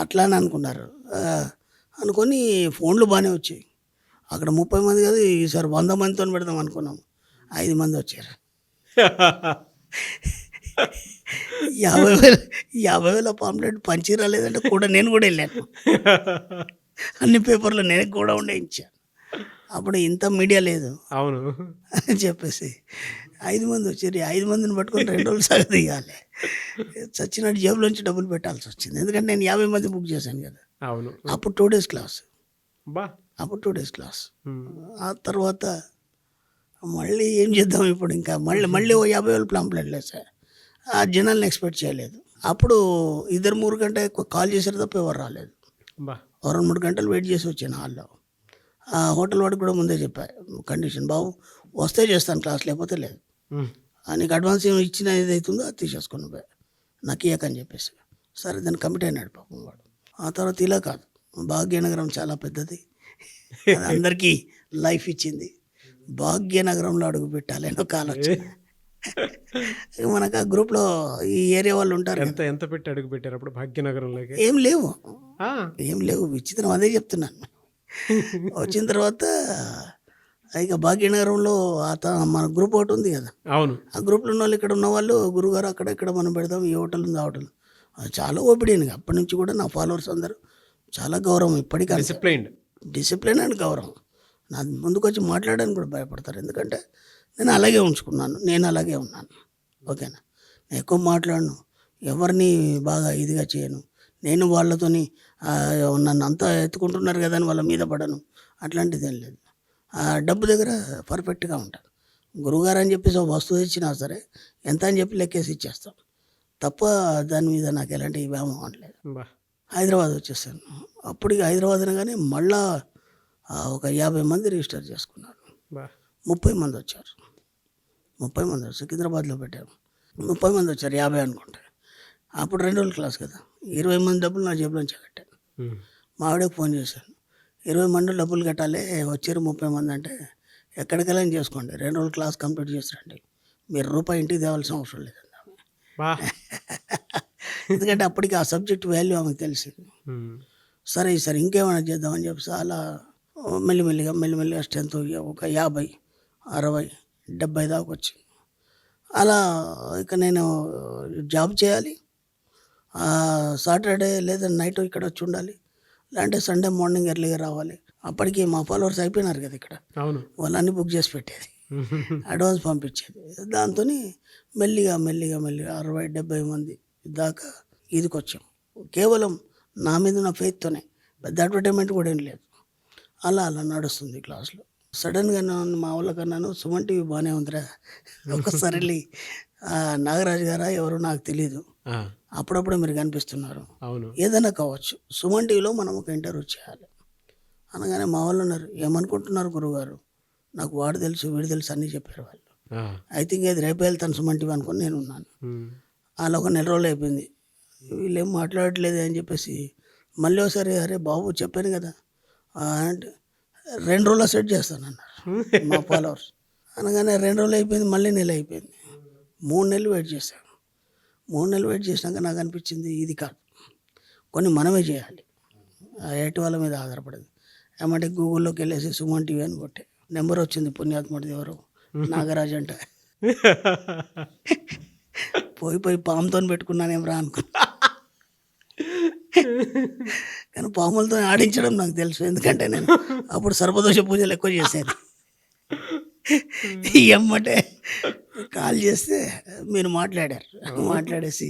అట్లా అని అనుకున్నారు. అనుకొని ఫోన్లు బాగానే వచ్చాయి. అక్కడ 30 మంది కాదు, ఈసారి 100 మందితో పెడదాం అనుకున్నాం. 5 మంది వచ్చారు. 50,000 పాంప్లెట్ పంచి రాలేదంటే కూడా నేను కూడా వెళ్ళాను. అన్ని పేపర్లు నేను కూడా ఉండే ఇచ్చాను. అప్పుడు ఇంత మీడియా లేదు, అవును అని చెప్పేసి 5 మంది వచ్చారు. 5 మందిని పట్టుకొని 2 రోజులు సాగదీయాలి. చచ్చినట్టు జేబులోంచి డబ్బులు పెట్టాల్సి వచ్చింది, ఎందుకంటే నేను 50 మంది బుక్ చేశాను కదా. అవును. అప్పుడు 2 days క్లాస్. ఆ తర్వాత మళ్ళీ ఏం చేద్దాం ఇప్పుడు, ఇంకా మళ్ళీ ఓ 50,000 పాంప్లెట్లు వేసాయి. ఆ జనాలను ఎక్స్పెక్ట్ చేయలేదు. అప్పుడు 2-3 గంటలు ఎక్కువ కాల్ చేశారు తప్ప ఎవరు రాలేదు. 2-3 గంటలు వెయిట్ చేసి వచ్చాను హాల్లో. హోటల్ వాడికి కూడా ముందే చెప్పాను కండిషన్, బాబు వస్తే చేస్తాను క్లాస్, లేకపోతే లేదు, నీకు అడ్వాన్స్ ఏమి ఇచ్చిన ఏదైతుందో అది తీసేసుకుని పోయా, నాకు ఇయ్యకని చెప్పేసి. సరే దాన్ని కమిట్ అయినాడు పాపం వాడు. ఆ తర్వాత ఇలా కాదు, భాగ్యనగరం చాలా పెద్దది, అందరికీ లైఫ్ ఇచ్చింది, భాగ్యనగరంలో అడుగు పెట్టాలి అని ఒక ఆలోచన. మనకు ఆ గ్రూప్లో ఈ ఏరియా వాళ్ళు ఉంటారు. ఎంత పెట్టి అడుగు పెట్టారు అప్పుడు భాగ్యనగరంలోకి? ఏం లేవు, విచిత్రం, అదే చెప్తున్నాను. వచ్చిన తర్వాత ఇక భాగ్యనగరంలో మన గ్రూప్ ఒకటి ఉంది కదా, అవును, ఆ గ్రూప్లో ఉన్న వాళ్ళు ఇక్కడ ఉన్న వాళ్ళు, గురుగారు అక్కడ ఇక్కడ మనం పెడదాం, ఈ హోటల్ ఉంది ఆ హోటల్, చాలా ఓపిడీని. అప్పటి నుంచి కూడా నా ఫాలోవర్స్ అందరూ చాలా గౌరవం ఇప్పటికీ. డిసిప్లైన్డ్. డిసిప్లిన్ అండ్ గౌరవం. నా ముందుకు వచ్చి మాట్లాడడానికి కూడా భయపడతారు. ఎందుకంటే నేను అలాగే ఉంచుకున్నాను, నేను అలాగే ఉన్నాను. ఓకేనా, నేను ఎక్కువ మాట్లాడను, ఎవరిని బాగా ఇదిగా చేయను. నేను వాళ్ళతోని నన్ను అంతా ఎత్తుకుంటున్నారు కదా అని వాళ్ళ మీద పడను, అట్లాంటిది ఏం లేదు. డబ్బు దగ్గర పర్ఫెక్ట్గా ఉంటాను. గురువుగారు అని చెప్పేసి ఒక వస్తువు ఇచ్చినా సరే ఎంత అని చెప్పి లెక్కేసి ఇచ్చేస్తాం తప్ప దాని మీద నాకు ఎలాంటి వ్యామోహం లేదు. హైదరాబాద్ వచ్చేసాను. అప్పటికి హైదరాబాద్ అనగానే మళ్ళా ఒక 50 మంది రిజిస్టర్ చేసుకున్నారు. 30 మంది వచ్చారు. 30 మంది వచ్చారు. సికింద్రాబాద్లో పెట్టాము. 30 మంది వచ్చారు, 50 అనుకుంటా. అప్పుడు 2 రోజుల క్లాస్ కదా, 20 మంది డబ్బులు నా జేబులోంచి కట్టాను. మా ఆవిడకి ఫోన్ చేశాను, 20 మంది డబ్బులు కట్టాలి, వచ్చారు 30 మంది అంటే ఎక్కడికెళ్ళని చేసుకోండి, 2 రోజులు క్లాస్ కంప్లీట్ చేసి రండి, మీరు రూపాయి ఇంటికి తేవాల్సిన అవసరం లేదండి. ఎందుకంటే అప్పటికి ఆ సబ్జెక్ట్ వాల్యూ ఆమెకు తెలిసింది. సరే సరే ఇంకేమైనా చేద్దామని చెప్పేసి అలా మెల్లిమెల్లిగా స్ట్రెంత్ ఒక 50, 60, 70 దాకా వచ్చింది. అలా ఇక నేను జాబ్ చేయాలి, సాటర్డే లేదా నైట్ ఇక్కడ వచ్చి ఉండాలి, లేదంటే సండే మార్నింగ్ ఎర్లీగా రావాలి. అప్పటికి మా ఫాలోవర్స్ అయిపోయినారు కదా ఇక్కడ, వాళ్ళన్నీ బుక్ చేసి పెట్టేది, అడ్వాన్స్ పంపించేది. దాంతో మెల్లిగా 60-70 మంది దాకా ఇదికి వచ్చాం. కేవలం నా మీద నా ఫెయిత్తోనే, పెద్ద అడ్వర్టైజ్మెంట్ కూడా ఏం లేదు. అలా నడుస్తుంది క్లాస్లో. సడన్గా మా వాళ్ళకన్నాను, సుమన్ టీవీ బాగానే ఉందిరా, ఒక్కసారి వెళ్ళి నాగరాజు గారా ఎవరో నాకు తెలీదు, అప్పుడప్పుడు మీరు కనిపిస్తున్నారు, ఏదైనా కావచ్చు, సుమన్ టీవీలో మనం ఒక ఇంటర్వ్యూ చేయాలి అనగానే మా వాళ్ళు ఉన్నారు, ఏమనుకుంటున్నారు గురువుగారు, నాకు వాడు తెలుసు వీడు తెలుసు అన్నీ చెప్పారు వాళ్ళు. ఐ థింక్ అది రేపు వెళ్తాను సుమన్ టీవీ అనుకుని నేను ఉన్నాను. అలా ఒక 4 రోజులు అయిపోయింది, వీళ్ళు ఏం మాట్లాడట్లేదు అని చెప్పేసి మళ్ళీ ఒకసారి అరే బాబు చెప్పాను కదా అంటే 2 రోజుల్లో సెట్ చేస్తానన్నారు మా ఫాలోవర్స్. అనగానే 2 రోజులు అయిపోయింది, మళ్ళీ నెల అయిపోయింది, 3 నెలలు వెయిట్ చేశాను. 3 నెలలు వెయిట్ చేసినాక నాకు అనిపించింది ఇది కాదు, కొన్ని మనమే చేయాలి, ఎటు వాళ్ళ మీద ఆధారపడదు. ఏమంటే గూగుల్లోకి వెళ్ళేసి సుమన్ టీవీ అని కొట్టే, నెంబర్ వచ్చింది, పుణ్యాత్ముడిది ఎవరు నాగరాజు అంట. పోయి పాముతో పెట్టుకున్నాను ఏం రా అనుకున్నా, కానీ పాములతో ఆడించడం నాకు తెలుసు, ఎందుకంటే నేను అప్పుడు సర్పదోష పూజలు ఎక్కువ చేశాను. ఎమ్మటే కాల్ చేస్తే మీరు మాట్లాడేసి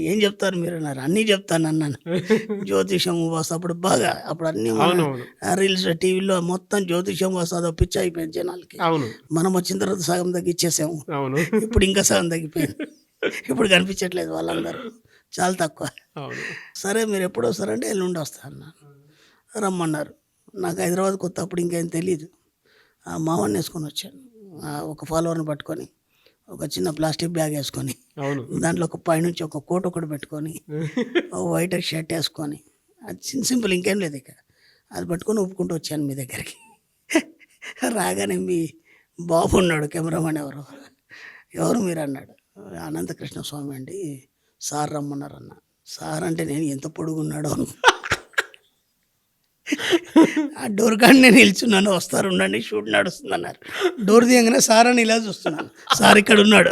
ఏం చెప్తారు మీరు అన్నారు, అన్నీ చెప్తాను అన్నాను. జ్యోతిషం వాస్తు అప్పుడు బాగా, అప్పుడు అన్నీ రీల్స్ టీవీలో మొత్తం జ్యోతిషం వాస్తు అదో పిచ్చి అయిపోయింది జనాలకి. మనం వచ్చిన తర్వాత సగం తగ్గించేసాము, ఇప్పుడు ఇంకా సగం తగ్గిపోయింది, ఇప్పుడు కనిపించట్లేదు వాళ్ళందరూ, చాలా తక్కువ. సరే మీరు ఎప్పుడు వస్తారంటే ఎల్లుండి వస్తా అన్నాను. రమ్మన్నారు. నాకు హైదరాబాద్ కొత్త, అప్పుడు ఇంకేం తెలియదు. మావాడిని వేసుకొని వచ్చాను, ఒక ఫాలోవర్ని పట్టుకొని, ఒక చిన్న ప్లాస్టిక్ బ్యాగ్ వేసుకొని, దాంట్లో ఒక పైనుంచి ఒక కోట్ ఒకటి పెట్టుకొని, ఒక వైట్ షర్ట్ వేసుకొని, అది సింపుల్, ఇంకేం లేదు ఇక. అది పట్టుకొని ఒప్పుకుంటూ వచ్చాను మీ దగ్గరికి. రాగానే మీ బాబు ఉన్నాడు, కెమెరామెన్ ఎవరు మీరు అన్నాడు. అనంతకృష్ణ స్వామి అండి, సార్ రమ్మన్నారు అన్న. సార్ అంటే నేను ఎంత పొడుగున్నాడో ఆ డోర్ కాడ నేను నిల్చున్నాను, వస్తారు ఉండండి షూట్ నడుస్తుంది అన్నారు. డోర్ తీయగానే సార్ అని ఇలా చూస్తున్నాను, సార్ ఇక్కడ ఉన్నాడు.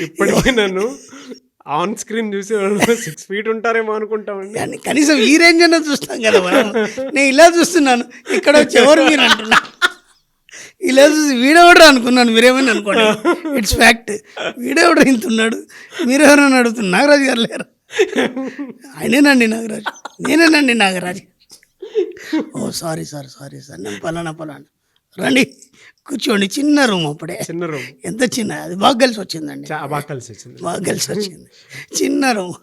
ఇప్పటికీ నన్ను ఆన్ స్క్రీన్ చూసి 6 feet ఉంటారేమో అనుకుంటామండి, కానీ కనీసం ఈ రేంజ్ అన్నా చూస్తాం కదా మనం. నేను ఇలా చూస్తున్నాను, ఇక్కడ వచ్చి ఎవరు మీరు అంటున్నా, ఇలా చూసి వీడెవడరా అనుకున్నాను, మీరేమని అనుకోండి, ఇట్స్ ఫ్యాక్ట్. వీడెవడ ఇంత ఉన్నాడు, మీరెవరని అడుగుతున్నారు, నాగరాజు గారు లేరు, ఆయనేనండి నాగరాజు, నేనేనండి నాగరాజు. ఓ సారీ సార్ నేను పలానా రండి కూర్చోండి. చిన్న రూమ్, అప్పుడే ఎంత చిన్న, అది బాగా కలిసి వచ్చిందండి, బాగా కలిసి వచ్చింది. చిన్న రూమ్,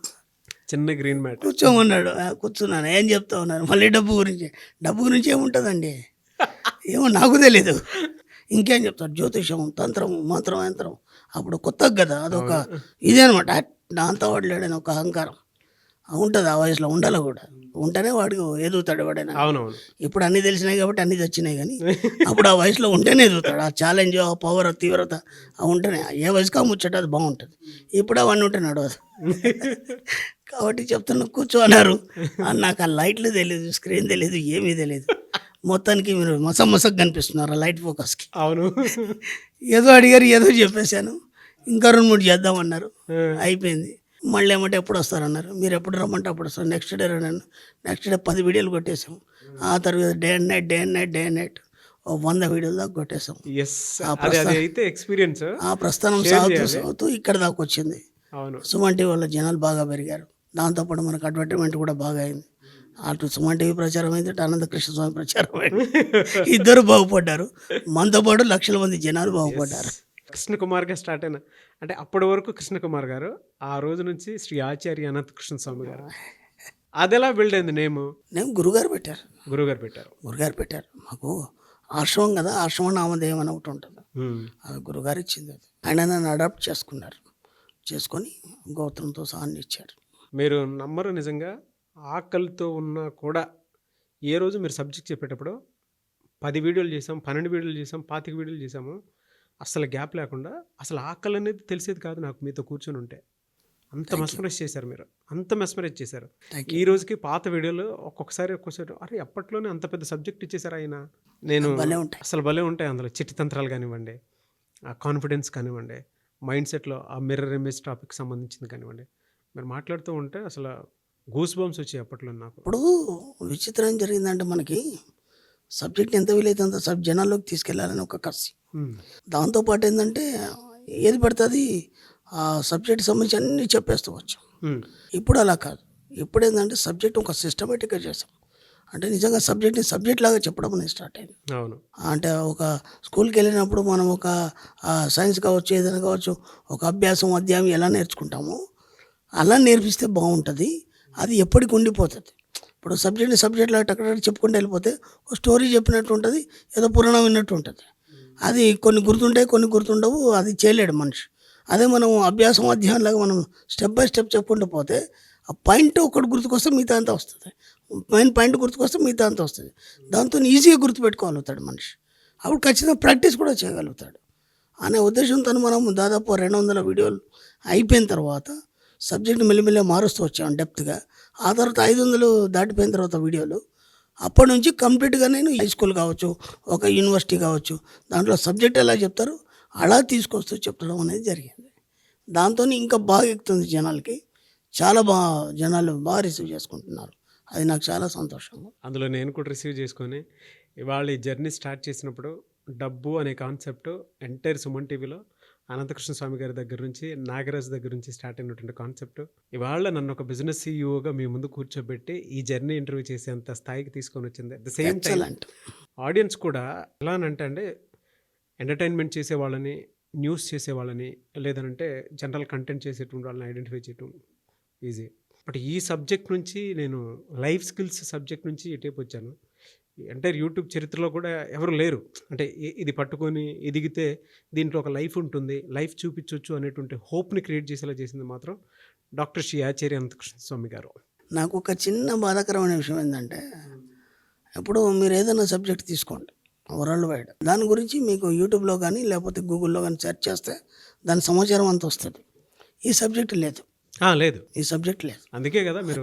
చిన్న గ్రీన్ మ్యాట్, కూర్చోమన్నాడు. కూర్చున్నాను. ఏం చెప్తా ఉన్నారు మళ్ళీ డబ్బు గురించి ఏముంటుందండి, ఏమో నాకు తెలీదు. ఇంకేం చెప్తారు, జ్యోతిషం, తంత్రం, మంత్రం, యంత్రం. అప్పుడు కొత్త కదా, అదొక ఇదే అనమాట. దాంతో వాడు లేడని ఒక అహంకారం ఉంటుంది ఆ వయసులో, ఉండాలి కూడా, ఉంటేనే వాడికి ఎదుగుతాడు వాడైనా. ఇప్పుడు అన్నీ తెలిసినాయి కాబట్టి అన్నీ తెచ్చినాయి, కానీ అప్పుడు ఆ వయసులో ఉంటేనే ఎదుగుతాడు. ఆ ఛాలెంజ్, ఆ పవర్, ఆ తీవ్రత ఉంటేనే, ఏ వయసుకు ఆ ముచ్చట అది బాగుంటుంది. ఇప్పుడు అవన్నీ ఉంటే నడవదు. కాబట్టి చెప్తున్నా కూర్చో అన్నారు. నాకు ఆ లైట్లు తెలియదు, స్క్రీన్ తెలియదు, ఏమీ తెలియదు. మొత్తానికి మీరు మసక్ కనిపిస్తున్నారు లైట్ ఫోకస్కి. అవును, ఏదో అడిగారు, ఏదో చెప్పేశాను. ఇంకా 2-3 చేద్దామన్నారు, అయిపోయింది. మళ్ళీ ఏమంటే ఎప్పుడు వస్తారన్నారు. మీరు ఎప్పుడు రమ్మంటే అప్పుడు వస్తారు. నెక్స్ట్ డే రండి. నెక్స్ట్ డే 10 వీడియోలు కొట్టేసాం. ఆ తర్వాత డే అండ్ నైట్ ఓ 100 వీడియోల దాకా కొట్టేసాం. ఎస్. ఆ అది అది అయితే ఎక్స్పీరియన్స్ ఆ ప్రస్థానం షేర్ సాగుతూ చేయాలి. సాగుతూ ఇక్కడ దాకా వచ్చింది. అవును. సుమన్ టీవీ వల్ల జనాలు బాగా పెరిగారు. దాంతోపాటు మనకు అడ్వర్టైజ్మెంట్ కూడా బాగా అయింది. అటు సుమన్ టీవీ ప్రచారం అయింది, ఇటు అనంతకృష్ణ స్వామి ప్రచారం అయింది. ఇద్దరు బాగుపడ్డారు. మనతో పాటు లక్షల మంది జనాలు బాగుపడ్డారు. కృష్ణ కుమార్గా స్టార్ట్ అయిన అంటే అప్పటి వరకు కృష్ణ కుమార్ గారు, ఆ రోజు నుంచి శ్రీ ఆచార్య అనంతకృష్ణ స్వామి గారు. అది ఎలా బిల్డ్ అయింది నేము? నేను గురుగారు పెట్టారు. గురుగారు పెట్టారు. మాకు ఆశ్రమం కదా, ఆశ్రమం నామధేయం అని ఒకటి ఉంటుంది. అది గురుగారు ఇచ్చింది. అది ఆయన నన్ను అడాప్ట్ చేసుకొని గోత్రంతో సహా అన్ని ఇచ్చారు. మీరు నమ్మరు, నిజంగా ఆకలితో ఉన్నా కూడా ఏ రోజు మీరు సబ్జెక్ట్ చెప్పేటప్పుడు 10 వీడియోలు చేసాం, 12 వీడియోలు చేసాం, 25 వీడియోలు చేసాము, అసలు గ్యాప్ లేకుండా. అసలు ఆకలి అనేది తెలిసేది కాదు నాకు మీతో కూర్చొని ఉంటే. అంత మెస్మరైజ్ చేశారు మీరు, అంత మెస్మరైజ్ చేశారు. ఈ రోజుకి పాత వీడియోలు ఒక్కొక్కసారి అరే అప్పట్లోనే అంత పెద్ద సబ్జెక్ట్ ఇచ్చేసారు ఆయన. నేను అసలు భలే ఉంటాయి అందులో. చిట్టి తంత్రాలు కానివ్వండి, ఆ కాన్ఫిడెన్స్ కానివ్వండి, మైండ్ సెట్లో ఆ మిర్రర్ ఇమేజ్ టాపిక్ సంబంధించింది కానివ్వండి, మీరు మాట్లాడుతూ ఉంటే అసలు గూస్ బంప్స్ వచ్చాయి అప్పట్లో నాకు. ఇప్పుడు విచిత్రం ఏం జరిగిందంటే, మనకి సబ్జెక్ట్ ఎంత వీలైతే అంత జనాల్లోకి తీసుకెళ్ళాలని ఒక కసి. దాంతోపాటు ఏంటంటే ఏది పడుతుంది ఆ సబ్జెక్ట్ సంబంధించి అన్నీ చెప్పేస్తూ వచ్చాం. ఇప్పుడు అలా కాదు. ఇప్పుడు ఏంటంటే సబ్జెక్ట్ ఒక సిస్టమేటిక్గా చేసాం. అంటే నిజంగా సబ్జెక్ట్ని సబ్జెక్ట్ లాగా చెప్పడం అనేది స్టార్ట్ అయింది. అవును. అంటే ఒక స్కూల్కి వెళ్ళినప్పుడు మనం ఒక సైన్స్ కావచ్చు, ఏదైనా కావచ్చు, ఒక అధ్యాయం ఎలా నేర్చుకుంటామో అలా నేర్పిస్తే బాగుంటుంది. అది ఎప్పటికి ఉండిపోతుంది. ఇప్పుడు సబ్జెక్ట్ లాగా టక్కడ చెప్పుకుంటూ వెళ్ళిపోతే ఒక స్టోరీ చెప్పినట్టు ఉంటుంది, ఏదో పురాణం విన్నట్టు ఉంటుంది. అది కొన్ని గుర్తుంటాయి, కొన్ని గుర్తుండవు. అది చేయలేడు మనిషి. అదే మనం అధ్యాయంలాగా మనం స్టెప్ బై స్టెప్ చెప్పుకుంటూ పోతే ఆ పాయింట్ ఒకటి గుర్తుకొస్తే మిగతా అంతా వస్తుంది. మెయిన్ పాయింట్ గుర్తుకొస్తే మిగతా అంతా వస్తుంది. దాంతో ఈజీగా గుర్తుపెట్టుకోగలుగుతాడు మనిషి. అప్పుడు ఖచ్చితంగా ప్రాక్టీస్ కూడా చేయగలుగుతాడు అనే ఉద్దేశంతో మనం దాదాపు 200 వీడియోలు అయిపోయిన తర్వాత సబ్జెక్ట్ మెల్లిమెల్లిగా మారుస్తూ వచ్చాం డెప్త్గా. ఆ తర్వాత 500 దాటిపోయిన తర్వాత వీడియోలు అప్పటి నుంచి కంప్లీట్గా నేను హై స్కూల్ కావచ్చు, ఒక యూనివర్సిటీ కావచ్చు, దాంట్లో సబ్జెక్ట్ ఎలా చెప్తారో అలా తీసుకొస్తూ చెప్పడం అనేది జరిగింది. దాంతో ఇంకా బాగా ఎక్కుతుంది జనాలకి. చాలా జనాలు బాగా రిసీవ్ చేసుకుంటున్నారు. అది నాకు చాలా సంతోషంగా. అందులో నేను కూడా రిసీవ్ చేసుకొని ఇవాళ ఈ జర్నీ స్టార్ట్ చేసినప్పుడు డబ్బు అనే కాన్సెప్ట్ ఎంటైర్ సుమన్ టీవీలో అనంతకృష్ణ స్వామి గారి దగ్గర నుంచి, నాగరాజ్ దగ్గర నుంచి స్టార్ట్ అయినటువంటి కాన్సెప్ట్ ఇవాళ నన్ను ఒక బిజినెస్ సీఈఓగా మీ ముందు కూర్చోబెట్టి ఈ జర్నీ ఇంటర్వ్యూ చేసేంత స్థాయికి తీసుకొని వచ్చింది. At the same time audience కూడా ఎలా అంటే ఎంటర్టైన్మెంట్ చేసేవాళ్ళని, న్యూస్ చేసేవాళ్ళని, లేదంటే జనరల్ కంటెంట్ చేసేటువంటి వాళ్ళని ఐడెంటిఫై చేయటం ఈజీ. బట్ ఈ సబ్జెక్ట్ నుంచి నేను లైఫ్ స్కిల్స్ సబ్జెక్ట్ నుంచి ఇటేపు వచ్చాను. ఎంటైర్ యూట్యూబ్ చరిత్రలో కూడా ఎవరు లేరు అంటే ఇది పట్టుకొని ఎదిగితే దీంట్లో ఒక లైఫ్ ఉంటుంది, లైఫ్ చూపించవచ్చు అనేటువంటి హోప్ని క్రియేట్ చేసేలా చేసింది మాత్రం డాక్టర్ శ్రీ ఆచార్య అనంతకృష్ణ స్వామి గారు. నాకు ఒక చిన్న బాధాకరమైన విషయం ఏంటంటే, ఇప్పుడు మీరు ఏదైనా సబ్జెక్ట్ తీసుకోండి వరల్డ్ వైడ్, దాని గురించి మీకు యూట్యూబ్లో కానీ లేకపోతే గూగుల్లో కానీ సెర్చ్ చేస్తే దాని సమాచారం అంత వస్తుంది. ఈ సబ్జెక్ట్ లేదు. ఈ సబ్జెక్ట్ లేదు. అందుకే కదా మీరు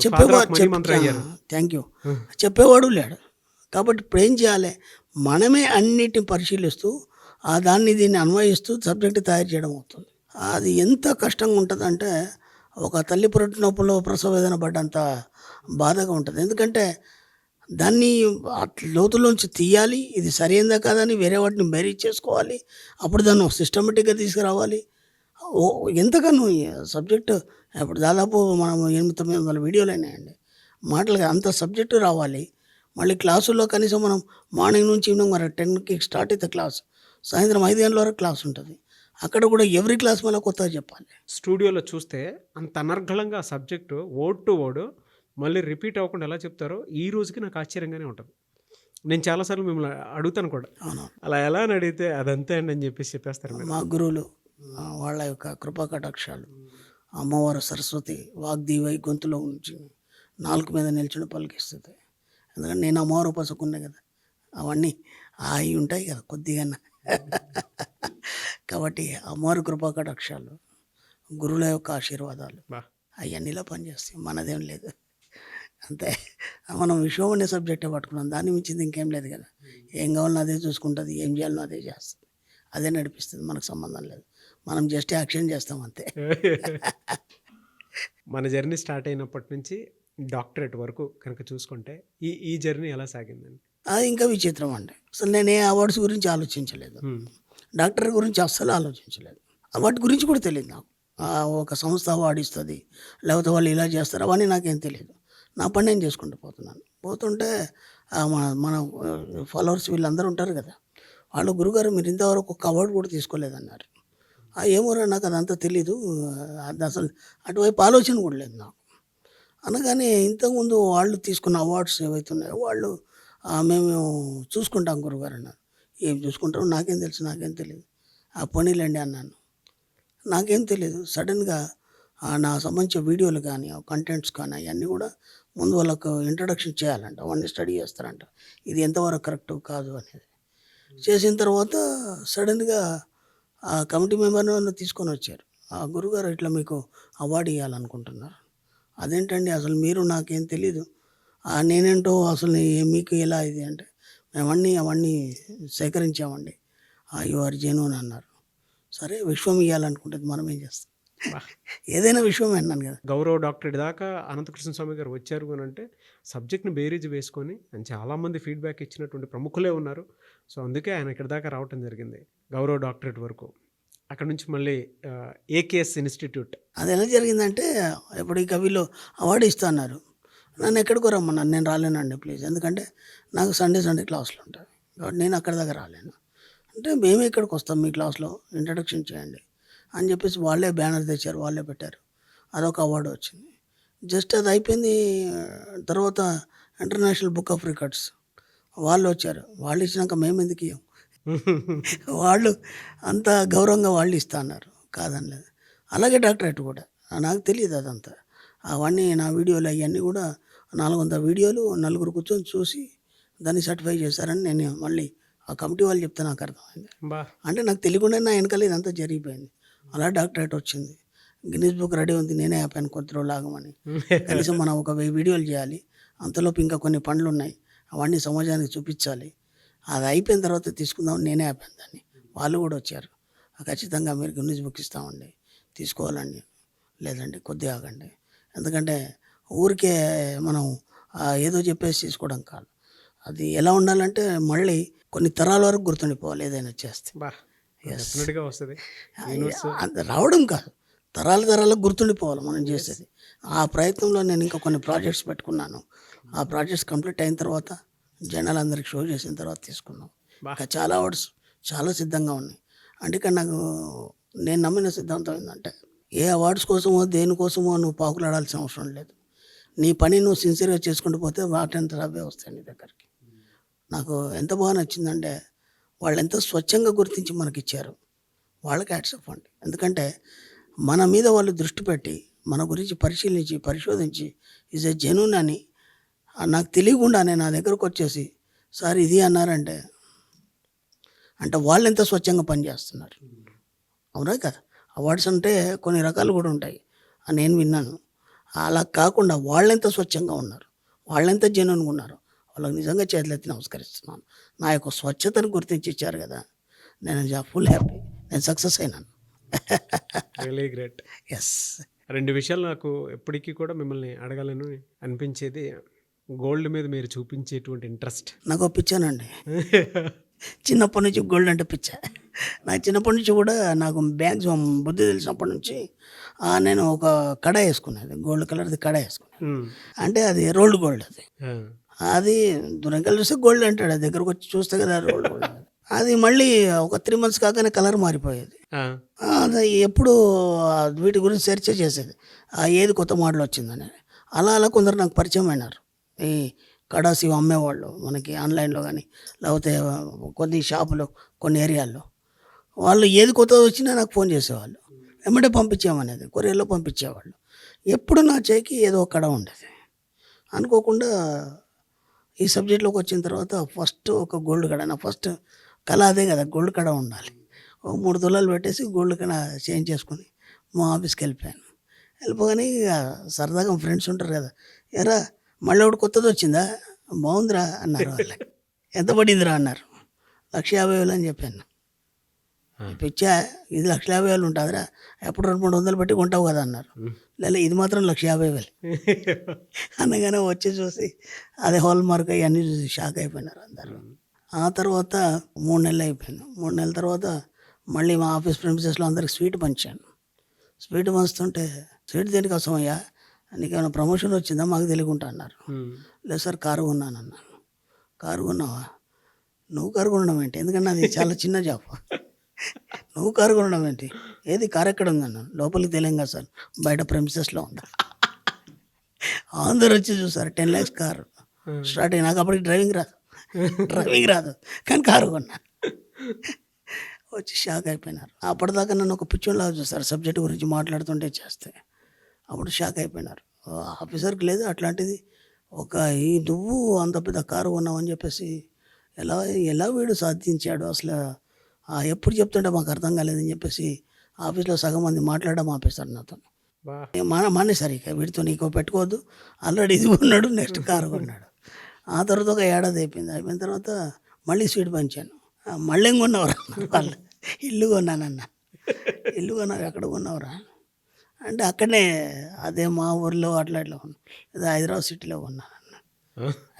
థ్యాంక్ యూ చెప్పేవాడు లేడు. కాబట్టి ఇప్పుడు ఏం చేయాలి, మనమే అన్నిటిని పరిశీలిస్తూ దీన్ని అన్వయిస్తూ సబ్జెక్ట్ తయారు చేయడం అవుతుంది. అది ఎంత కష్టంగా ఉంటుందంటే, ఒక తల్లి పుట్టినప్పుడు ప్రసవ వేదన పడ్డంత బాధగా ఉంటుంది. ఎందుకంటే దాన్ని లోతులోంచి తీయాలి, ఇది సరైనదా కాదని వేరే వాటిని బేరీ చేసుకోవాలి, అప్పుడు దాన్ని సిస్టమేటిక్గా తీసుకురావాలి. ఎంతగానో సబ్జెక్టు ఇప్పుడు దాదాపు మనం 800-900 వీడియోలు అయినాయండి. మాటలుగా అంత సబ్జెక్టు రావాలి. మళ్ళీ క్లాసుల్లో కనీసం మనం మార్నింగ్ నుంచి ఈవినింగ్ 10కి స్టార్ట్ అయితే క్లాసు, సాయంత్రం 5 గంటల వరకు క్లాస్ ఉంటుంది. అక్కడ కూడా ఎవ్రీ క్లాస్ మళ్ళీ కొత్తగా చెప్పాలి. స్టూడియోలో చూస్తే అంత అనర్గళంగా సబ్జెక్టు వర్డ్ టు వర్డ్ మళ్ళీ రిపీట్ అవ్వకుండా ఎలా చెప్తారో ఈ రోజుకి నాకు ఆశ్చర్యంగానే ఉంటుంది. నేను చాలాసార్లు మిమ్మల్ని అడుగుతాను కూడా, అలా ఎలా అని అడిగితే అదంతే అండి అని చెప్పేసి చెప్పేస్తారు. మా గురువులు వాళ్ళ యొక్క కృపా కటాక్షాలు, అమ్మవారు సరస్వతి వాగ్దేవై గొంతులో నుంచి నాలుగు మీద నిల్చుని పలికిస్తుంది. ఎందుకంటే నేను అమ్మవారు ఉపాసకున్నే కదా, అవన్నీ అవి ఉంటాయి కదా కొద్దిగా. కాబట్టి అమ్మవారి కృపా కటాక్షాలు, గురువుల యొక్క ఆశీర్వాదాలు అవన్నీలా పనిచేస్తాయి. మనదేం లేదు. అంతే. మనం విశ్వం అనే సబ్జెక్టే పట్టుకున్నాం, దాన్ని మించింది ఇంకేం లేదు కదా. ఏం కావాలన్నా అదే చూసుకుంటుంది, ఏం చేయాలనో అదే చేస్తుంది, అదే నడిపిస్తుంది. మనకు సంబంధం లేదు, మనం జస్ట్ యాక్షన్ చేస్తాం అంతే. మన జర్నీ స్టార్ట్ అయినప్పటి నుంచి డాక్టరేట్ వరకు కనుక చూసుకుంటే ఈ జర్నీ ఎలా సాగిందండి? అది ఇంకా విచిత్రం అండి. అసలు నేను ఏ అవార్డ్స్ గురించి ఆలోచించలేదు. డాక్టర్ గురించి అస్సలు ఆలోచించలేదు. వాటి గురించి కూడా తెలియదు నాకు. ఒక సంస్థ అవార్డు ఇస్తుంది, లేకపోతే వాళ్ళు ఇలా చేస్తారు, అవన్నీ నాకేం తెలియదు. నా పని నేను చేసుకుంటూ పోతున్నాను. పోతుంటే మన ఫాలోవర్స్ వీళ్ళందరూ ఉంటారు కదా, వాళ్ళు గురుగారు మీరు ఇంతవరకు ఒక అవార్డు కూడా తీసుకోలేదన్నారు. ఏమోరా నాకు అదంతా తెలీదు, అది అసలు అటువైపు ఆలోచన కూడా లేదు నాకు. అనగానే ఇంతకుముందు వాళ్ళు తీసుకున్న అవార్డ్స్ ఏవైతే ఉన్నాయో వాళ్ళు మేము చూసుకుంటాం గురుగారు అన్నారు. ఏం చూసుకుంటారో నాకేం తెలుసు, నాకేం తెలియదు. పోనీలేండి అన్నాను. నాకేం తెలియదు. సడన్గా నా సంబంధించిన వీడియోలు కానీ కంటెంట్స్ కానీ అవన్నీ కూడా ముందు వాళ్ళకు ఇంట్రడక్షన్ చేయాలంట, అవన్నీ స్టడీ చేస్తారంట, ఇది ఎంతవరకు కరెక్ట్ కాదు అనేది. చేసిన తర్వాత సడన్గా ఆ కమిటీ మెంబర్ని తీసుకొని వచ్చారు. గురుగారు ఇట్లా మీకు అవార్డు ఇవ్వాలనుకుంటున్నారు. అదేంటండి అసలు మీరు, నాకేం తెలీదు, నేనేంటో అసలు మీకు ఎలా ఇది అంటే, అవన్నీ సేకరించామండి, యు ఆర్ జెన్యూన్ అన్నారు. సరే విశ్వం ఇవ్వాలనుకుంటుంది, మనం ఏం చేస్తాం, ఏదైనా విశ్వమే అన్నాను కదా. గౌరవ డాక్టరేట్ దాకా అనంతకృష్ణ స్వామి గారు వచ్చారు అని అంటే సబ్జెక్ట్ని బేరీజ్ వేసుకొని అని చాలామంది ఫీడ్బ్యాక్ ఇచ్చినటువంటి ప్రముఖులే ఉన్నారు. సో అందుకే ఆయన ఇక్కడ దాకా రావటం జరిగింది, గౌరవ డాక్టరేట్ వరకు. అక్కడ నుంచి మళ్ళీ ఏకేఎస్ ఇన్స్టిట్యూట్. అది ఎలా జరిగిందంటే, ఇప్పుడు ఈ కవిలో అవార్డు ఇస్తా అన్నారు, నన్ను ఎక్కడికో రమ్మన్నారు. నేను రాలేనండి ప్లీజ్, ఎందుకంటే నాకు సండే క్లాసులు ఉంటాయి కాబట్టి నేను అక్కడ దగ్గర రాలేను. అంటే మేము ఇక్కడికి వస్తాం, మీ క్లాస్లో ఇంట్రడక్షన్ చేయండి అని చెప్పేసి వాళ్ళే బ్యానర్ తెచ్చారు, వాళ్ళే పెట్టారు. అదొక అవార్డు వచ్చింది. జస్ట్ అది అయిపోయింది. తర్వాత ఇంటర్నేషనల్ బుక్ ఆఫ్ రికార్డ్స్ వాళ్ళు వచ్చారు. వాళ్ళు ఇచ్చినాక మేము ఎందుకు ఇవ్వం, వాళ్ళు అంత గౌరవంగా వాళ్ళు ఇస్తా అన్నారు, కాదనలేదు. అలాగే డాక్టరేట్ కూడా నాకు తెలియదు అదంతా. అవన్నీ నా వీడియోలు అవన్నీ కూడా 400 వీడియోలు నలుగురు కూర్చొని చూసి దాన్ని సర్టిఫై చేశారని నేను మళ్ళీ ఆ కమిటీ వాళ్ళు చెప్తే నాకు అర్థమైంది. అంటే నాకు తెలియకుండా నా వెనకాల ఇదంతా జరిగిపోయింది. అలా డాక్టరేట్ వచ్చింది. గిన్నీస్ బుక్ రెడీ ఉంది, నేనే ఆపాను కొద్ది రోజులు ఆగమని. కనీసం మనం ఒక 1000 వీడియోలు చేయాలి, అంతలోపు ఇంకా కొన్ని పనులు ఉన్నాయి, అవన్నీ సమాజానికి చూపించాలి. అది అయిపోయిన తర్వాత తీసుకుందామని నేనే ఆపాను దాన్ని. వాళ్ళు కూడా వచ్చారు, ఖచ్చితంగా మీరు గిన్నీస్ బుక్ ఇస్తామండి, తీసుకోవాలండి. లేదండి కొద్దిగా ఆగండి, ఎందుకంటే ఊరికే మనం ఏదో చెప్పేసి తీసుకోవడం కాదు. అది ఎలా ఉండాలంటే మళ్ళీ కొన్ని తరాల వరకు గుర్తుండిపోవాలి ఏదైనా చేస్తే. వస్తుంది రావడం కాదు, తరాలకు గుర్తుండిపోవాలి మనం చేసేది. ఆ ప్రయత్నంలో నేను ఇంకా కొన్ని ప్రాజెక్ట్స్ పెట్టుకున్నాను. ఆ ప్రాజెక్ట్స్ కంప్లీట్ అయిన తర్వాత జనాలందరికి షో చేసిన తర్వాత తీసుకున్నాం. ఇంకా చాలా అవార్డ్స్ చాలా సిద్ధంగా ఉన్నాయి. అందుకని నేను నమ్మిన సిద్ధాంతం ఏంటంటే, ఏ అవార్డ్స్ కోసమో దేనికోసమో నువ్వు పాకులాడాల్సిన అవసరం లేదు. నీ పని నువ్వు సిన్సియర్గా చేసుకుంటూ పోతే వాటంతా అవే వస్తాయి నీ దగ్గరికి. నాకు ఎంత బాగా నచ్చిందంటే, వాళ్ళు ఎంత స్వచ్ఛంగా గుర్తించి మనకిచ్చారు, వాళ్ళకి హ్యాట్స్ ఆఫ్ అండి. ఎందుకంటే మన మీద వాళ్ళు దృష్టి పెట్టి మన గురించి పరిశీలించి పరిశోధించి ఈజ్ ఎ జెన్యూన్ అని నాకు తెలియకుండానే నా దగ్గరకు వచ్చేసి సార్ ఇది అన్నారంటే, అంటే వాళ్ళు ఎంత స్వచ్ఛంగా పనిచేస్తున్నారు. అవునా కదా. అవార్డ్స్ అంటే కొన్ని రకాలు కూడా ఉంటాయి నేను విన్నాను. అలా కాకుండా వాళ్ళెంత స్వచ్ఛంగా ఉన్నారు, వాళ్ళెంత జెన్యూన్గా ఉన్నారు, వాళ్ళకి నిజంగా చేతులెత్తి నమస్కరిస్తున్నాను. నా యొక్క స్వచ్ఛతను గుర్తించి ఇచ్చారు కదా, నేను ఫుల్ హ్యాపీ, నేను సక్సెస్ అయినాను. Really great. ఎస్. 2 విషయాలు నాకు ఎప్పటికీ కూడా మిమ్మల్ని అడగాలని అనిపించేది. గోల్డ్ మీద మీరు చూపించేటువంటి ఇంట్రెస్ట్. నాకు పిచ్చానండి, చిన్నప్పటి నుంచి గోల్డ్ అంటే పిచ్చ. నాకు చిన్నప్పటి నుంచి కూడా నాకు మ్యాక్సిమం బుద్ధి తెలిసినప్పటి నుంచి నేను ఒక కడ వేసుకునేది, గోల్డ్ కలర్ది కడ వేసుకునేది. అంటే అది రోల్డ్ గోల్డ్. అది దూరంగా చూస్తే గోల్డ్ అంటాడు, దగ్గరకు వచ్చి చూస్తే కదా రోల్డ్ గోల్డ్. అది మళ్ళీ ఒక 3 months కాగానే కలర్ మారిపోయేది. అది ఎప్పుడు వీటి గురించి సెర్చ్ చేసేది, ఏది కొత్త మోడల్ వచ్చిందని. అలా కొందరు నాకు పరిచయం అయినారు, ఈ కడాస్ ఇవి అమ్మేవాళ్ళు మనకి ఆన్లైన్లో కానీ లేకపోతే కొన్ని షాపులో కొన్ని ఏరియాల్లో. వాళ్ళు ఏది కొత్తది వచ్చినా నాకు ఫోన్ చేసేవాళ్ళు, వెంబడే పంపించామనేది, కొరియర్లో పంపించేవాళ్ళు. ఎప్పుడు నా చేయికి ఏదో ఒక కడ ఉండేది. అనుకోకుండా ఈ సబ్జెక్ట్లోకి వచ్చిన తర్వాత ఫస్ట్ ఒక గోల్డ్ కడ, నా ఫస్ట్ కళ అదే కదా, గోల్డ్ కడ ఉండాలి. 3 తులాలు పెట్టేసి గోల్డ్ కడ చేంజ్ చేసుకొని మా ఆఫీస్కి వెళ్ళిపోయాను. వెళ్ళిపోగానే ఇక సరదాగా ఫ్రెండ్స్ ఉంటారు కదా, ఎరా మళ్ళీ ఒకటి కొత్తది వచ్చిందా, బాగుందిరా అన్నారు. వాళ్ళకి ఎంత పడిందిరా అన్నారు. 150,000 అని చెప్పాను. పిచ్చా ఇది 1,50,000 ఉంటుందిరా, ఎప్పుడు 200-300 పెట్టి కొంటావు కదా అన్నారు. లేదు ఇది మాత్రం 1,50,000 అనగానే వచ్చి చూసి అదే హాల్ మార్క్ అవన్నీ చూసి షాక్ అయిపోయినారు అందరు. ఆ తర్వాత 3 నెలలు అయిపోయింది. 3 నెలల తర్వాత మళ్ళీ మా ఆఫీస్ ప్రెమిసెస్లో అందరికి స్వీట్ పంచాను. స్వీట్ పంచుతుంటే, స్వీట్ దేనికి అవసరమయ్యా, నీకేమైనా ప్రమోషన్ వచ్చిందా మాకు తెలియకుండా అన్నారు. లేదు సార్ కారు కొన్నాను అన్నాను. కారు కొన్నావా? నువ్వు కారు కొనడం ఏంటి, ఎందుకంటే అది చాలా చిన్న జాబ్. నువ్వు కారు కొనడం ఏంటి, ఏది కారు ఎక్కడ ఉందన్నాను. లోపలికి తెలియం కదా సార్, బయట ప్రెమిసెస్లో ఉందా. అందరు వచ్చి చూసారు 10 lakhs కారు స్టార్ట్ అయ్యి. నాకు అప్పటికి డ్రైవింగ్ రాదు కానీ కారు కొన్నాను. వచ్చి షాక్ అయిపోయినారు. అప్పటిదాకా నన్ను ఒక పిచ్చోళ్ళలాగా చూస్తారు సబ్జెక్ట్ గురించి మాట్లాడుతుంటే చేస్తే. అప్పుడు షాక్ అయిపోయినారు. ఆఫీసర్కి లేదు అట్లాంటిది, ఒక ఈ నువ్వు అంత పెద్ద కారు కొన్నావు అని చెప్పేసి ఎలా వీడు సాధించాడు అసలు, ఎప్పుడు చెప్తుంటే మాకు అర్థం కాలేదని చెప్పేసి ఆఫీస్లో సగం మంది మాట్లాడడం ఆపేస్తారు నాతో. మానేసారు ఇక వీడితో నీకు పెట్టుకోవద్దు, ఆల్రెడీ ఇది కొన్నాడు, నెక్స్ట్ కారు కొన్నాడు. ఆ తర్వాత ఒక ఏడాది అయిపోయింది. అయిపోయిన తర్వాత మళ్ళీ స్వీట్ పంచాను. మళ్ళీ ఏం కొన్నావురా వాళ్ళు, ఇల్లు కొన్నానన్న. ఇల్లు కొన్నావు, ఎక్కడ కొన్నావురా అంటే అక్కడనే అదే మా ఊర్లో అట్లా కొన్నాను, అదే హైదరాబాద్ సిటీలో కొన్నాను అన్న.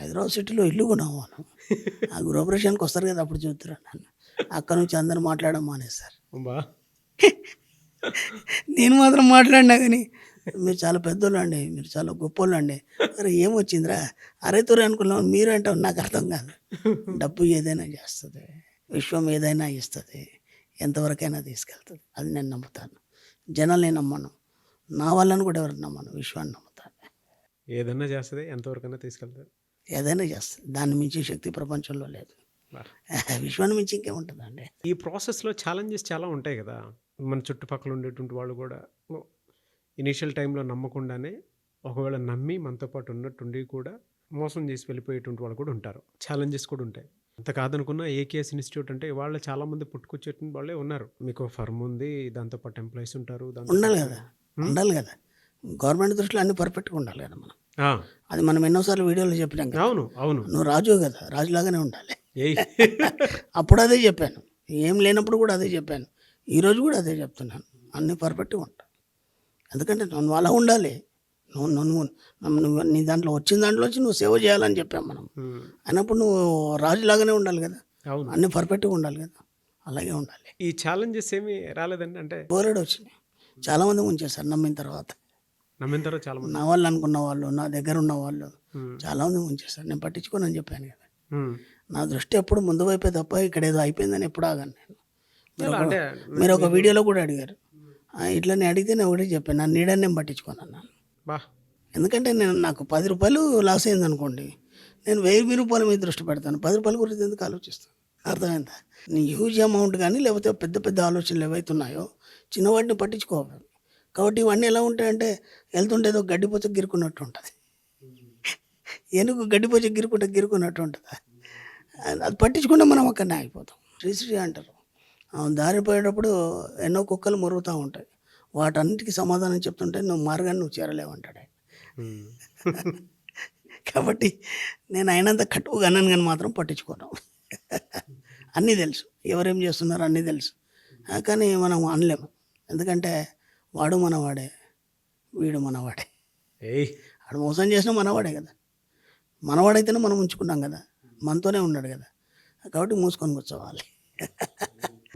హైదరాబాద్ సిటీలో ఇల్లు కొన్నాము మనం, ఆ గృహప్రవేశానికి వస్తారు కదా అప్పుడు చూద్దరు నన్ను. అక్కడ నుంచి అందరూ మాట్లాడడం మానేస్తారు. నేను మాత్రం మాట్లాడినా కానీ మీరు చాలా పెద్దోళ్ళు అండి, మీరు చాలా గొప్పోళ్ళు అండి. అరే ఏమొచ్చిందిరా, అరే తొరే అనుకున్నాం మీరు అంటావు, నాకు అర్థం కాదు. డబ్బు ఏదైనా చేస్తుంది, విశ్వం ఏదైనా ఇస్తుంది, ఎంతవరకైనా తీసుకెళ్తుంది, అది నేను నమ్ముతాను. జనాల్ని నమ్మను, నా వాళ్ళని కూడా ఎవరికి నమ్మను, విశ్వాన్ని నమ్ముతాను. ఏదైనా చేస్తుంది, ఎంతవరకైనా తీసుకెళ్తుంది, ఏదైనా చేస్తుంది, దాన్ని మించి శక్తి ప్రపంచంలో లేదు. విశ్వాన్ని మించి ఇంకేముంటుందండి. ఈ ప్రాసెస్లో ఛాలెంజెస్ చాలా ఉంటాయి కదా. మన చుట్టుపక్కల ఉండేటువంటి వాళ్ళు కూడా ఇనీషియల్ టైంలో నమ్మకుండానే, ఒకవేళ నమ్మి మనతో పాటు ఉన్నట్టుండి కూడా మోసం చేసి వెళ్ళిపోయేటువంటి వాళ్ళు కూడా ఉంటారు. ఛాలెంజెస్ కూడా ఉంటాయి. అంత కాదనుకున్న ఏకేఎస్ ఇన్స్టిట్యూట్ అంటే వాళ్ళు చాలామంది పుట్టుకొచ్చేటువంటి వాళ్ళే ఉన్నారు. మీకు ఫర్మ్ ఉంది, దాంతోపాటు ఎంప్లాయీస్ ఉంటారు, ఉండాలి కదా. గవర్నమెంట్ దృష్టిలో అన్ని పర్ఫెక్ట్గా ఉండాలి కదా మనం. అది మనం ఎన్నోసార్లు వీడియోలో చెప్పినాం కదా. అవును నువ్వు రాజు కదా, రాజులాగానే ఉండాలి. అప్పుడు అదే చెప్పాను, ఏం లేనప్పుడు కూడా అదే చెప్పాను, ఈరోజు కూడా అదే చెప్తున్నాను, అన్నీ పర్ఫెక్ట్గా ఉంటాయి. ఎందుకంటే నువ్వు అలా ఉండాలి, నువ్వు నీ దాంట్లో వచ్చిన దాంట్లో వచ్చి నువ్వు సేవ చేయాలని చెప్పాం మనం. అయినప్పుడు నువ్వు రాజులాగానే ఉండాలి కదా, అన్నీ పర్ఫెక్ట్గా ఉండాలి కదా, అలాగే ఉండాలి. ఈ ఛాలెంజెస్ ఏమి రాలేదండి? అంటే బోలెడు వచ్చినాయి, చాలామంది ముంచేశారు నమ్మిన తర్వాత చాలా మంది, నా వాళ్ళు అనుకున్న వాళ్ళు, నా దగ్గర ఉన్న వాళ్ళు చాలామంది ముంచేశారు. నేను పట్టించుకోనని చెప్పాను కదా. నా దృష్టి ఎప్పుడు ముందు వైపే తప్ప ఇక్కడ ఏదో అయిపోయిందని ఎప్పుడు ఆగాను నేను. మీరు ఒక వీడియోలో కూడా అడిగారు, ఇట్లా నేను అడిగితే నేను ఒకటే చెప్పాను, నా నీడని నేను పట్టించుకోను అన్నాను. ఎందుకంటే నాకు 10 రూపాయలు లాస్ అయింది అనుకోండి, నేను 1000 రూపాయల మీద దృష్టి పెడతాను, 10 రూపాయల గురించి ఎందుకు ఆలోచిస్తాను? అర్థమైందా? నీ హ్యూజ్ అమౌంట్ కానీ లేకపోతే పెద్ద పెద్ద ఆలోచనలు ఏవైతున్నాయో చిన్నవాటిని పట్టించుకోవాలి. కాబట్టి ఇవన్నీ ఎలా ఉంటాయంటే, వెళ్తుంటే ఏదో గడ్డిపోచ గిరుకున్నట్టు ఉంటుంది. ఏనుగు గడ్డిపోచ గిరుకున్నట్టు ఉంటుంది. అది పట్టించుకుంటే మనం అక్కడనే ఆగిపోతాం. శ్రీశ్రీ అంటారు, దారి పోయేటప్పుడు ఎన్నో కుక్కలు మొరుగుతూ ఉంటాయి, వాటన్నిటికీ సమాధానం చెప్తుంటే నువ్వు మార్గాన్ని నువ్వు చేరలేవంటాడు. కాబట్టి నేను అయినంత కట్టుగా అన్నాను కానీ మాత్రం పట్టించుకోను. అన్నీ తెలుసు, ఎవరేం చేస్తున్నారు అన్నీ తెలుసు, కానీ మనం అనలేము. ఎందుకంటే వాడు మనవాడే, వీడు మనవాడే. వాడు మోసం చేసినా మనవాడే కదా, మనవాడైతేనే మనం ఉంచుకున్నాం కదా, మనతోనే ఉన్నాడు కదా, కాబట్టి మూసుకొని కూర్చోవాలి.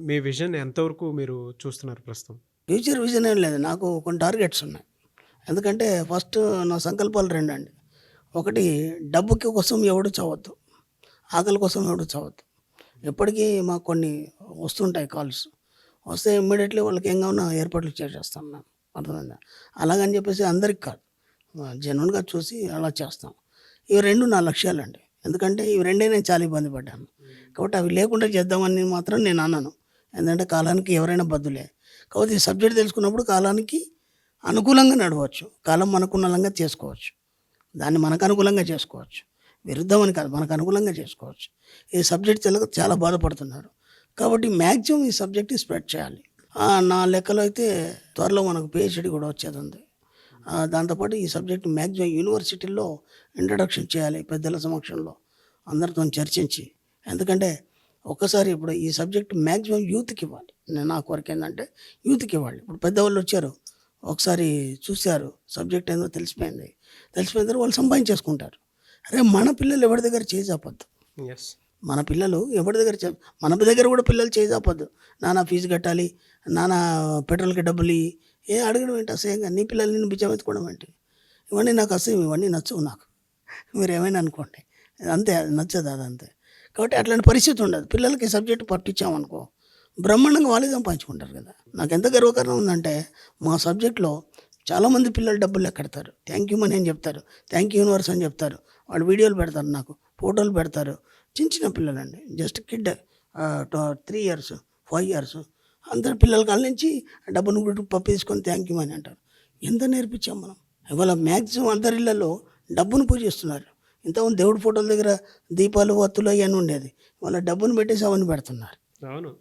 మీ విజన్ ఎంతవరకు మీరు చూస్తున్నారు ప్రస్తుతం? ఫ్యూచర్ విజన్ ఏం లేదు, నాకు కొన్ని టార్గెట్స్ ఉన్నాయి. ఎందుకంటే ఫస్ట్ నా సంకల్పాలు 2 అండి. ఒకటి, డబ్బుకి కోసం ఎవడు చావద్దు, ఆకలి కోసం ఎవడు చావద్దు. ఎప్పటికీ మాకు కొన్ని వస్తుంటాయి కాల్స్, వస్తే ఇమ్మీడియట్లీ వాళ్ళకి ఏం కావాలన్నా ఏర్పాట్లు చేసేస్తాం మేము. అర్థమైందా? అలాగని చెప్పేసి అందరికి కాదు, జెన్యూన్గా చూసి అలా చేస్తాం. ఇవి 2 నా లక్ష్యాలండి. ఎందుకంటే ఇవి 2 నేను చాలా ఇబ్బంది పడ్డాను, కాబట్టి అవి లేకుండా చేద్దామని మాత్రం నేను అన్నాను. ఎందుకంటే కాలానికి ఎవరైనా బద్దులే. కాబట్టి ఈ సబ్జెక్ట్ తెలుసుకున్నప్పుడు కాలానికి అనుకూలంగా నడవచ్చు, కాలం మనకు అనుకూలంగా చేసుకోవచ్చు, దాన్ని మనకు అనుకూలంగా చేసుకోవచ్చు, విరుద్ధం అని కాదు, మనకు అనుకూలంగా చేసుకోవచ్చు. ఈ సబ్జెక్ట్ చాలా బాధపడుతున్నారు, కాబట్టి మ్యాక్సిమం ఈ సబ్జెక్ట్ని స్ప్రెడ్ చేయాలి. నా లెక్కలో అయితే త్వరలో మనకు పిహెచ్డి కూడా వచ్చేది ఉంది. దాంతోపాటు ఈ సబ్జెక్ట్ మ్యాక్సిమం యూనివర్సిటీల్లో ఇంట్రడక్షన్ చేయాలి, పెద్దల సమక్షంలో అందరితో చర్చించి. ఎందుకంటే ఒక్కసారి ఇప్పుడు ఈ సబ్జెక్ట్ మ్యాక్సిమం యూత్కి ఇవ్వాలి. నేను నాకు వరకు ఏంటంటే యూత్కి ఇవ్వాలి. ఇప్పుడు పెద్దవాళ్ళు వచ్చారు, ఒకసారి చూశారు, సబ్జెక్ట్ ఏందో తెలిసిపోయిన తర్వాత వాళ్ళు సంపాదించేసుకుంటారు. అరే మన పిల్లలు ఎవరి దగ్గర చేయి చాపొద్దు. ఎస్. మన పిల్లలు ఎవరి దగ్గర మన దగ్గర కూడా పిల్లలు చేయి చాపొద్దు. నాన్న ఫీజు కట్టాలి, నాన్న పెట్రోల్కి డబ్బులు ఇయ్యి, అడగడం ఏంటి అసహ్యంగా, నీ పిల్లలు నేను బిచ్చం ఎత్తుకోవడం ఏంటి, ఇవన్నీ నాకు అసహ్యం, ఇవన్నీ నచ్చవు నాకు. మీరు ఏమైనా అనుకోండి, అంతే, అది నచ్చదు, అదంతే. కాబట్టి అట్లాంటి పరిస్థితి ఉండదు. పిల్లలకి సబ్జెక్ట్ పట్టించామనుకో బ్రహ్మాండంగా వాళ్ళే సంపాదించుకుంటారు కదా. నాకు ఎంత గర్వకారణం ఉందంటే మా సబ్జెక్ట్లో చాలామంది పిల్లలు డబ్బులు ఎక్కడతారు, థ్యాంక్ యూ మనీ అని చెప్తారు, థ్యాంక్ యూ యూనివర్స్ అని చెప్తారు, వాళ్ళు వీడియోలు పెడతారు, నాకు ఫోటోలు పెడతారు. చిన్న చిన్న పిల్లలండి, జస్ట్ కిడ్ 3 years 5 years అందరు పిల్లల కాళ్ళ నుంచి డబ్బును కూడా పప్పు తీసుకొని థ్యాంక్ యూ అని అంటారు. ఎంత నేర్పించాం మనం. ఇవాళ మ్యాక్సిమం అందరి ఇళ్లలో డబ్బును పూజిస్తున్నారు. ఇంతకుముందు దేవుడి ఫోటోల దగ్గర దీపాలు వత్తులు అవన్నీ ఉండేది, వాళ్ళ డబ్బును పెట్టేసి అవన్నీ పెడుతున్నారు. అవును.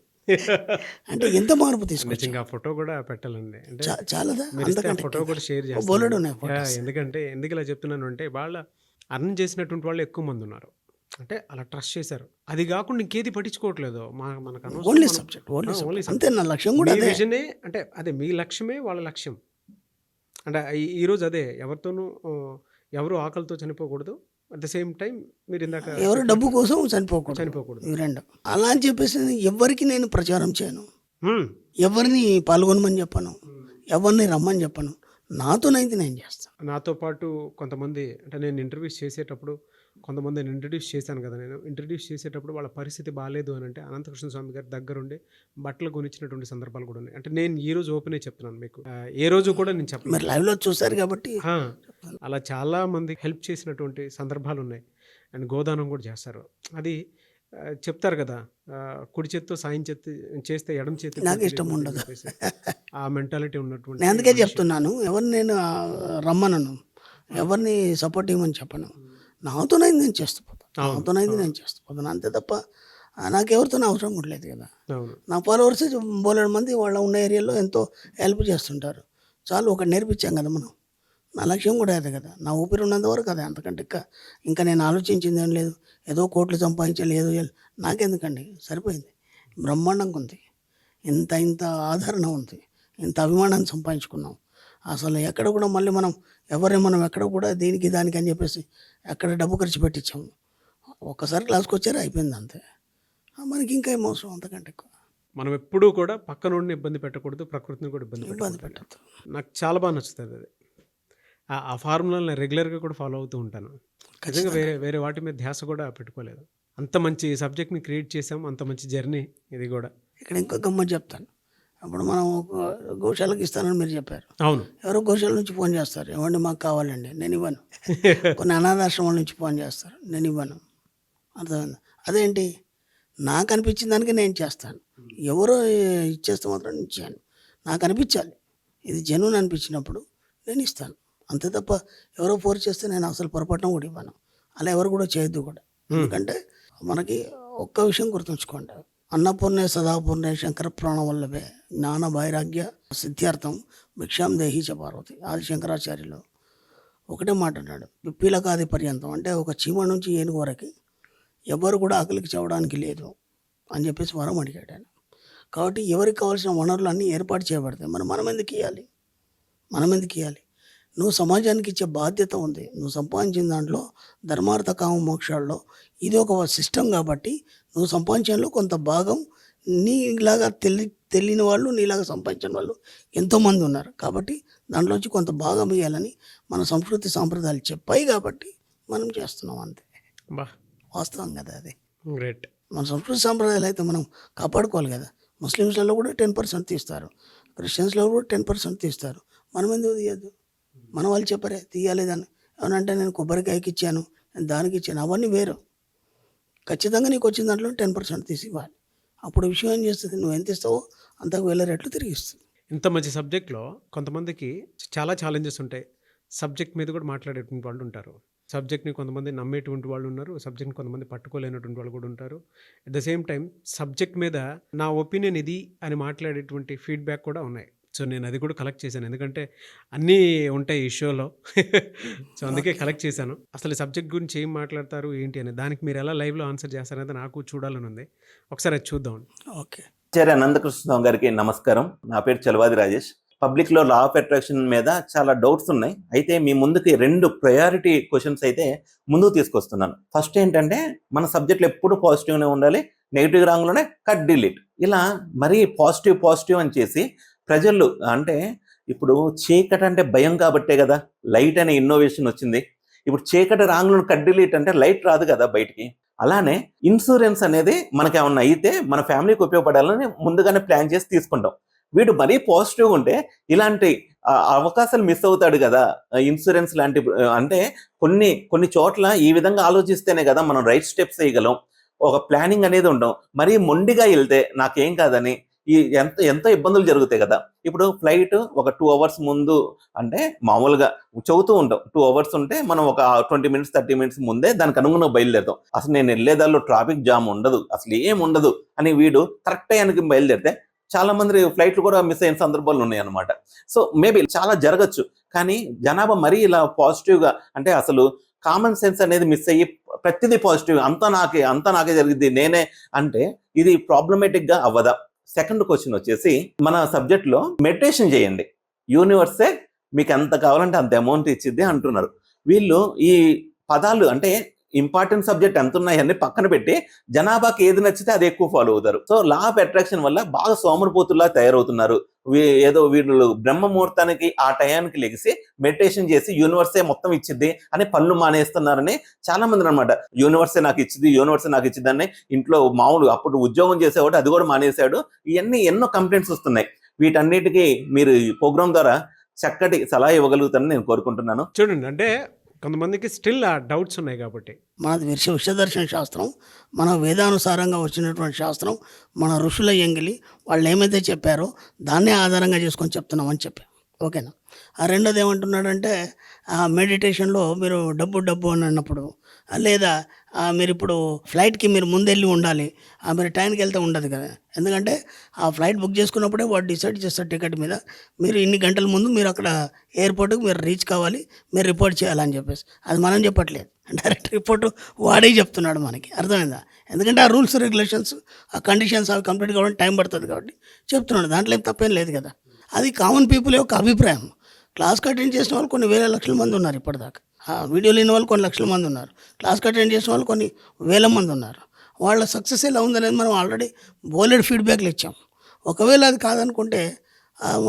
అంటే ఎంత మార్పు తీసుకొచ్చి నిజంగా ఫోటో కూడా పెట్టాలండి. అంటే చాలదా మీరు ఇస్తే ఆ అంతకంటే ఫోటో కూడా షేర్ బోలెడు చేస్తాను. ఉన్నాయి photos. ఎందుకు ఇలా చెప్తున్నాను అంటే వాళ్ళ అర్న్ చేసినటువంటి వాళ్ళు ఎక్కువ మంది ఉన్నారు. అంటే అలా ట్రస్ట్ చేశారు. అది కాకుండా ఇంకేది పట్టించుకోవట్లేదు. మనకు అనవసరం. ఓన్లీ మనం- సబ్జెక్ట్, ఆ, ఓన్లీ only సబ్జెక్ట్. అంతే, నా లక్ష్యం కూడా మీ అదే. విజనే, అంటే అదే మీ లక్ష్యమే వాళ్ళ లక్ష్యం. అంటే ఈరోజు అదే ఎవరితోనూ ఎవరు ఆకలితో చనిపోకూడదు. అట్ ద సేమ్ టైం మీరు ఇందాక ఎవరు డబ్బు కోసం చనిపోకూడదు, చనిపోకూడదు. ఇవి రెండు. అలా అని చెప్పేసి ఎవరికి నేను ప్రచారం చేయను, హ్మ్. ఎవరిని పాల్గొనమని చెప్పను, ఎవరిని రమ్మని చెప్పను, నాతోనైతే నేను చేస్తాను. నాతో పాటు కొంతమంది, అంటే నేను ఇంటర్వ్యూస్ చేసేటప్పుడు కొంతమందిని ఇంట్రడ్యూస్ చేశాను కదా. నేను ఇంట్రడ్యూస్ చేసేటప్పుడు వాళ్ళ పరిస్థితి బాగాలేదు అని అంటే అనంతకృష్ణ స్వామి గారి దగ్గరుండి బట్టలు కొనిచ్చినటువంటి సందర్భాలు కూడా ఉన్నాయి. అంటే నేను ఈ రోజు ఓపెన్ చెప్తున్నాను మీకు, ఏ రోజు కూడా నేను చెప్పను. మీరు లైవ్లో చూశారు కాబట్టి అలా చాలా మంది హెల్ప్ చేసినటువంటి సందర్భాలు ఉన్నాయి. అండ్ గోదానం కూడా చేస్తారు. అది చెప్తారు కదా, కుడి చేత్తో సాయం చేస్తే ఎడం చేతి నాకు ఇష్టం ఉండదు. ఆ మెంటాలిటీ ఉన్నటువంటి నేను అందుకే చెప్తున్నాను, ఎవరిని నేను రమ్మనను, ఎవరిని సపోర్ట్ ఇవ్వమని చెప్పను. నాతోనైంది నేను చేస్తుపోతాను, నాతోనైంది నేను చేస్తుపోతాను, అంతే తప్ప నాకెవరితోనే అవసరం కూడా లేదు కదా. అవును. నా ఫాలోవర్స్ బోలెడు మంది వాళ్ళ ఉన్న ఏరియాలో ఎంతో హెల్ప్ చేస్తుంటారు. చాలు, ఒకటి నేర్పించాం కదా మనం. నా లక్ష్యం కూడా అదే కదా, నా ఊపిరి ఉన్నంత వరకు అదే, అంతకంటే ఇంకా నేను ఆలోచించింది ఏం లేదు. ఏదో కోట్లు సంపాదించాలి, ఏదో నాకెందుకండి, సరిపోయింది. బ్రహ్మాండంగా ఉంది, ఇంత ఆదరణ ఉంది, ఇంత అభిమానాన్ని సంపాదించుకున్నాం. అసలు ఎక్కడ కూడా మళ్ళీ మనం ఎక్కడ కూడా దీనికి దానికి అని చెప్పేసి ఎక్కడ డబ్బు ఖర్చు పెట్టించాము. ఒక్కసారి క్లాస్కి వచ్చారు, అయిపోయింది, అంతే. మనకి ఇంకా ఏం అవసరం అంతకంటే ఎక్కువ. మనం ఎప్పుడూ కూడా పక్కనోడిని ఇబ్బంది పెట్టకూడదు, ప్రకృతిని కూడా ఇబ్బంది ఇబ్బంది పెట్టకూడదు. పెట్టద్దు. నాకు చాలా బాగా నచ్చుతుంది అది. ఆ ఫార్ములాని నేను రెగ్యులర్గా కూడా ఫాలో అవుతూ ఉంటాను. నిజంగా వేరే వాటి మీద ధ్యాస కూడా పెట్టుకోలేదు. అంత మంచి సబ్జెక్ట్ని క్రియేట్ చేసాం, అంత మంచి జర్నీ ఇది కూడా. ఇక్కడ ఇంకో గమ్మని చెప్తాను. అప్పుడు మనం గోశాలకు ఇస్తానని మీరు చెప్పారు. అవును. ఎవరో గోశాల నుంచి ఫోన్ చేస్తారు, ఏమండి మాకు కావాలండి, నేను ఇవ్వను. కొన్ని అనాథాశ్రమాల నుంచి ఫోన్ చేస్తారు, నేను ఇవ్వను. అర్థమైంది. అదేంటి, నాకు అనిపించిన దానికి నేను చేస్తాను. ఎవరో ఇచ్చేస్తే మాత్రం నేను ఇచ్చాను, నాకు అనిపించాలి, ఇది జెన్యూన్ అనిపించినప్పుడు నేను ఇస్తాను, అంతే తప్ప ఎవరో ఫోర్స్ చేస్తే నేను అసలు పొరపాటున కూడా ఇవ్వను. అలా ఎవరు కూడా చేయొద్దు కూడా. ఎందుకంటే మనకి ఒక్క విషయం గుర్తుంచుకోండి, అన్నపూర్ణే సదాపూర్ణే శంకర ప్రాణవల్లభే జ్ఞాన వైరాగ్య సిద్ధ్యార్థం భిక్షాం దేహి చ పార్వతి. ఆది శంకరాచార్యులు ఒకటే మాట అన్నాడు, పిప్పీలకాది పర్యంతం, అంటే ఒక చీమ నుంచి ఏనుగు వరకు ఎవరు కూడా ఆకలికి చావడానికి లేదు అని చెప్పేసి వరం అడిగాడు ఆయన. కాబట్టి ఎవరికి కావాల్సిన వనరులు అన్నీ ఏర్పాటు చేయబడతాయి. మనం ఎందుకు ఇవ్వాలి, నువ్వు సమాజానికి ఇచ్చే బాధ్యత ఉంది. నువ్వు సంపాదించిన దాంట్లో ధర్మార్థ కామ మోక్షాల్లో ఇది ఒక సిస్టమ్ కాబట్టి నువ్వు సంపాదించడంలో కొంత భాగం నీలాగా తెలియని వాళ్ళు, నీలాగా సంపాదించిన వాళ్ళు ఎంతోమంది ఉన్నారు. కాబట్టి దాంట్లోంచి కొంత భాగం ఇవ్వాలని మన సంస్కృతి సాంప్రదాయాలు చెప్పాయి కాబట్టి మనం చేస్తున్నాం, అంతే. వాస్తవం కదా అది. గ్రేట్. మన సంస్కృతి సాంప్రదాయాలు అయితే మనం కాపాడుకోవాలి కదా. ముస్లిమ్స్లలో కూడా 10% తీస్తారు, క్రిస్టియన్స్లో కూడా 10% తీస్తారు. మనం ఎందుకు తీయద్దు? మన వాళ్ళు చెప్పారే తీయలేదని. ఏమనంటే నేను కొబ్బరికాయకి ఇచ్చాను, నేను దానికి ఇచ్చాను, అవన్నీ వేరు. ఖచ్చితంగా నీకు వచ్చిన దాంట్లో 10% తీసి ఇవ్వాలి. అప్పుడు విషయం ఏం చేస్తుంది, నువ్వు ఎంత ఇస్తావో అంతకు 1000 రెట్లు తిరిగి ఇస్తుంది. ఇంత మంచి సబ్జెక్ట్లో కొంతమందికి చాలా ఛాలెంజెస్ ఉంటాయి. సబ్జెక్ట్ మీద కూడా మాట్లాడేటువంటి వాళ్ళు ఉంటారు. సబ్జెక్ట్ని కొంతమంది నమ్మేటువంటి వాళ్ళు ఉన్నారు, సబ్జెక్ట్ని కొంతమంది పట్టుకోలేనటువంటి వాళ్ళు కూడా ఉంటారు. At the same time subject మీద నా ఒపీనియన్ ఇది అని మాట్లాడేటువంటి ఫీడ్బ్యాక్ కూడా ఉన్నాయి. సో నేను అది కూడా కలెక్ట్ చేశాను, ఎందుకంటే అన్నీ ఉంటాయి ఈ షోలో. సో అందుకే కలెక్ట్ చేశాను. అసలు సబ్జెక్ట్ గురించి ఏం మాట్లాడతారు ఏంటి అని, దానికి మీరు ఎలా లైవ్లో ఆన్సర్ చేస్తారనేది నాకు చూడాలని ఉంది. ఒకసారి అది చూద్దాం. ఓకే. ఆచార్య అనంతకృష్ణ గారికి నమస్కారం. నా పేరు చలవాది రాజేష్. పబ్లిక్లో లా ఆఫ్ అట్రాక్షన్ మీద చాలా డౌట్స్ ఉన్నాయి. అయితే మీ ముందుకి 2 ప్రయారిటీ క్వశ్చన్స్ అయితే ముందుకు తీసుకొస్తున్నాను. ఫస్ట్ ఏంటంటే, మన సబ్జెక్టులు ఎప్పుడు పాజిటివ్గానే ఉండాలి, నెగిటివ్ రాంగ్లోనే కట్ డిలీట్. ఇలా మరీ పాజిటివ్ అని చేసి ప్రజలు అంటే ఇప్పుడు చీకటి అంటే భయం కాబట్టే కదా లైట్ అనే ఇన్నోవేషన్ వచ్చింది. ఇప్పుడు చీకటి రాంగ్లో కట్ డిలీట్ అంటే లైట్ రాదు కదా బయటికి. అలానే ఇన్సూరెన్స్ అనేది మనకి ఏమన్నా అయితే మన ఫ్యామిలీకి ఉపయోగపడాలని ముందుగానే ప్లాన్ చేసి తీసుకుంటాం. వీడు మరీ పాజిటివ్గా ఉంటే ఇలాంటి అవకాశాలు మిస్ అవుతాడు కదా. ఇన్సూరెన్స్ లాంటి అంటే కొన్ని చోట్ల ఈ విధంగా ఆలోచిస్తేనే కదా మనం రైట్ స్టెప్స్ వేయగలం. ఒక ప్లానింగ్ అనేది ఉండవు. మరీ మొండిగా వెళ్తే నాకేం కాదని ఎంతో ఇబ్బందులు జరుగుతాయి కదా. ఇప్పుడు ఫ్లైట్ ఒక 2 అవర్స్ ముందు అంటే మామూలుగా చెబుతూ ఉంటాం 2 అవర్స్ ఉంటే మనం ఒక 20 మినిట్స్ 30 మినిట్స్ ముందే దానికి అనుగుణంగా బయలుదేరుతాం. అసలు నేను వెళ్ళేదాల్లో ట్రాఫిక్ జామ్ ఉండదు, అసలు ఏం ఉండదు అని వీడు కరెక్ట్ టైంకి బయలుదేరితే చాలా మంది ఫ్లైట్లు కూడా మిస్ అయిన సందర్భాలు ఉన్నాయి అనమాట. సో మేబీ చాలా జరగచ్చు. కానీ జనాభా మరీ ఇలా పాజిటివ్గా అంటే అసలు కామన్ సెన్స్ అనేది మిస్ అయ్యి ప్రతిదీ పాజిటివ్ అంతా నాకే జరిగింది నేనే అంటే ఇది ప్రాబ్లమేటిక్గా అవ్వదా? సెకండ్ క్వశ్చన్ వచ్చేసి, మన సబ్జెక్ట్లో మెడిటేషన్ చేయండి, యూనివర్సే మీకు ఎంత కావాలంటే అంత అమౌంట్ ఇచ్చిద్ది అంటున్నారు. వీళ్ళు ఈ పదాలు అంటే ఇంపార్టెంట్ సబ్జెక్ట్ ఎంత ఉన్నాయని పక్కన పెట్టి జనాభాకి ఏది నచ్చితే అది ఎక్కువ ఫాలో అవుతారు. సో లా ఆఫ్ అట్రాక్షన్ వల్ల బాగా సోమరిపోతుల్లా తయారవుతున్నారు. ఏదో వీళ్ళు బ్రహ్మ ముహూర్తానికి ఆ టయానికి లెగిసి మెడిటేషన్ చేసి యూనివర్సే మొత్తం ఇచ్చిద్ది అని పనులు మానేస్తున్నారని చాలా మంది అనమాట. యూనివర్సే నాకు ఇచ్చిద్ది అని ఇంట్లో మామూలు అప్పుడు ఉద్యోగం చేసేవాడు అది కూడా మానేశాడు. ఇవన్నీ ఎన్నో కంప్లైంట్స్ వస్తున్నాయి. వీటన్నిటికీ మీరు ఈ ప్రోగ్రామ్ ద్వారా చక్కటి సలహా ఇవ్వగలుగుతారని నేను కోరుకుంటున్నాను. చూడండి, అంటే కొంతమందికి స్టిల్ ఆ డౌట్స్ ఉన్నాయి కాబట్టి మనది విశ్వదర్శన శాస్త్రం, మన వేదానుసారంగా వచ్చినటువంటి శాస్త్రం, మన ఋషుల ఎంగిలి వాళ్ళు ఏమైతే చెప్పారో దాన్నే ఆధారంగా చేసుకొని చెప్తున్నామని చెప్పాం. ఓకేనా? ఆ రెండోది ఏమంటున్నాడంటే, మెడిటేషన్లో మీరు డబ్బు అని అన్నప్పుడు లేదా మీరు ఇప్పుడు ఫ్లైట్కి మీరు ముందెళ్ళి ఉండాలి, మీరు టైంకి వెళ్తే ఉండదు కదా. ఎందుకంటే ఆ ఫ్లైట్ బుక్ చేసుకున్నప్పుడే వాడు డిసైడ్ చేస్తారు టికెట్ మీద మీరు ఇన్ని గంటల ముందు మీరు అక్కడ ఎయిర్పోర్ట్కి మీరు రీచ్ కావాలి, మీరు రిపోర్ట్ చేయాలని చెప్పేసి. అది మనం చెప్పట్లేదు, డైరెక్ట్ రిపోర్ట్ వాడే చెప్తున్నాడు మనకి. అర్థమైందా? ఎందుకంటే ఆ రూల్స్ రెగ్యులేషన్స్ ఆ కండిషన్స్ అవి కంప్లీట్ కావడానికి టైం పడుతుంది కాబట్టి చెప్తున్నాడు. దాంట్లో ఏం తప్పేం లేదు కదా. అది కామన్ పీపుల్ యొక్క అభిప్రాయం. క్లాస్కి అటెండ్ చేసిన వాళ్ళు కొన్ని వేల లక్షల మంది ఉన్నారు ఇప్పటిదాకా. వీడియోలు విన్న వాళ్ళు కొన్ని లక్షల మంది ఉన్నారు. క్లాస్కి అటెండ్ చేసిన వాళ్ళు కొన్ని వేల మంది ఉన్నారు. వాళ్ళ సక్సెస్ ఎలా ఉందనేది మనం ఆల్రెడీ బోలెడ్ ఫీడ్బ్యాక్లు ఇచ్చాం. ఒకవేళ అది కాదనుకుంటే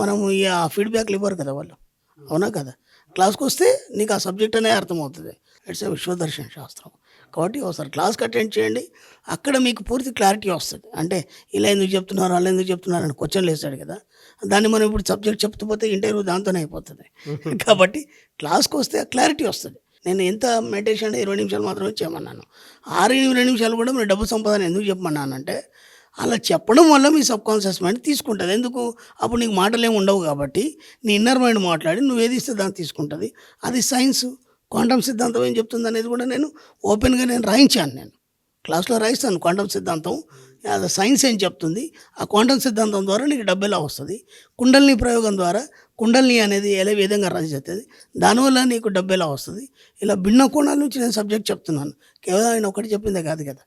మనము ఆ ఫీడ్బ్యాక్లు ఇవ్వరు కదా వాళ్ళు. అవునా కదా? క్లాస్కి వస్తే నీకు ఆ సబ్జెక్ట్ అనే అర్థమవుతుంది. ఇట్స్ ఏ విశ్వదర్శన శాస్త్రం కాబట్టి ఒకసారి క్లాస్కి అటెండ్ చేయండి. అక్కడ మీకు పూర్తి క్లారిటీ వస్తుంది. అంటే ఇలా ఎందుకు చెప్తున్నారు అలా ఎందుకు చెప్తున్నారు అని క్వశ్చన్లు వేస్తాడు కదా, దాన్ని మనం ఇప్పుడు సబ్జెక్ట్ చెప్తూ పోతే ఇంటర్వ్యూ దాంతోనే అయిపోతుంది. కాబట్టి క్లాస్కి వస్తే క్లారిటీ వస్తుంది. నేను ఎంత మెడిటేషన్ 20 నిమిషాలు మాత్రమే చేయమన్నాను. 6-20 నిమిషాలు కూడా మీరు డబ్బు సంపాదన ఎందుకు చెప్పమన్నానంటే, అలా చెప్పడం వల్ల మీ సబ్ కాన్షియస్ మైండ్ తీసుకుంటుంది. ఎందుకు? అప్పుడు నీకు మాటలు ఏమి ఉండవు కాబట్టి నీ ఇన్నర్ మైండ్ మాట్లాడి నువ్వు ఏది ఇస్తే దాన్ని తీసుకుంటుంది. అది సైన్స్, క్వాంటమ్ సిద్ధాంతం ఏం చెప్తుంది అనేది కూడా నేను ఓపెన్గా రాయించాను. నేను క్లాస్లో రాయిస్తాను క్వాంటమ్ సిద్ధాంతం, అది సైన్స్ ఏం చెప్తుంది, ఆ క్వాంటమ్ సిద్ధాంతం ద్వారా నీకు డబ్బు ఎలా వస్తుంది, కుండలిని ప్రయోగం ద్వారా కుండలిని అనేది ఎలా విధంగా రచిస్తుంది, దానివల్ల నీకు డబ్బు ఎలా వస్తుంది. ఇలా భిన్న కోణాల నుంచి నేను సబ్జెక్ట్ చెప్తున్నాను. కేవలం ఆయన ఒకటి చెప్పిందే కాదు కదా.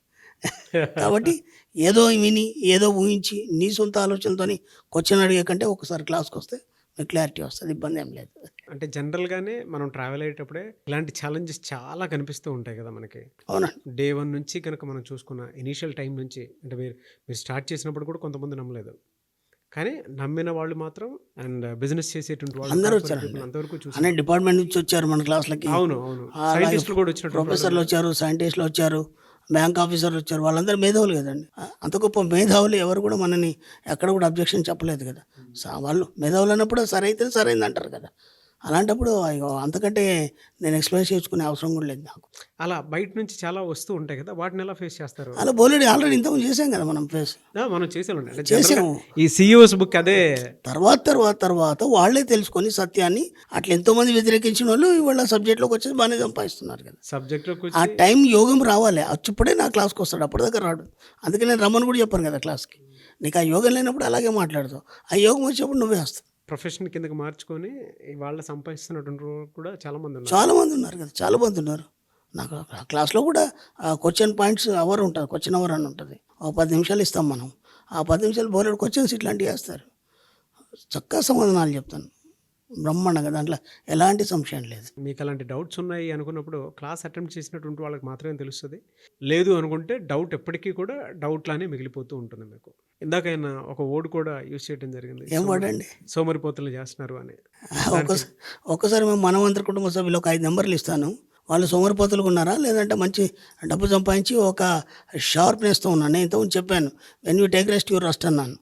కాబట్టి ఏదో విని ఏదో ఊహించి నీ సొంత ఆలోచనలతోని క్వశ్చన్ అడిగే కంటే ఒకసారి క్లాస్కి వస్తే మీకు క్లారిటీ వస్తుంది. ఇబ్బంది ఏం లేదు. అంటే జనరల్గానే మనం ట్రావెల్ అయ్యేటప్పుడే ఇలాంటి ఛాలెంజెస్ చాలా కనిపిస్తూ ఉంటాయి కదా మనకి. అవునా? డే 1 నుంచి కనుక మనం చూసుకున్న ఇనీషియల్ టైం నుంచి అంటే మీరు స్టార్ట్ చేసినప్పుడు కూడా కొంతమంది నమ్మలేదు, కానీ నమ్మిన వాళ్ళు మాత్రం అండ్ బిజినెస్ చేసేటువంటి వాళ్ళు అందరూ corporate వచ్చారు. people అంతవరకు చూసి అనే డిపార్ట్మెంట్ నుంచి వచ్చారు మన క్లాసులకి. అవును సైంటిస్టులు కూడా వచ్చినట్టు ప్రొఫెసర్లు వచ్చారు, సైంటిస్టులు వచ్చారు, బ్యాంక్ ఆఫీసర్లు వచ్చారు. వాళ్ళందరూ మేధావులు కదండి. అంత గొప్ప మేధావులు ఎవరు కూడా మనని ఎక్కడ కూడా అబ్జెక్షన్ చెప్పలేదు కదా. వాళ్ళు మేధావులు అన్నప్పుడు సరే అయితే సరైంది అంటారు కదా. అలాంటప్పుడు అంతకంటే నేను ఎక్స్ప్లెయిన్ చేసుకునే అవసరం కూడా లేదు నాకు. అలా బయట నుంచి చాలా వస్తూ ఉంటాయి కదా, వాటిని ఎలా ఫేస్ చేస్తారు? అలా బోలెడు ఆల్రెడీ ఇంతకుముందు చేసాం కదా మనం ఫేస్ మనం చేసేవాళ్ళం అంటే చేసాము. ఈ సిఇఓస్ బుక్ అదే తర్వాత వాళ్ళే తెలుసుకొని సత్యాన్ని అట్లా ఎంతోమంది వ్యతిరేకించిన వాళ్ళు ఇవాళ సబ్జెక్ట్లోకి వచ్చేసి బాగానే సంపాదిస్తున్నారు కదా. సబ్జెక్ట్లోకి ఆ టైం యోగం రావాలి, అప్పుడే నా క్లాస్కి వస్తాడు, అప్పటిదాకా రాడు. అందుకే నేను రమ్మని కూడా చెప్పాను కదా క్లాస్కి. నీకు ఆ యోగం లేనప్పుడు అలాగే మాట్లాడతావు, ఆ యోగం వచ్చేప్పుడు నువ్వే వస్తావు. ప్రొఫెషన్ కిందకి మార్చుకొని వాళ్ళ సంపాదిస్తున్నటువంటి కూడా చాలా మంది ఉన్నారు. చాలా మంది ఉన్నారు. నాకు క్లాస్లో కూడా క్వశ్చన్ పాయింట్స్ అవర్ ఉంటుంది, క్వశ్చన్ అవర్ అని ఉంటుంది. 10 నిమిషాలు ఇస్తాం మనం. ఆ 10 నిమిషాలు బోలెడు క్వశ్చన్స్ ఇట్లాంటివి వేస్తారు. చక్కగా సమాధానాలు చెప్తాను బ్రహ్మాండంగా, దాంట్లో ఎలాంటి సంశయం లేదు. మీకు అలాంటి డౌట్స్ ఉన్నాయి అనుకున్నప్పుడు క్లాస్ అటెంప్ట్ చేసినటువంటి వాళ్ళకి మాత్రమే తెలుస్తుంది. లేదు అనుకుంటే డౌట్ ఎప్పటికీ కూడా డౌట్లానే మిగిలిపోతూ ఉంటుంది మీకు. ఇందాక ఆయన ఒక వర్డ్ కూడా యూజ్ చేయడం జరిగింది, ఏం వాడండి? సోమరిపోతులు చేస్తున్నారు అని. ఒక్కసారి మేము మనవంతర కుటుంబ సభ్యులు ఒక 5 నెంబర్లు ఇస్తాను, వాళ్ళు సోమరిపోతులుగా ఉన్నారా లేదంటే మంచి డబ్బు సంపాదించి ఒక షార్ప్నెస్తో ఉన్నాను. నేను ఇంతకుముందు చెప్పాను, when you take rest you rest అన్నాను.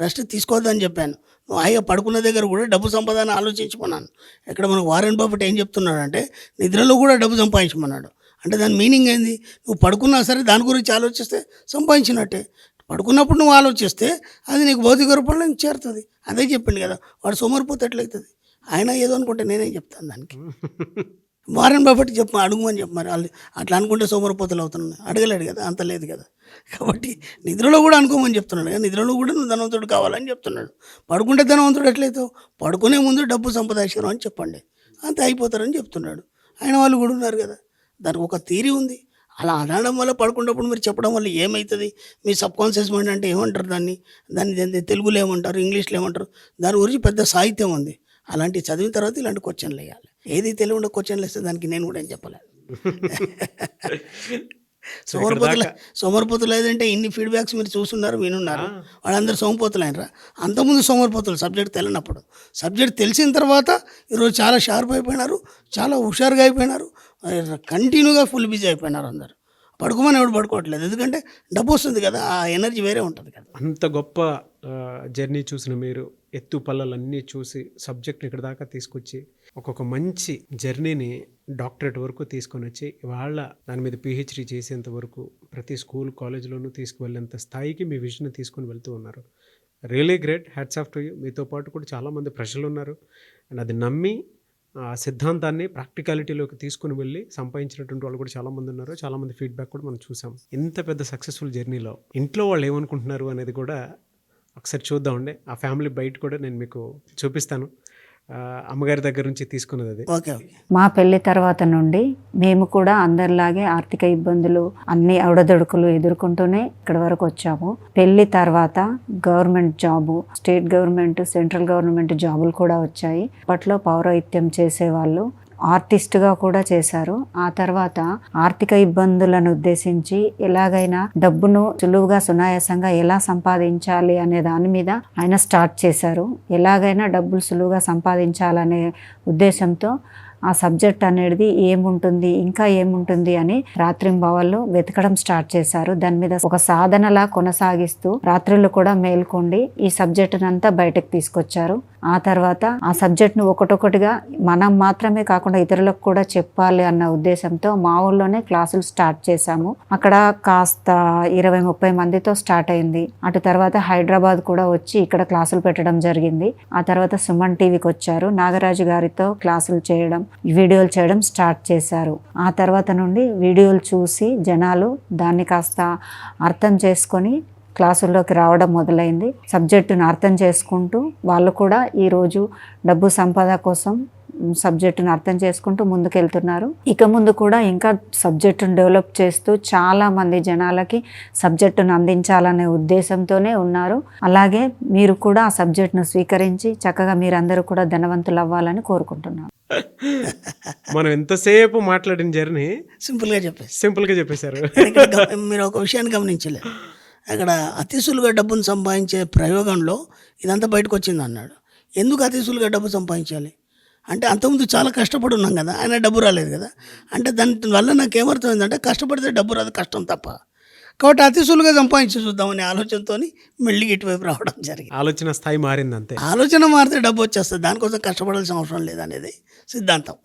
రెస్ట్ తీసుకోవద్దని చెప్పాను. నువ్వు హాయిగా పడుకున్న దగ్గర కూడా డబ్బు సంపాదన ఆలోచించమన్నాను. ఇక్కడ మనకు వారెన్ బఫెట్ ఏం చెప్తున్నాడు అంటే నిద్రలో కూడా డబ్బు సంపాదించమన్నాడు. అంటే దాని మీనింగ్ ఏంది? నువ్వు పడుకున్నా సరే దాని గురించి ఆలోచిస్తే సంపాదించినట్టే. పడుకున్నప్పుడు నువ్వు ఆలోచిస్తే అది నీకు భౌతిక రూపంలో నీకు చేరుతుంది. అదే చెప్పిండు కదా, వాడు సోమరిపోతే ఎట్లయితుంది? ఆయన ఏదో అనుకుంటే నేనేం చెప్తాను దానికి. వారెన్ బఫెట్ అడుగుమని చెప్పు. మరి వాళ్ళు అట్లా అనుకుంటే సోమరిపోతులు అవుతున్నాయి. అడగలేడు కదా, అంత లేదు కదా. కాబట్టి నిద్రలో కూడా అనుకోమని చెప్తున్నాడు కదా, నిద్రలో కూడా నువ్వు ధనవంతుడు కావాలని చెప్తున్నాడు. పడుకుంటే ధనవంతుడు ఎట్లయితావు? పడుకునే ముందు డబ్బు సంపాదించరు అని చెప్పండి, అంతే అయిపోతారని చెప్తున్నాడు. ఆయన వాళ్ళు కూడా ఉన్నారు కదా. దానికి ఒక థియరీ ఉంది. అలా అనడం వల్ల పడుకున్నప్పుడు మీరు చెప్పడం వల్ల ఏమవుతుంది? మీ సబ్కాన్షియస్ మైండ్ అంటే ఏమంటారు దాన్ని తెలుగులో ఏమంటారు, ఇంగ్లీష్లో ఏమంటారు, దాని గురించి పెద్ద సాహిత్యం ఉంది. అలాంటి చదివిన తర్వాత ఇలాంటి క్వశ్చన్లు వేయాలి. ఏది తెలియకుండా క్వశ్చన్లు వేస్తే దానికి నేను కూడా ఏం చెప్పలేదు. సోమరిపోతులు ఏదంటే ఇన్ని ఫీడ్బ్యాక్స్ మీరు చూస్తున్నారు, వినున్నారు. వాళ్ళందరూ సోమరిపోతులు అయినరా? అంతకుముందు సోమరిపోతులు సబ్జెక్ట్ తెలియనప్పుడు. సబ్జెక్ట్ తెలిసిన తర్వాత ఈరోజు చాలా షార్ప్ అయిపోయినారు, చాలా హుషారుగా అయిపోయినారు, కంటిన్యూగా ఫుల్ బిజీ అయిపోయినారు అందరు. పడుకోమని ఎవడు పడుకోవట్లేదు, ఎందుకంటే డబ్బు వస్తుంది కదా, ఆ ఎనర్జీ వేరే ఉంటుంది కదా. అంత గొప్ప జర్నీ చూసిన మీరు, ఎత్తు పల్లలన్నీ చూసి సబ్జెక్ట్ని ఇక్కడ దాకా తీసుకొచ్చి ఒక్కొక్క మంచి జర్నీని డాక్టరేట్ వరకు తీసుకొని వచ్చి వాళ్ళ దాని మీద పిహెచ్డి చేసేంత వరకు ప్రతి స్కూల్ కాలేజ్లోనూ తీసుకువెళ్ళేంత స్థాయికి మీ విజన్ తీసుకొని వెళ్తూ ఉన్నారు. Really great, hats off to you. మీతో పాటు కూడా చాలామంది ప్రజలు ఉన్నారు, అండ్ అది నమ్మి ఆ సిద్ధాంతాన్ని ప్రాక్టికాలిటీలోకి తీసుకుని వెళ్ళి సంపాదించినటువంటి వాళ్ళు కూడా చాలామంది ఉన్నారు. చాలామంది ఫీడ్బ్యాక్ కూడా మనం చూసాం. ఇంత పెద్ద సక్సెస్ఫుల్ జర్నీలో ఇంట్లో వాళ్ళు ఏమనుకుంటున్నారు అనేది కూడా ఒకసారి చూద్దామండి. ఆ ఫ్యామిలీ బయట కూడా నేను మీకు చూపిస్తాను. అమ్మగారి దగ్గర నుంచి తీసుకున్నది అది. ఓకే. మా పెళ్లి తర్వాత నుండి మేము కూడా అందరిలాగే ఆర్థిక ఇబ్బందులు అన్ని అవడదొడుకులు ఎదుర్కొంటూనే ఇక్కడి వరకు వచ్చాము. పెళ్లి తర్వాత government job, state government, central government జాబులు కూడా వచ్చాయి. అప్పట్లో పౌరోహిత్యం చేసేవాళ్ళు ఆర్టిస్ట్గా కూడా చేశారు. ఆ తర్వాత ఆర్థిక ఇబ్బందులను ఉద్దేశించి ఎలాగైనా డబ్బును సులువుగా సునాయాసంగా ఎలా సంపాదించాలి అనే దాని మీద ఆయన స్టార్ట్ చేశారు. ఎలాగైనా డబ్బులు సులువుగా సంపాదించాలనే ఉద్దేశంతో ఆ సబ్జెక్ట్ అనేది ఏముంటుంది, ఇంకా ఏముంటుంది అని రాత్రింబవళ్ళు వెతకడం స్టార్ట్ చేశారు. దాని మీద ఒక సాధనలా కొనసాగిస్తూ రాత్రులు కూడా మేల్కొండి ఈ సబ్జెక్టును అంతా బయటకు తీసుకొచ్చారు. ఆ తర్వాత ఆ సబ్జెక్ట్ను ఒకటొకటిగా మనం మాత్రమే కాకుండా ఇతరులకు కూడా చెప్పాలి అన్న ఉద్దేశంతో మా ఊళ్ళోనే క్లాసులు స్టార్ట్ చేశాము. అక్కడ కాస్త 20-30 మందితో స్టార్ట్ అయింది. అటు తర్వాత హైదరాబాద్ కూడా వచ్చి ఇక్కడ క్లాసులు పెట్టడం జరిగింది. ఆ తర్వాత సుమన్ టీవీకి వచ్చారు. నాగరాజు గారితో క్లాసులు చేయడం, వీడియోలు చేయడం స్టార్ట్ చేశారు. ఆ తర్వాత నుండి వీడియోలు చూసి జనాలు దాన్ని కాస్త అర్థం చేసుకొని క్లాసుల్లోకి రావడం మొదలైంది. సబ్జెక్టును అర్థం చేసుకుంటూ వాళ్ళు కూడా ఈరోజు డబ్బు సంపద కోసం సబ్జెక్టును అర్థం చేసుకుంటూ ముందుకెళ్తున్నారు. ఇక ముందు కూడా ఇంకా సబ్జెక్టును డెవలప్ చేస్తూ చాలా మంది జనాలకి సబ్జెక్టును అందించాలనే ఉద్దేశంతోనే ఉన్నారు. అలాగే మీరు కూడా ఆ సబ్జెక్టును స్వీకరించి చక్కగా మీరందరూ కూడా ధనవంతులు అవ్వాలని కోరుకుంటున్నాను. మనం ఎంతసేపు మాట్లాడిన జర్నీ సింపుల్గా చెప్పేశారు. మీరు ఒక విషయాన్ని గమనించలేదు, అక్కడ అతిశులుగా డబ్బును సంపాదించే ప్రయోగంలో ఇదంతా బయటకు వచ్చింది అన్నాడు. ఎందుకు అతిశులుగా డబ్బు సంపాదించాలి అంటే అంతకుముందు చాలా కష్టపడి ఉన్నాం కదా, ఆయన డబ్బు రాలేదు కదా. అంటే దాని వల్ల నాకు ఏమర్థమైందంటే కష్టపడితే డబ్బు రాదు, కష్టం తప్ప. కాబట్టి అతిశులుగా సంపాదించి చూద్దామనే ఆలోచనతో మెల్లిగా ఇటువైపు రావడం జరిగింది. ఆలోచన స్థాయి మారింది అంతే. ఆలోచన మారితే డబ్బు వచ్చేస్తుంది, దానికోసం కష్టపడాల్సిన అవసరం లేదనేది సిద్ధాంతం.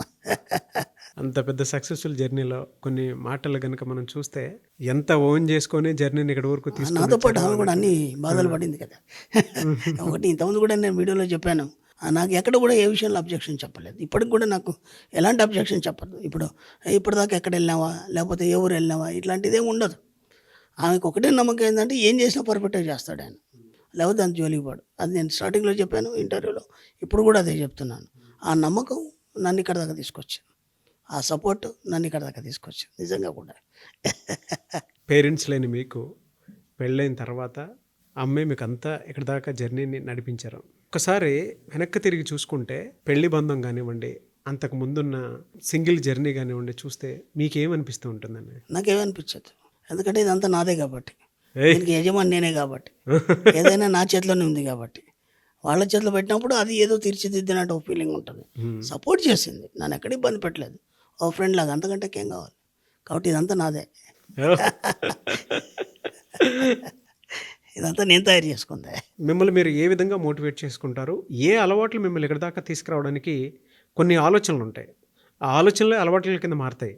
అంత పెద్ద సక్సెస్ఫుల్ జర్నీలో కొన్ని మాటలు కనుక మనం చూస్తే ఎంత ఓన్ చేసుకొని జర్నీని ఇక్కడ వరకు తీసుకుని నాతో పాటు ఆమె కూడా అన్ని బాధలు పడింది కదా. ఒకటి ఇంతకుముందు కూడా నేను వీడియోలో చెప్పాను, నాకు ఎక్కడ కూడా ఏ విషయంలో అబ్జెక్షన్ చెప్పలేదు. ఇప్పటికి కూడా నాకు ఎలాంటి అబ్జెక్షన్ చెప్పదు. ఇప్పటిదాకా ఎక్కడ వెళ్ళినావా, లేకపోతే ఏ ఊరు వెళ్ళినావా, ఇట్లాంటిది ఏమి ఉండదు. ఆమెకు ఒకటే నమ్మకం ఏంటంటే ఏం చేసినా పర్ఫెక్ట్గా చేస్తాడు ఆయన, లేకపోతే దాని జోలికి పాడు. అది నేను స్టార్టింగ్లో చెప్పాను, ఇంటర్వ్యూలో, ఇప్పుడు కూడా అదే చెప్తున్నాను. ఆ నమ్మకం నన్ను ఇక్కడ దాకా తీసుకొచ్చింది, ఆ సపోర్ట్ నన్ను ఇక్కడ దాకా తీసుకొచ్చింది నిజంగా కూడా. పేరెంట్స్ లేని మీకు పెళ్ళైన తర్వాత అమ్మే మీకు అంతా ఇక్కడ దాకా జర్నీని నడిపించారు. ఒకసారి వెనక్కి తిరిగి చూసుకుంటే పెళ్లి బంధం కానివ్వండి, అంతకు ముందున్న సింగిల్ జర్నీ కానివ్వండి చూస్తే మీకేమనిపిస్తూ ఉంటుందండి? నాకేమనిపించదు, ఎందుకంటే ఇదంతా నాదే కాబట్టి, ఏయ్! దీనికి యజమాని నేనే కాబట్టి, ఏదైనా నా చేతిలోనే ఉంది కాబట్టి. వాళ్ళ చేతిలో పెట్టినప్పుడు అది ఏదో తీర్చిదిద్దినట్టు ఒక ఫీలింగ్ ఉంటుంది. సపోర్ట్ చేసింది, నన్ను ఎక్కడ ఇబ్బంది పెట్టలేదు, ఓ ఫ్రెండ్ లాగా, అంతకంటే ఏం కావాలి. కాబట్టి ఇదంతా నాదే, ఇదంతా నేను తయారు చేసుకుందే. మిమ్మల్ని మీరు ఏ విధంగా మోటివేట్ చేసుకుంటారు? ఏ అలవాట్లు మిమ్మల్ని ఇక్కడ దాకా తీసుకురావడానికి కొన్ని ఆలోచనలు ఉంటాయి, ఆ ఆలోచనలే అలవాట్ల కింద మారుతాయి,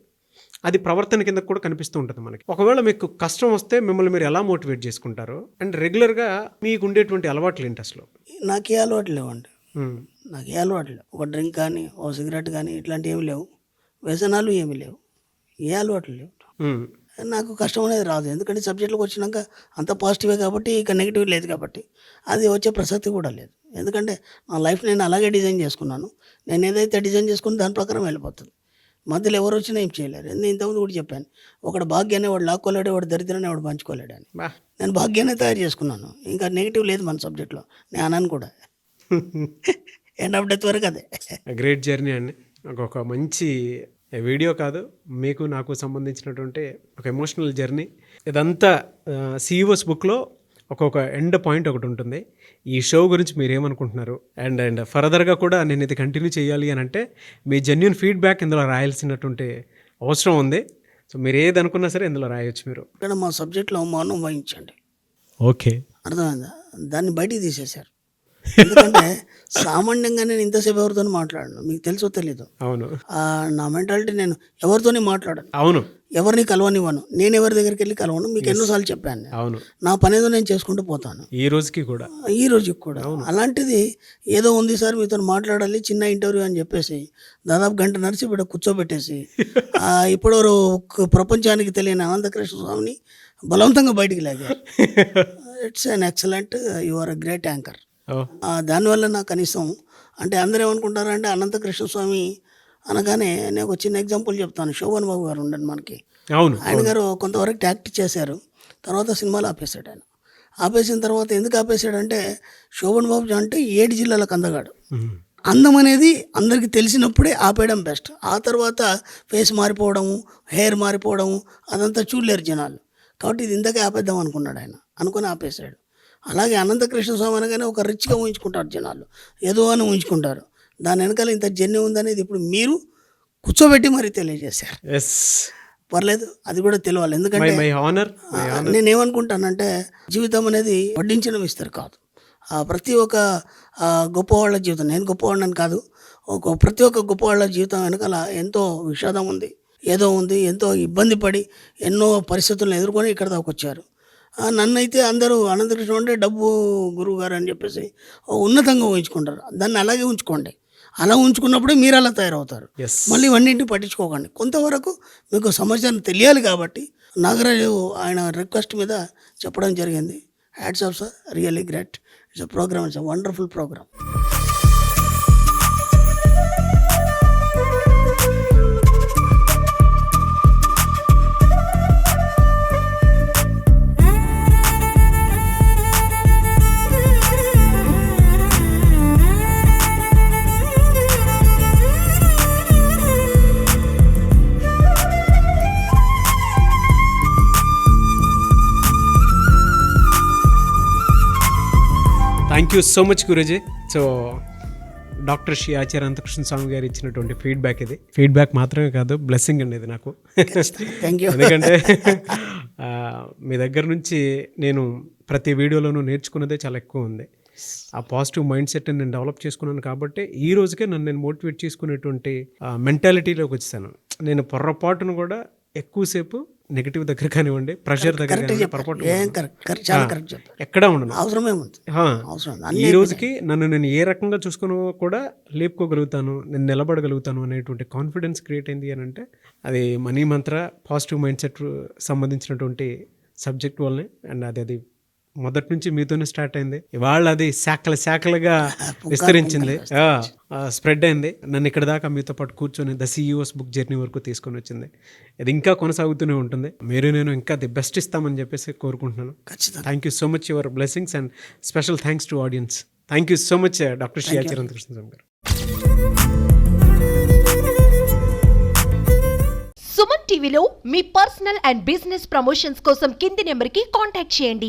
అది ప్రవర్తన కింద కూడా కనిపిస్తూ ఉంటుంది మనకి. ఒకవేళ మీకు కష్టం వస్తే మిమ్మల్ని మీరు ఎలా మోటివేట్ చేసుకుంటారు? అండ్ రెగ్యులర్గా మీకు ఉండేటువంటి అలవాట్లు ఏంటి అసలు? నాకే అలవాటు లేవండి, నాకే అలవాటు లేవు. ఒక డ్రింక్ కానీ, ఓ సిగరెట్ కానీ ఇట్లాంటివి ఏమి లేవు, వ్యసనాలు ఏమి లేవు, ఏ అలవాట్లు లేవు. నాకు కష్టం అనేది రాదు, ఎందుకంటే సబ్జెక్టులకు వచ్చినాక అంత పాజిటివే కాబట్టి, ఇక నెగిటివ్ లేదు కాబట్టి అది వచ్చే ప్రసక్తి కూడా లేదు. ఎందుకంటే నా లైఫ్ నేను అలాగే డిజైన్ చేసుకున్నాను, నేను ఏదైతే డిజైన్ చేసుకుని దాని ప్రకారం వెళ్ళిపోతుంది. మధ్యలో ఎవరు వచ్చినా ఏం చేయలేరు. నేను ఇంతకుముందు కూడా చెప్పాను, ఒకడు భాగ్యాన్ని వాడు లాక్కోలేడు, వాడు దరిద్రాన్ని వాడు పంచుకోలేడు అని. నేను భాగ్యాన్ని తయారు చేసుకున్నాను, ఇంకా నెగిటివ్ లేదు మన సబ్జెక్ట్లో, నేను అన్నాను కూడా. ఎండ్ ఆఫ్ డెత్ వరకు అదే. గ్రేట్ జర్నీ అండి. ఒక మంచి వీడియో కాదు, మీకు నాకు సంబంధించినటువంటి ఒక ఎమోషనల్ జర్నీ. ఇదంతా సిఇఓస్ బుక్లో ఒక్కొక్క ఎండ్ పాయింట్ ఒకటి ఉంటుంది. ఈ షో గురించి మీరు ఏమనుకుంటున్నారు? అండ్ ఫర్దర్గా కూడా నేను ఇది కంటిన్యూ చేయాలి అని అంటే మీ జెన్యున్ ఫీడ్బ్యాక్ ఇందులో రాయాల్సినటువంటి అవసరం ఉంది. సో మీరు ఏది అనుకున్నా సరే ఇందులో రాయొచ్చు మీరు. ఇక్కడ మా సబ్జెక్ట్లో మౌనం వహించండి, ఓకే, అర్థమైందా? దాన్ని బయటికి తీసేశారు. ఎందుకంటే సామాన్యంగా నేను ఇంతసేపు ఎవరితో మాట్లాడను, మీకు తెలుసో తెలీదు. అవును, నా మెంటాలిటీ, నేను ఎవరితోని మాట్లాడను, అవును, ఎవరిని కలవనివ్వను, నేను ఎవరి దగ్గరికి వెళ్ళి కలవను. మీకు ఎన్నోసార్లు చెప్పాను నేను. అవును, నా పనేదో నేను చేసుకుంటూ పోతాను, ఈ రోజుకి కూడా. ఈ రోజుకి కూడా. అలాంటిది ఏదో ఉంది సార్ మీతో మాట్లాడాలి, చిన్న ఇంటర్వ్యూ అని చెప్పేసి దాదాపు గంట నడిచి ఇప్పుడు కూర్చోబెట్టేసి ఇప్పుడు ప్రపంచానికి తెలియని అనంతకృష్ణ స్వామిని బలవంతంగా బయటికి లాగారు. It's an excellent, you are a great anchor. దానివల్ల నాకు కనీసం, అంటే అందరూ ఏమనుకుంటారంటే అనంతకృష్ణ స్వామి అనగానే, నేను ఒక చిన్న ఎగ్జాంపుల్ చెప్తాను. శోభన్ బాబు గారు ఉండండి మనకి, అవును, ఆయన గారు కొంతవరకు యాక్ట్ చేశారు, తర్వాత సినిమాలు ఆపేశాడు. ఆయన ఆపేసిన తర్వాత ఎందుకు ఆపేశాడంటే, శోభన్ బాబు అంటే 7 జిల్లాలకు అందగాడు. అందం అనేది అందరికీ తెలిసినప్పుడే ఆపేయడం బెస్ట్. ఆ తర్వాత ఫేస్ మారిపోవడము, హెయిర్ మారిపోవడము అదంతా చూడలేరు జనాలు. కాబట్టి ఇది ఇంతకే ఆపేద్దాం అనుకున్నాడు ఆయన, అనుకుని ఆపేశాడు. అలాగే అనంతకృష్ణ స్వామి అనగానే ఒక రిచ్గా ఊహించుకుంటారు జనాలు, ఏదో అని ఊహించుకుంటారు. దాని వెనకాల ఇంత జన్యం ఉందనేది ఇప్పుడు మీరు కూర్చోబెట్టి మరీ తెలియజేశారు. పర్లేదు, అది కూడా తెలియాలి. ఎందుకంటే నేనేమనుకుంటానంటే, జీవితం అనేది వడ్డించడం ఇస్తారు కాదు, ప్రతి ఒక్క గొప్పవాళ్ళ జీవితం, నేను గొప్పవాళ్ళని కాదు, ప్రతి ఒక్క గొప్పవాళ్ళ జీవితం వెనకాల ఎంతో విషాదం ఉంది, ఏదో ఉంది, ఎంతో ఇబ్బంది పడి ఎన్నో పరిస్థితులను ఎదుర్కొని ఇక్కడ దాకా వచ్చారు. నన్నైతే అందరూ అనంతకృష్ణ అంటే డబ్బు గురువు గారు అని చెప్పేసి ఉన్నతంగా ఊహించుకుంటారు. దాన్ని అలాగే ఉంచుకోండి, అలా ఉంచుకున్నప్పుడే మీరు అలా తయారవుతారు. మళ్ళీ ఇవన్నింటిని పట్టించుకోకండి. కొంతవరకు మీకు సమాచారం తెలియాలి కాబట్టి నాగరాజు ఆయన రిక్వెస్ట్ మీద చెప్పడం జరిగింది. Hats off sir, really great. It's a program, it's a wonderful program. Thank you so much Guruji. So doctor Shri Acharya Anantakrishna Swami గారు ఇచ్చినటువంటి ఫీడ్బ్యాక్, ఇది ఫీడ్బ్యాక్ మాత్రమే కాదు, బ్లెస్సింగ్ అండి ఇది నాకు. ఎందుకంటే మీ దగ్గర నుంచి నేను ప్రతి వీడియోలోనూ నేర్చుకున్నదే చాలా ఎక్కువ ఉంది. ఆ పాజిటివ్ మైండ్ సెట్ నేను డెవలప్ చేసుకున్నాను కాబట్టి ఈ రోజుకే నన్ను నేను మోటివేట్ చేసుకునేటువంటి మెంటాలిటీలోకి వచ్చేసాను. నేను పొర్రపాటును కూడా ఎక్కువసేపు నెగిటివ్ దగ్గర కానివ్వండి, ప్రెషర్ దగ్గర ఎక్కడా ఉండను. ఈ రోజుకి నన్ను నేను ఏ రకంగా చూసుకుని కూడా లేపుకోగలుగుతాను, నేను నిలబడగలుగుతాను అనేటువంటి కాన్ఫిడెన్స్ క్రియేట్ అయింది అని అంటే అది మనీ మంత్ర పాజిటివ్ మైండ్ సెట్ సంబంధించినటువంటి సబ్జెక్ట్ వల్లనే. అండ్ అది మొదటి నుంచి మీతోనే స్టార్ట్ అయింది. ఇవాళ అది శాఖలుగా విస్తరించింది, స్ప్రెడ్ అయింది. నన్ను ఇక్కడ దాకా మీతో పాటు కూర్చొని ద CEO's బుక్ జర్నీ వరకు తీసుకొని వచ్చింది. ఇది ఇంకా కొనసాగుతూనే ఉంటుంది. మీరు నేను ఇంకా ది బెస్ట్ ఇస్తామని చెప్పేసి కోరుకుంటున్నాను. ఖచ్చితంగా. Thank you so much your blessings and special thanks to audience. Thank you so much doctor Shri Achiranta Krishnaswami గారు. సుమన్ టీవీలో మీ పర్సనల్ అండ్ బిజినెస్ ప్రమోషన్స్ కోసం కింది నెంబర్కి కాంటాక్ట్ చేయండి.